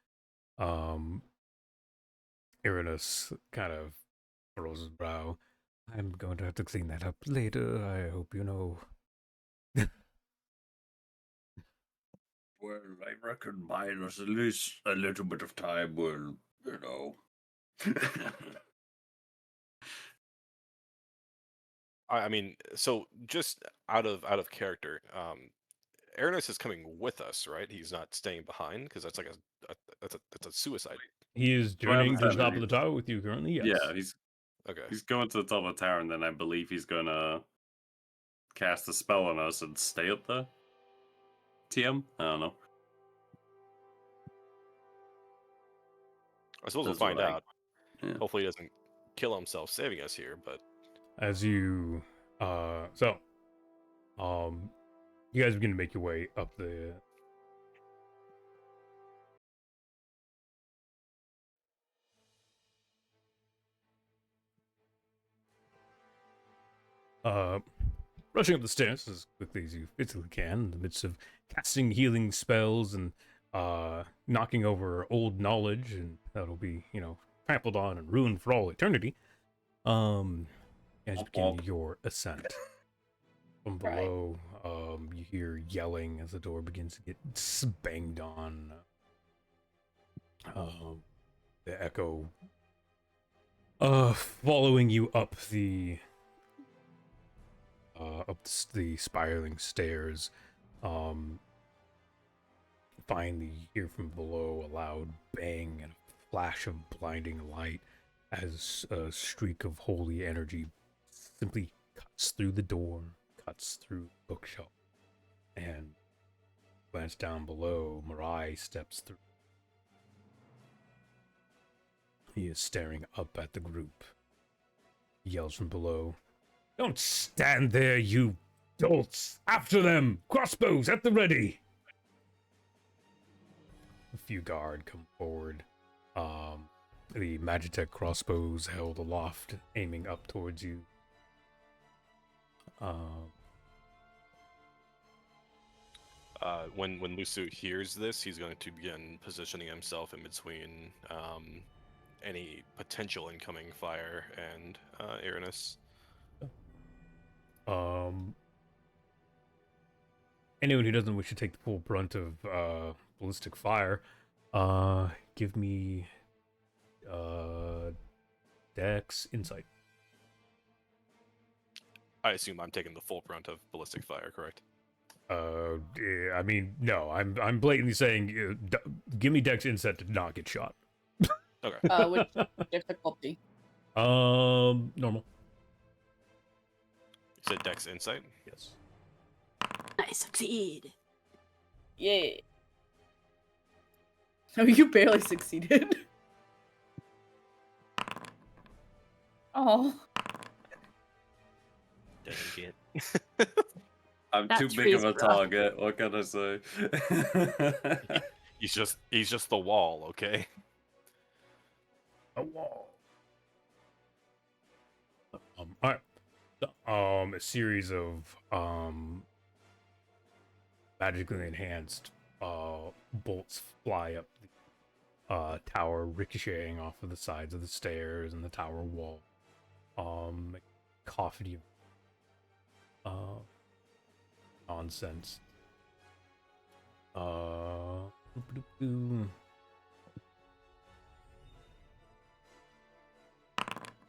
Irenaeus kind of furrows his brow. I'm going to have to clean that up later. I hope you know. Well, I reckon minus at least a little bit of time will, I mean, so just out of character, Aranis is coming with us, right? He's not staying behind because that's like that's a suicide. He is Do I journeying to the understand top of the tower with you currently. Yes. Yeah, Okay. he's going to the top of the tower, and then I believe he's gonna cast a spell on us and stay up there. TM? I don't know. I suppose we'll That's what find I- out. Yeah. Hopefully, he doesn't kill himself saving us here. But As you, you guys begin to make your way up the. Rushing up the stairs as quickly as you physically can, in the midst of casting healing spells and knocking over old knowledge, and that'll be, trampled on and ruined for all eternity. As you begin your ascent. From Right. below, you hear yelling as the door begins to get banged on. The echo following you up the spiraling stairs. Finally you hear from below a loud bang and a flash of blinding light as a streak of holy energy simply cuts through the door, cuts through the bookshelf, and glance down below. Mirai steps through. He is staring up at the group. He yells from below, "Don't stand there, you dolts! After them! Crossbows at the ready!" A few guard come forward. The Magitech crossbows held aloft, aiming up towards you. when Lusu hears this, he's going to begin positioning himself in between any potential incoming fire and Aranis. Anyone who doesn't wish to take the full brunt of ballistic fire, give me Dex Insight. I assume I'm taking the full brunt of ballistic fire, correct? I mean, no, I'm blatantly saying, give me Dex Insight to not get shot. Okay. Which difficulty? Normal. You said Dex Insight? Yes. I succeed. Yeah. Oh, you barely succeeded. Oh. Doesn't get. I'm That too big tree's of a rough. target. What can I say? He's just the wall, okay? A wall. Alright. A series of magically enhanced bolts fly up the tower, ricocheting off of the sides of the stairs and the tower wall. Cacophony of nonsense.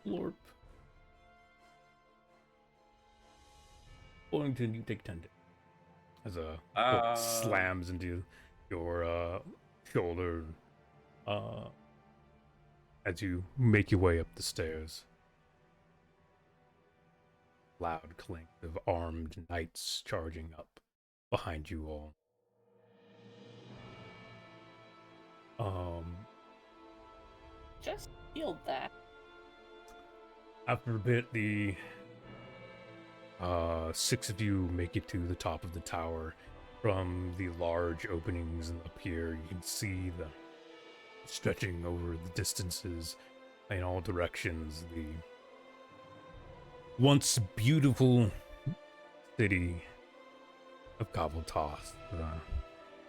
Lorp. Borington, you take 10 damage. As a bolt slams into your shoulder as you make your way up the stairs. Loud clink of armed knights charging up behind you all. Just healed that. After a bit, the 6 of you make it to the top of the tower. From the large openings up here, you can see the stretching over the distances in all directions. The once beautiful city of Gaveltoth.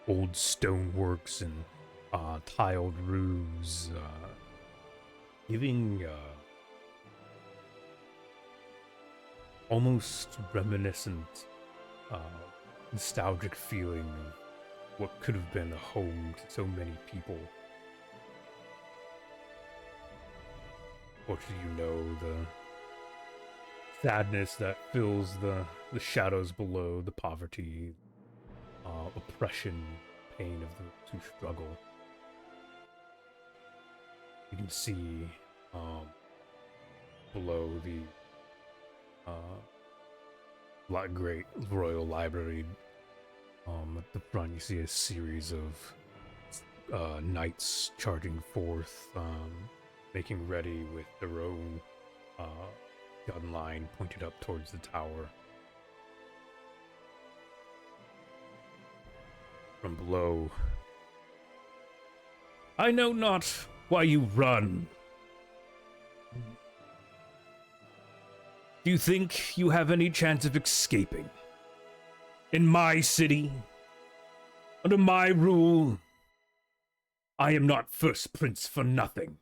Old stoneworks and tiled roofs, giving almost reminiscent, nostalgic feeling of what could have been a home to so many people. Fortunately, you know the sadness that fills the shadows below, the poverty, oppression, pain of those who struggle. You can see below the great royal library. At the front, you see a series of knights charging forth, making ready with their own gun line pointed up towards the tower. From below, I know not why you run. Do you think you have any chance of escaping? In my city, under my rule, I am not first prince for nothing.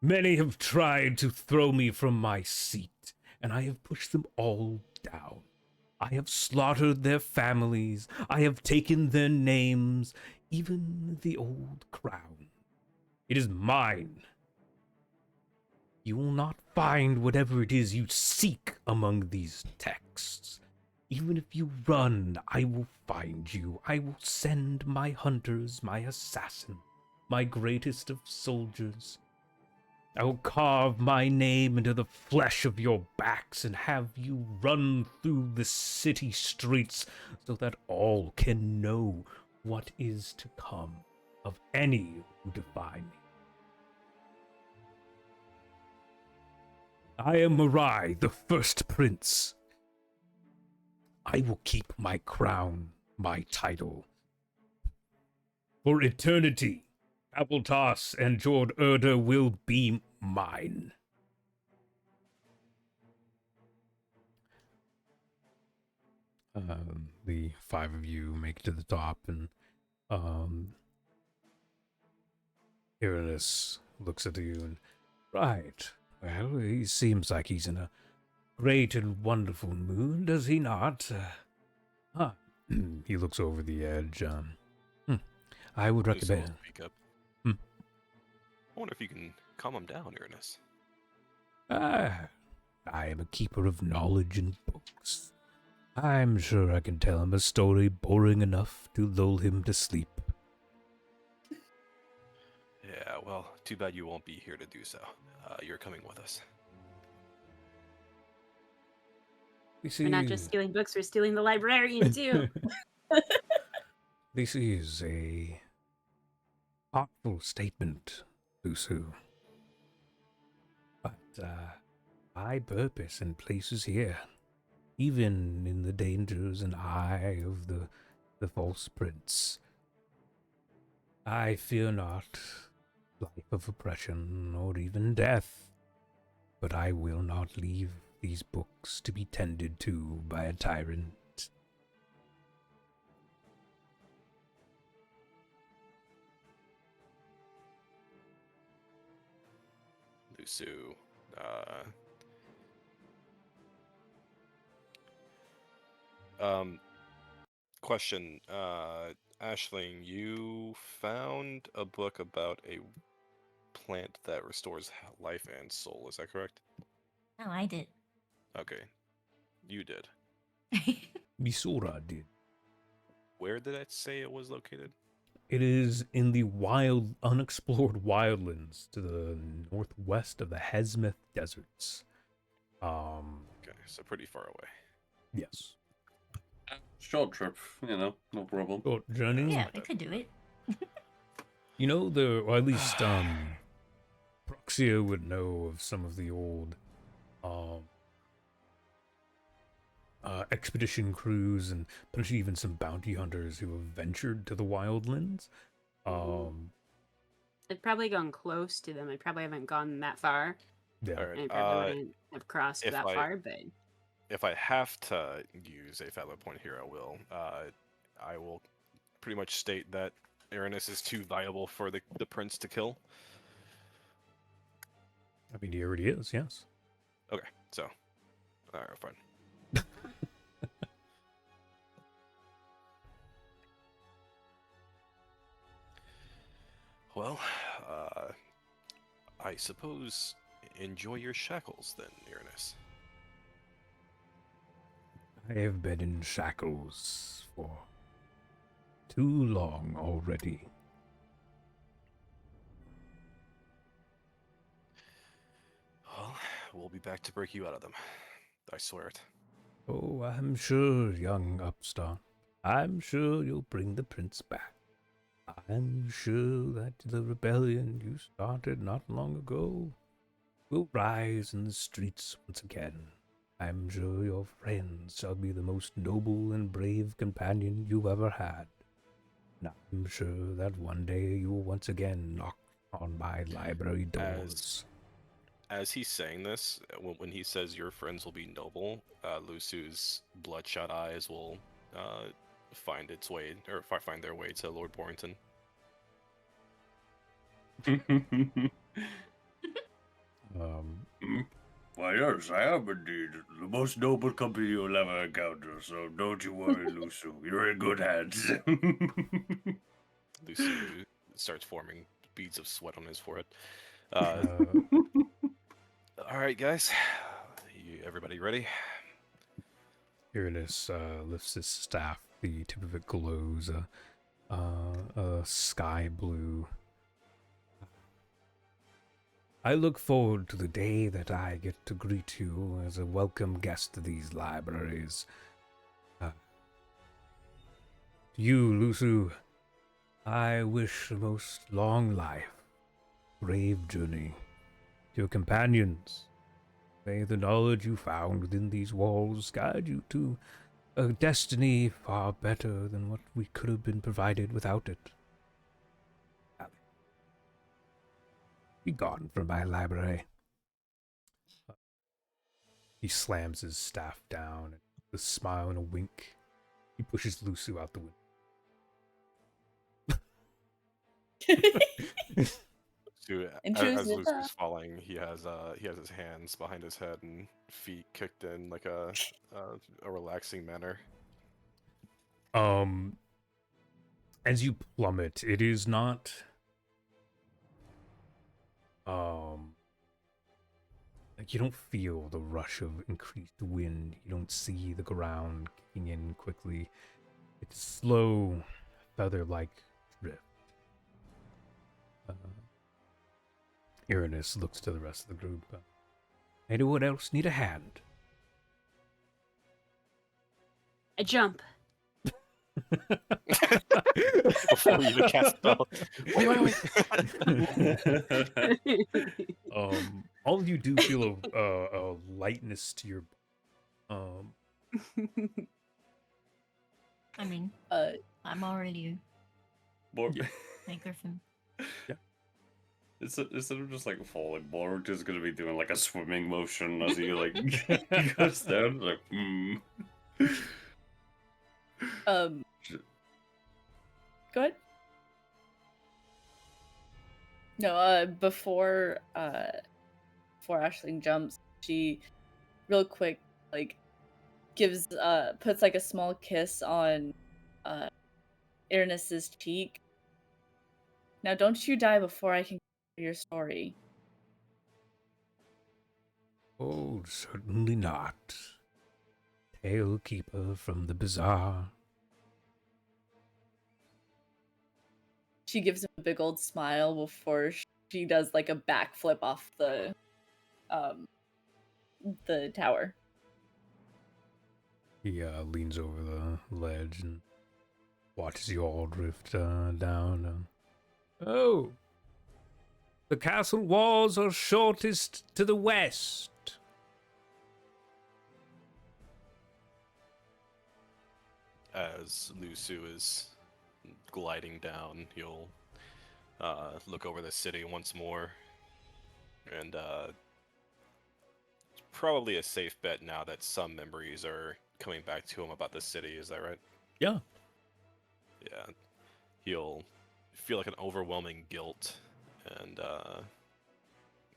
Many have tried to throw me from my seat, and I have pushed them all down. I have slaughtered their families. I have taken their names, even the old crown. It is mine. You will not find whatever it is you seek among these texts. Even if you run, I will find you. I will send my hunters, my assassin, my greatest of soldiers. I will carve my name into the flesh of your backs and have you run through the city streets so that all can know what is to come of any who defy me. I am Mirai, the first prince. I will keep my crown, my title. For eternity, Appletos and Jord Erder will be mine. The five of you make it to the top, and Uranus looks at you and, right, well, he seems like he's in a great and wonderful mood, does he not? He looks over the edge. I would recommend. Speak up. Hmm. I wonder if you can calm him down, Uranus. I am a keeper of knowledge and books. I'm sure I can tell him a story boring enough to lull him to sleep. Yeah, well, too bad you won't be here to do so. You're coming with us. We're not just stealing books, we're stealing the librarian too. This is a thoughtful statement, Lusu. But my purpose and place is here, even in the dangers and eye of the false prince. I fear not life of oppression or even death, but I will not leave these books to be tended to by a tyrant. Lusu, question, Aisling, you found a book about a plant that restores life and soul, is that correct? No, I did. Okay, you did. Misura did. Where did it say it was located? It is in the wild, unexplored wildlands to the northwest of the Hesmith Deserts. Okay, so pretty far away. Yes. Short trip, no problem. Short journey. Yeah, we could do it. You know, or at least, Proxia would know of some of the old, expedition crews and potentially even some bounty hunters who have ventured to the wildlands. I've probably gone close to them. I probably haven't gone that far. Yeah. All right. I probably wouldn't have crossed that far, but If I have to use a valid point here, I will. I will pretty much state that Uranus is too valuable for the prince to kill. I mean, he already is, yes. Okay, so, alright, fine. Well, I suppose enjoy your shackles then, Uranus. I have been in shackles for too long already. Well, we'll be back to break you out of them. I swear it. Oh, I'm sure, young upstart. I'm sure you'll bring the prince back. I'm sure that the rebellion you started not long ago will rise in the streets once again. I'm sure your friends shall be the most noble and brave companion you ever had. And I'm sure that one day you will once again knock on my library doors. As he's saying this, when he says your friends will be noble, Lusu's bloodshot eyes will find its way, or find their way to Lord Borrington. Why, yes, I am indeed the most noble company you'll ever encounter, so don't you worry, Lusu. You're in good hands. Lusu starts forming beads of sweat on his forehead. Uh, All right, guys. Everybody ready? Uranus lifts his staff. The tip of it glows sky blue. I look forward to the day that I get to greet you as a welcome guest to these libraries. To you, Lusu, I wish a most long life, brave journey. To your companions, may the knowledge you found within these walls guide you to a destiny far better than what we could have been provided without it. Be gone from my library. He slams his staff down, and with a smile and a wink, he pushes Lusu out the window. As Lusu's falling, he has his hands behind his head and feet kicked in like a relaxing manner. As you plummet, it is not like you don't feel the rush of increased wind. You don't see the ground kicking in quickly. It's slow, feather-like drift. Uranus looks to the rest of the group. Anyone else need a hand? I jump. Before you even cast spell. Wait. All of you do feel a lightness to your I mean, I'm already More, a griffin. Yeah. Instead of just like falling, Borg is gonna be doing like a swimming motion as he like goes down. Like, Go ahead. No, before Aisling jumps, she real quick like gives puts like a small kiss on Erinus's cheek. Now don't you die before I can hear your story. Oh, certainly not. Tale keeper from the bazaar. She gives him a big old smile before she does like a backflip off the tower. He leans over the ledge and watches you all drift down. Oh, the castle walls are shortest to the west. As Lusu is gliding down, you'll look over the city once more, and it's probably a safe bet now that some memories are coming back to him about the city. Is that right? Yeah. Yeah. He'll feel like an overwhelming guilt and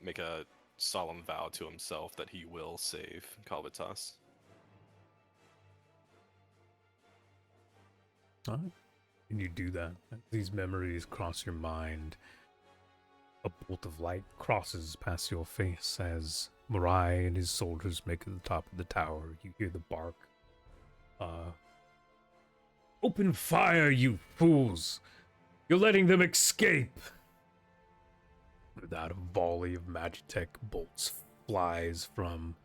make a solemn vow to himself that he will save Calvitas. All right. And you do that. These memories cross your mind. A bolt of light crosses past your face as Mirai and his soldiers make it to the top of the tower. You hear the bark Open fire, you fools! You're letting them escape! Without a volley of Magitech bolts flies from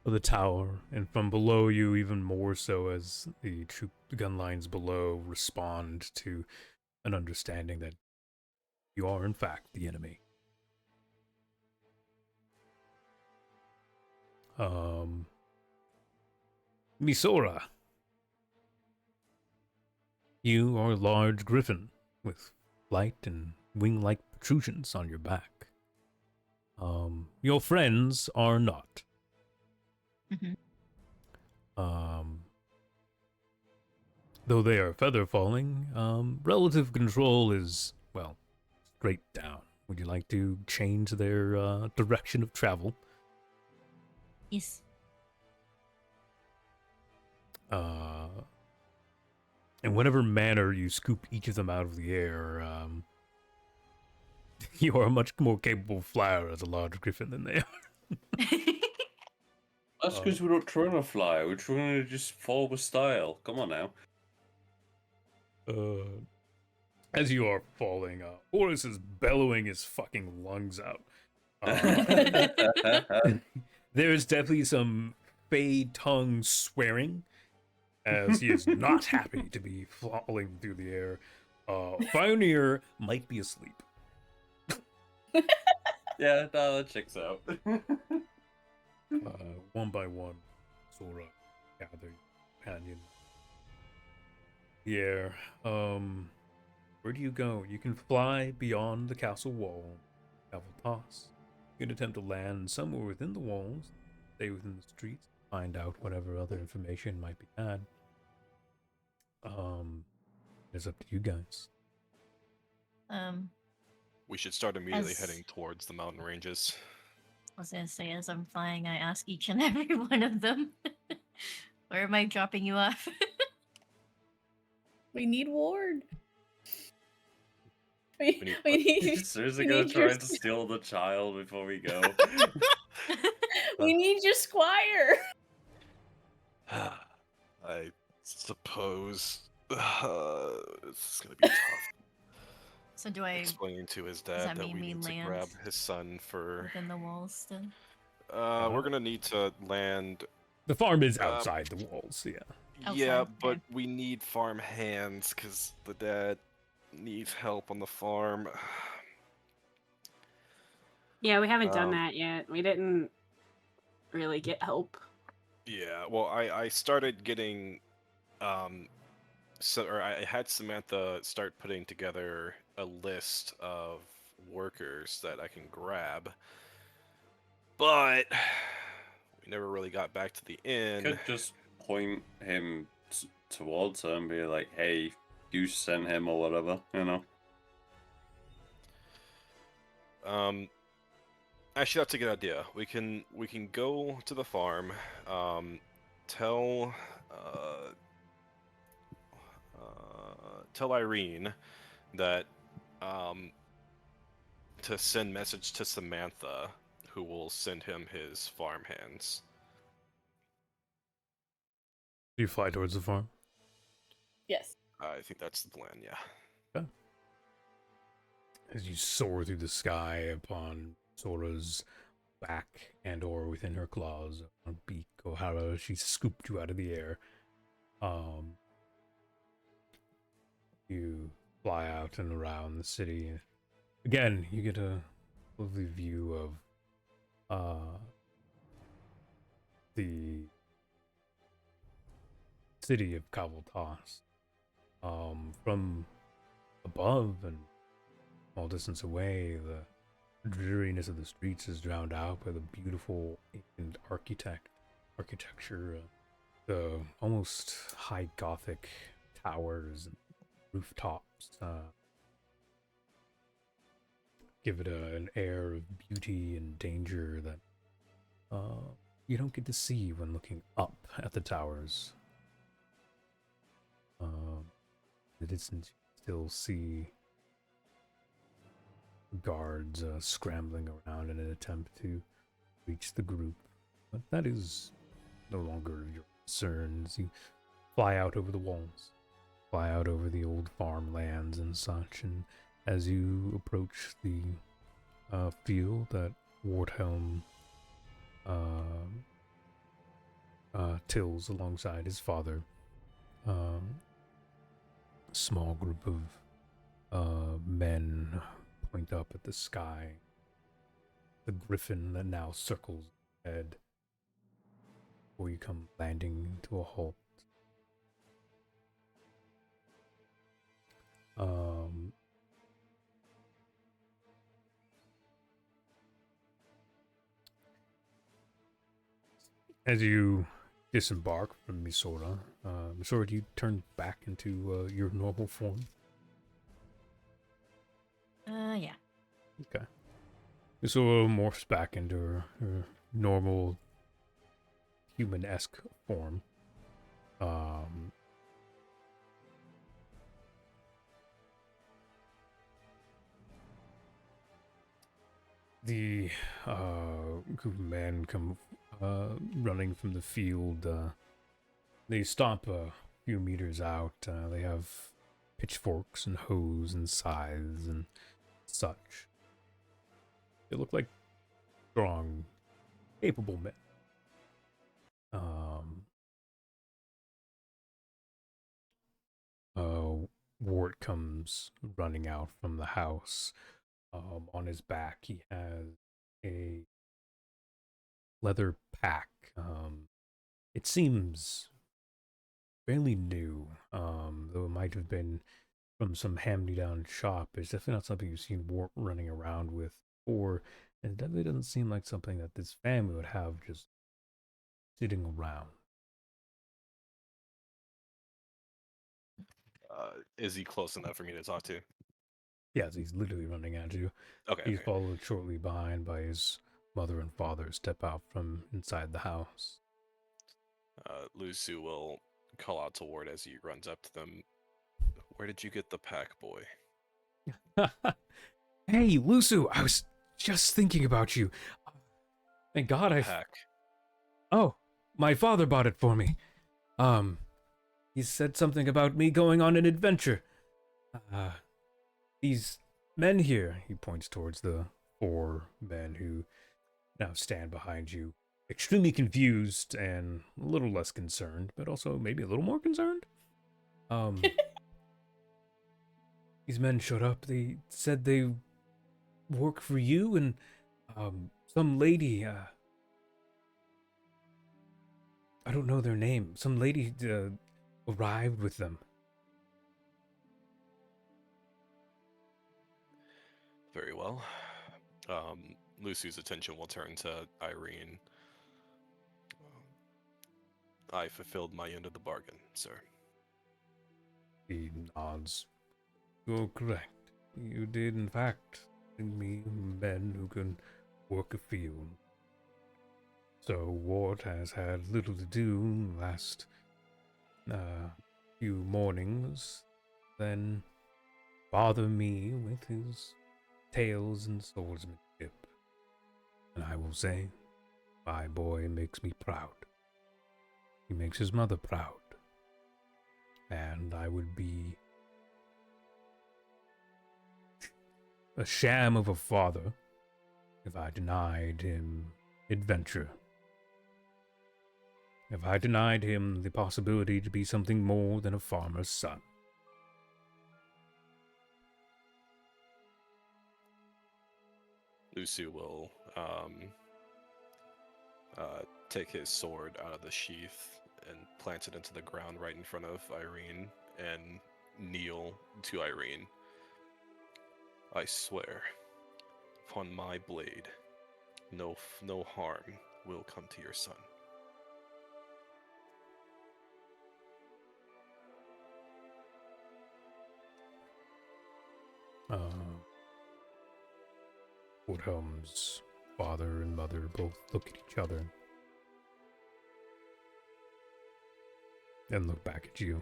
the tower, and from below you even more so as the gun lines below respond to an understanding that you are in fact the enemy. Misora, you are a large griffin with light and wing-like protrusions on your back. Your friends are not. Mhm. Though they are feather falling, relative control is, well, straight down. Would you like to change their direction of travel? Yes. In whatever manner you scoop each of them out of the air, you are a much more capable flyer as a large griffin than they are. That's because we're not trying to fly. We're trying to just fall with style. Come on now. As you are falling, Horus is bellowing his fucking lungs out. There's definitely some fade tongue swearing, as he is not happy to be falling through the air. Fioneer might be asleep. Yeah, no, that checks out. One by one, Sora gather your companion. The air. Where do you go? You can fly beyond the castle wall. Toss. You can attempt to land somewhere within the walls, stay within the streets, find out whatever other information might be had. It's up to you guys. We should start immediately As- heading towards the mountain ranges. I was gonna say, as I'm flying, I ask each and every one of them, where am I dropping you off? We need Ward. need We need. Seriously we gonna need try your to steal the child before we go. We need your squire. I suppose it's gonna be tough So do I explaining to his that dad that mean we we need to land grab his son for. within the walls still? We're gonna need to land. The farm is outside the walls, yeah. Yeah, Outside, but okay. we need farm hands because the dad needs help on the farm. Yeah, we haven't done Um, that yet. We didn't really get help. Yeah, well, I started getting, or I had Samantha start putting together a list of workers that I can grab, but we never really got back to the inn. Could just point him towards her and be like, "Hey, you sent him or whatever," you know. Actually, that's a good idea. We can go to the farm, tell tell Irene that to send message to Samantha, who will send him his farm hands. Do you fly towards the farm? Yes. I think that's the plan. Yeah. Okay. As you soar through the sky upon Sora's back and or within her claws, or beak, or however she scooped you out of the air, you fly out and around the city. Again, you get a lovely view of the city of Kavaltas. From above and all distance away, the dreariness of the streets is drowned out by the beautiful ancient architecture, the almost high Gothic towers and rooftops. Give it an air of beauty and danger that you don't get to see when looking up at the towers. The distance, you still see guards scrambling around in an attempt to reach the group, but that is no longer your concern. As you fly out over the walls, fly out over the old farmlands and such. And as you approach the field that Warthelm tills alongside his father, small group of men point up at the sky. The griffin that now circles ahead before you come landing to a halt. As you disembark from Misora, Misora, do you turn back into your normal form? Yeah. Okay. Misora morphs back into her normal human-esque form. The group of men come running from the field. They stop a few meters out. They have pitchforks and hoes and scythes and such. They look like strong, capable men. Wart comes running out from the house. On his back, he has a leather pack. It seems fairly new, though it might have been from some hand-me-down shop. It's definitely not something you've seen Wart running around with before, and it definitely doesn't seem like something that this family would have just sitting around. Is he close enough for me to talk to? Yes, he's literally running at you. Okay. He's okay. followed shortly behind by his mother and father step out from inside the house. Lusu will call out to Ward as he runs up to them. Where did you get the pack, boy? Hey, Lusu, I was just thinking about you. Thank God Pack. Oh, my father bought it for me. He said something about me going on an adventure. These men here, he points towards the 4 men who now stand behind you, extremely confused and a little less concerned, but also maybe a little more concerned. These men showed up. They said they work for you and some lady, I don't know their name. Some lady arrived with them. Very well. Lucy's attention will turn to Irene. I fulfilled my end of the bargain, sir. He nods. You're correct. You did, in fact, bring me men who can work a field. So Ward has had little to do last few mornings, then bother me with his tales and swordsmanship. And I will say, my boy makes me proud. He makes his mother proud. And I would be a sham of a father if I denied him adventure. If I denied him the possibility to be something more than a farmer's son. Lucy will take his sword out of the sheath and plant it into the ground right in front of Irene and kneel to Irene. I swear, upon my blade, no harm will come to your son. Woodhelm's father and mother both look at each other and look back at you.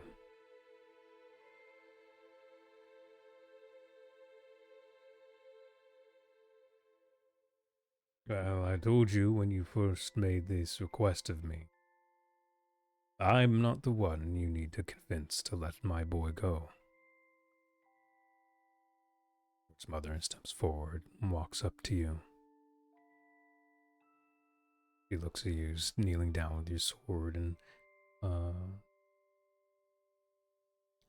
Well, I told you when you first made this request of me. I'm not the one you need to convince to let my boy go. His mother steps forward and walks up to you. He looks at you, kneeling down with your sword, and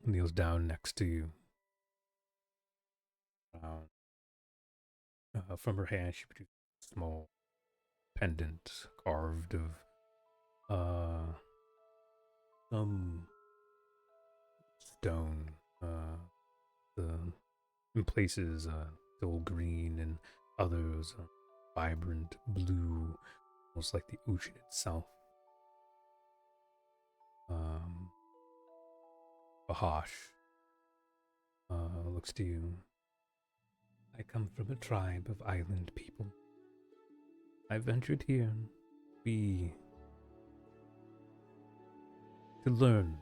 kneels down next to you. From her hand, she produces a small pendant carved of some stone. In places dull green, and others vibrant blue, almost like the ocean itself. Bahash looks to you. I come from a tribe of island people. I ventured here to learn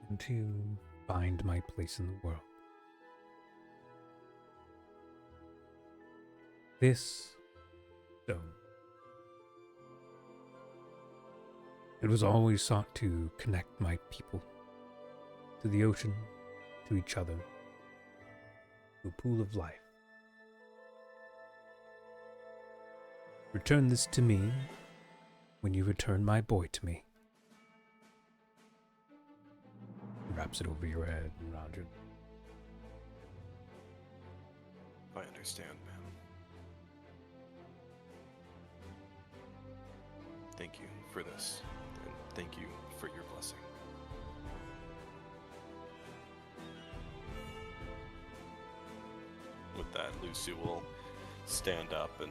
and to find my place in the world. This stone, it was always sought to connect my people to the ocean, to each other, to a pool of life. Return this to me when you return my boy to me. He wraps it over your head and around you. I understand, ma'am. Thank you for this, and thank you for your blessing. With that, Lucy will stand up and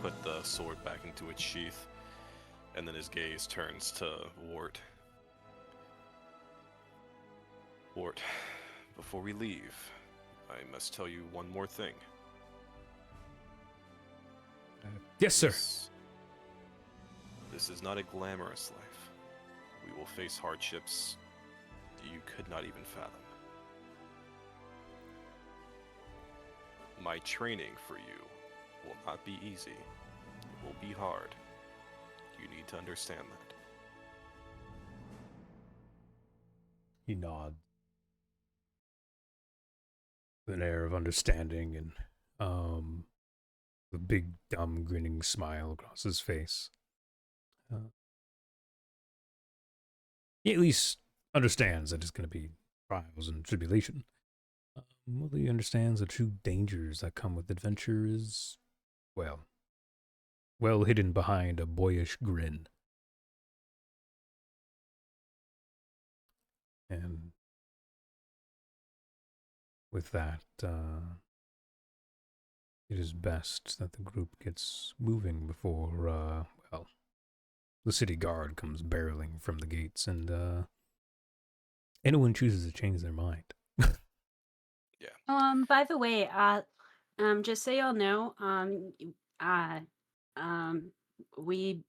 put the sword back into its sheath, and then his gaze turns to Wart. Wart, before we leave, I must tell you one more thing. Yes, sir. This is not a glamorous life. We will face hardships you could not even fathom. My training for you will not be easy. It will be hard. You need to understand that. He nods with an air of understanding and a big, dumb, grinning smile across his face. He at least understands that it's going to be trials and tribulation. Well, he understands the true dangers that come with adventure is, well hidden behind a boyish grin. And with that, it is best that the group gets moving before, the city guard comes barreling from the gates and anyone chooses to change their mind. By the way, just so y'all know, we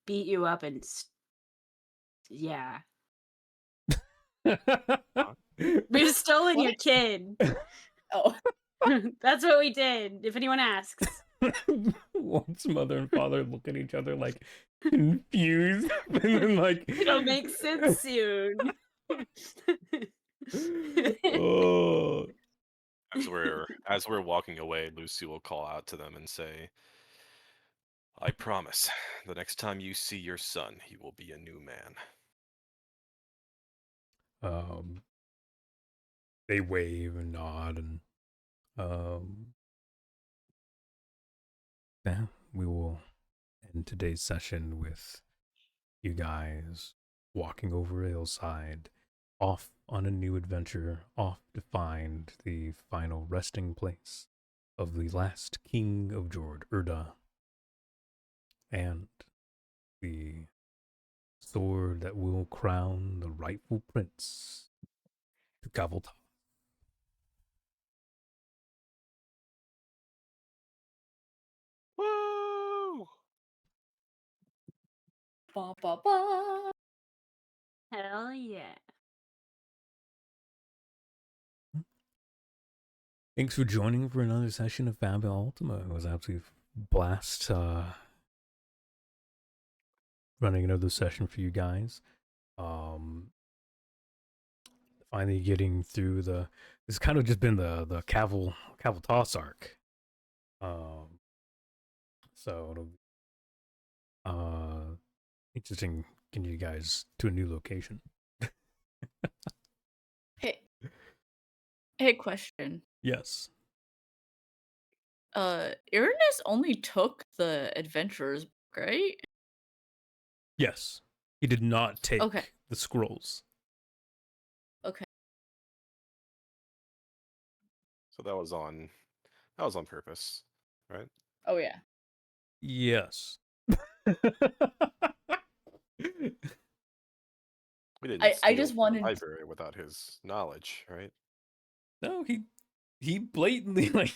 beat you up and yeah. We've stolen your kid. Oh. That's what we did, if anyone asks. Once mother and father look at each other like confused and then like It'll make sense soon. Oh. As we're walking away, Lucy will call out to them and say, I promise, the next time you see your son, he will be a new man. They wave and nod, and yeah, we will end today's session with you guys walking over a hillside, off on a new adventure, off to find the final resting place of the last king of Jord, Urda, and the sword that will crown the rightful prince to Gaveltal. Woo! Ba, ba, ba. Hell yeah. Thanks for joining for another session of Fabula Ultima. It was absolutely blast running another session for you guys. Um, finally getting through the. It's kind of just been the Caval Toss arc. So it'll be interesting getting you guys to a new location. Hey, hey, question. Yes. Irenaeus only took the adventurer's book, right? Yes. He did not take Okay. the scrolls. Okay. So that was on purpose, right? Oh yeah. Yes. We didn't I steal just from wanted the library without his knowledge, right? No, he blatantly like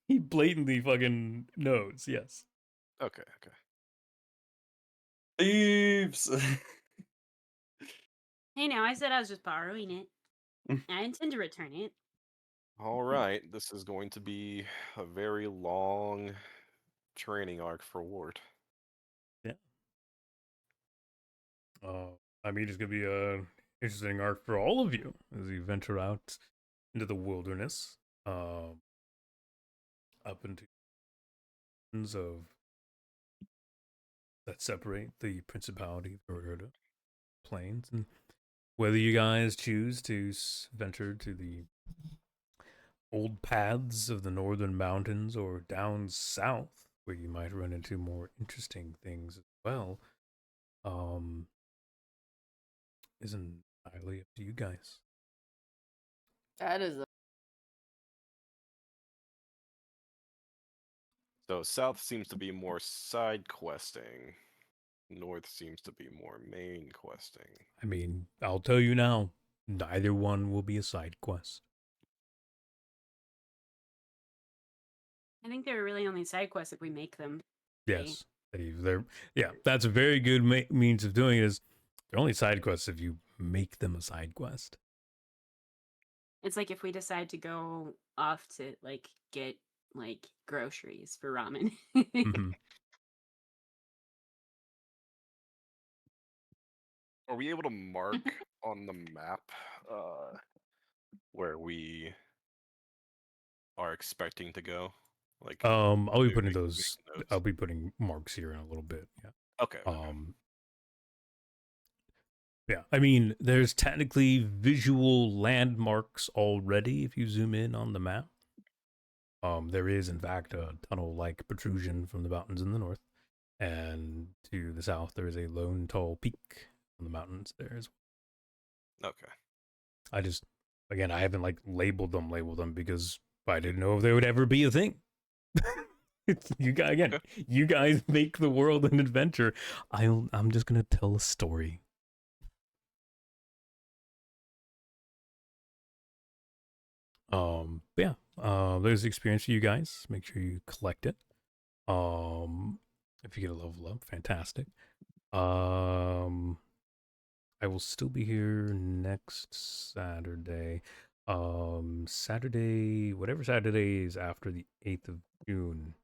he blatantly fucking knows. Yes. Okay, okay. Thieves. Hey, now I said I was just borrowing it. I intend to return it. All right, this is going to be a very long training arc for Ward. Yeah. I mean, it's gonna be a interesting arc for all of you as you venture out into the wilderness, up into of that separate the Principality of Verda plains, and whether you guys choose to venture to the old paths of the northern mountains or down south, where you might run into more interesting things as well, is entirely up to you guys. that is a So south seems to be more side questing. North seems to be more main questing. I mean, I'll tell you now, neither one will be a side quest. I think they're really only side quests if we make them. Yes, they're yeah. That's a very good means of doing it. Is they're only side quests if you make them a side quest. It's like if we decide to go off to like get like groceries for ramen. Mhm. Are we able to mark on the map where we are expecting to go? Like, I'll be maybe putting make those. notes. I'll be putting marks here in a little bit. Yeah. Okay. Okay. Yeah. I mean, there's technically visual landmarks already if you zoom in on the map. There is in fact a tunnel-like protrusion from the mountains in the north, and to the south there is a lone tall peak on the mountains there as well. Okay. I just, again, I haven't like labeled them because I didn't know if they would ever be a thing. You guys, again, you guys make the world an adventure. I'm just gonna tell a story. Yeah. There's the experience for you guys. Make sure you collect it. If you get a level up, fantastic. I will still be here next Saturday. Saturday, whatever Saturday is after the 8th of June,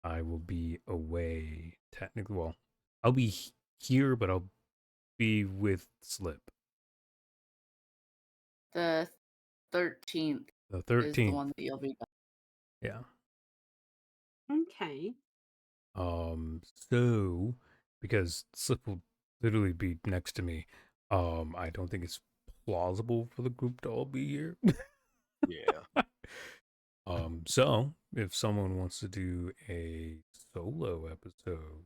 I will be away. Technically, well, I'll be here, but I'll be with Slip. the 13th The is the 13th. one that you'll be. Yeah. Okay. So because Slip will literally be next to me, I don't think it's plausible for the group to all be here. Yeah. So if someone wants to do a solo episode,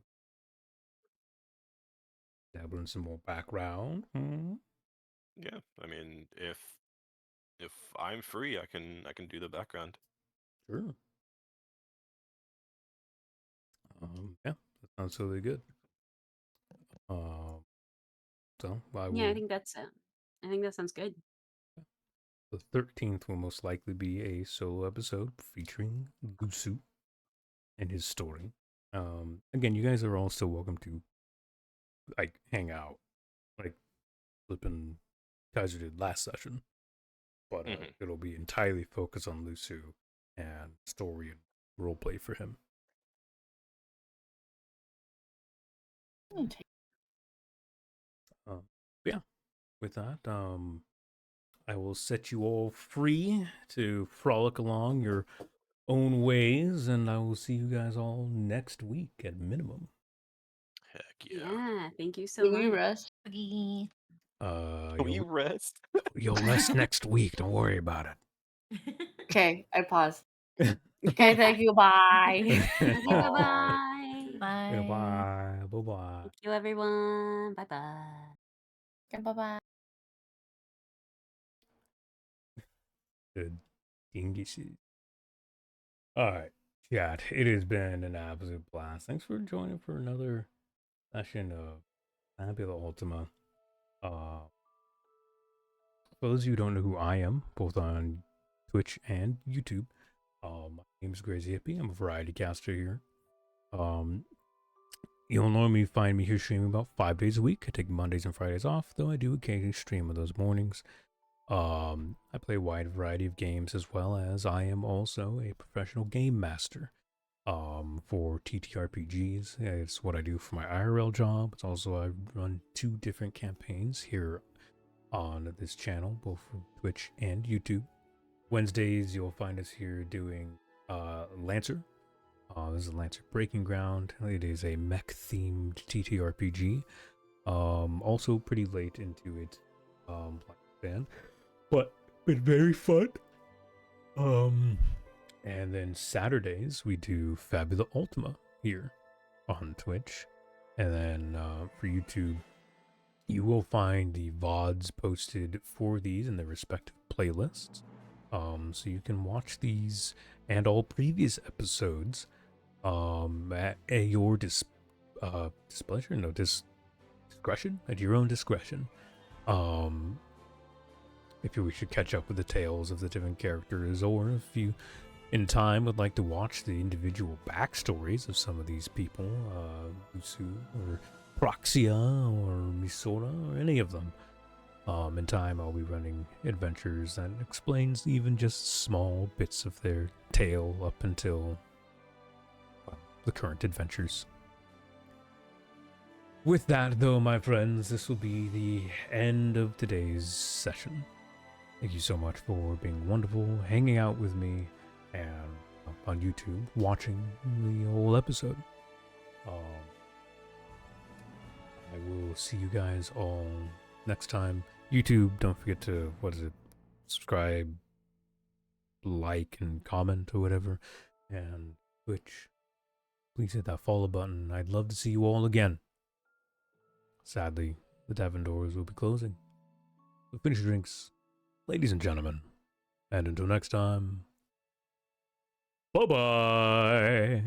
dabble in some more background. Yeah. I mean, if I'm free, I can do the background. Sure. Yeah, that sounds really good. So I will. Yeah, I think that's I think that sounds good. The 13th will most likely be a solo episode featuring Lusu and his story. Again, you guys are all still welcome to like hang out, like flipping Kaiser did last session, but it'll be entirely focused on Lusu and story and roleplay for him. With that, I will set you all free to frolic along your own ways, and I will see you guys all next week at minimum. Heck yeah. Yeah, thank you so Can we much. rest? Okay. Can we rest? You'll rest next week. Don't worry about Okay, I pause. Okay, thank you. Bye. Okay, Bye. bye-bye. Bye. Bye. Bye. Thank you, everyone. Bye-bye. Okay, bye-bye. Good. All right, chat. It has been an absolute blast. Thanks for joining for another session of Fabula Ultima. For those of you who don't know who I am, both on Twitch and YouTube, my name is Crazy Hippie. I'm a variety caster here. You'll normally find me here streaming about 5 days a week. I take Mondays and Fridays off, though I do occasionally stream on those mornings. I play a wide variety of games, as well as I am also a professional game master for TTRPGs. It's what I do for my IRL job. It's also I run 2 different campaigns here on this channel, both for Twitch and YouTube. Wednesdays, you'll find us here doing Lancer. This is Lancer Breaking Ground. It is a mech-themed TTRPG. Also pretty late into it, but been very fun. And then Saturdays we do Fabula Ultima here on Twitch, and then for YouTube, you will find the VODs posted for these in their respective playlists. So you can watch these and all previous episodes at your displeasure, no, discretion, at your own discretion. If you wish to catch up with the tales of the different characters, or if you in time would like to watch the individual backstories of some of these people, Lusu or Proxia or Misora or any of them. In time, I'll be running adventures that explains even just small bits of their tale up until the current adventures. With that, though, my friends, this will be the end of today's session. Thank you so much for being wonderful, hanging out with me, and on YouTube, watching the whole episode. I will see you guys all next time. YouTube, don't forget to, subscribe, like, and comment, or whatever. And Twitch, please hit that follow button. I'd love to see you all again. Sadly, the tavern doors will be closing. So finish your drinks, ladies and gentlemen. And until next time, bye-bye.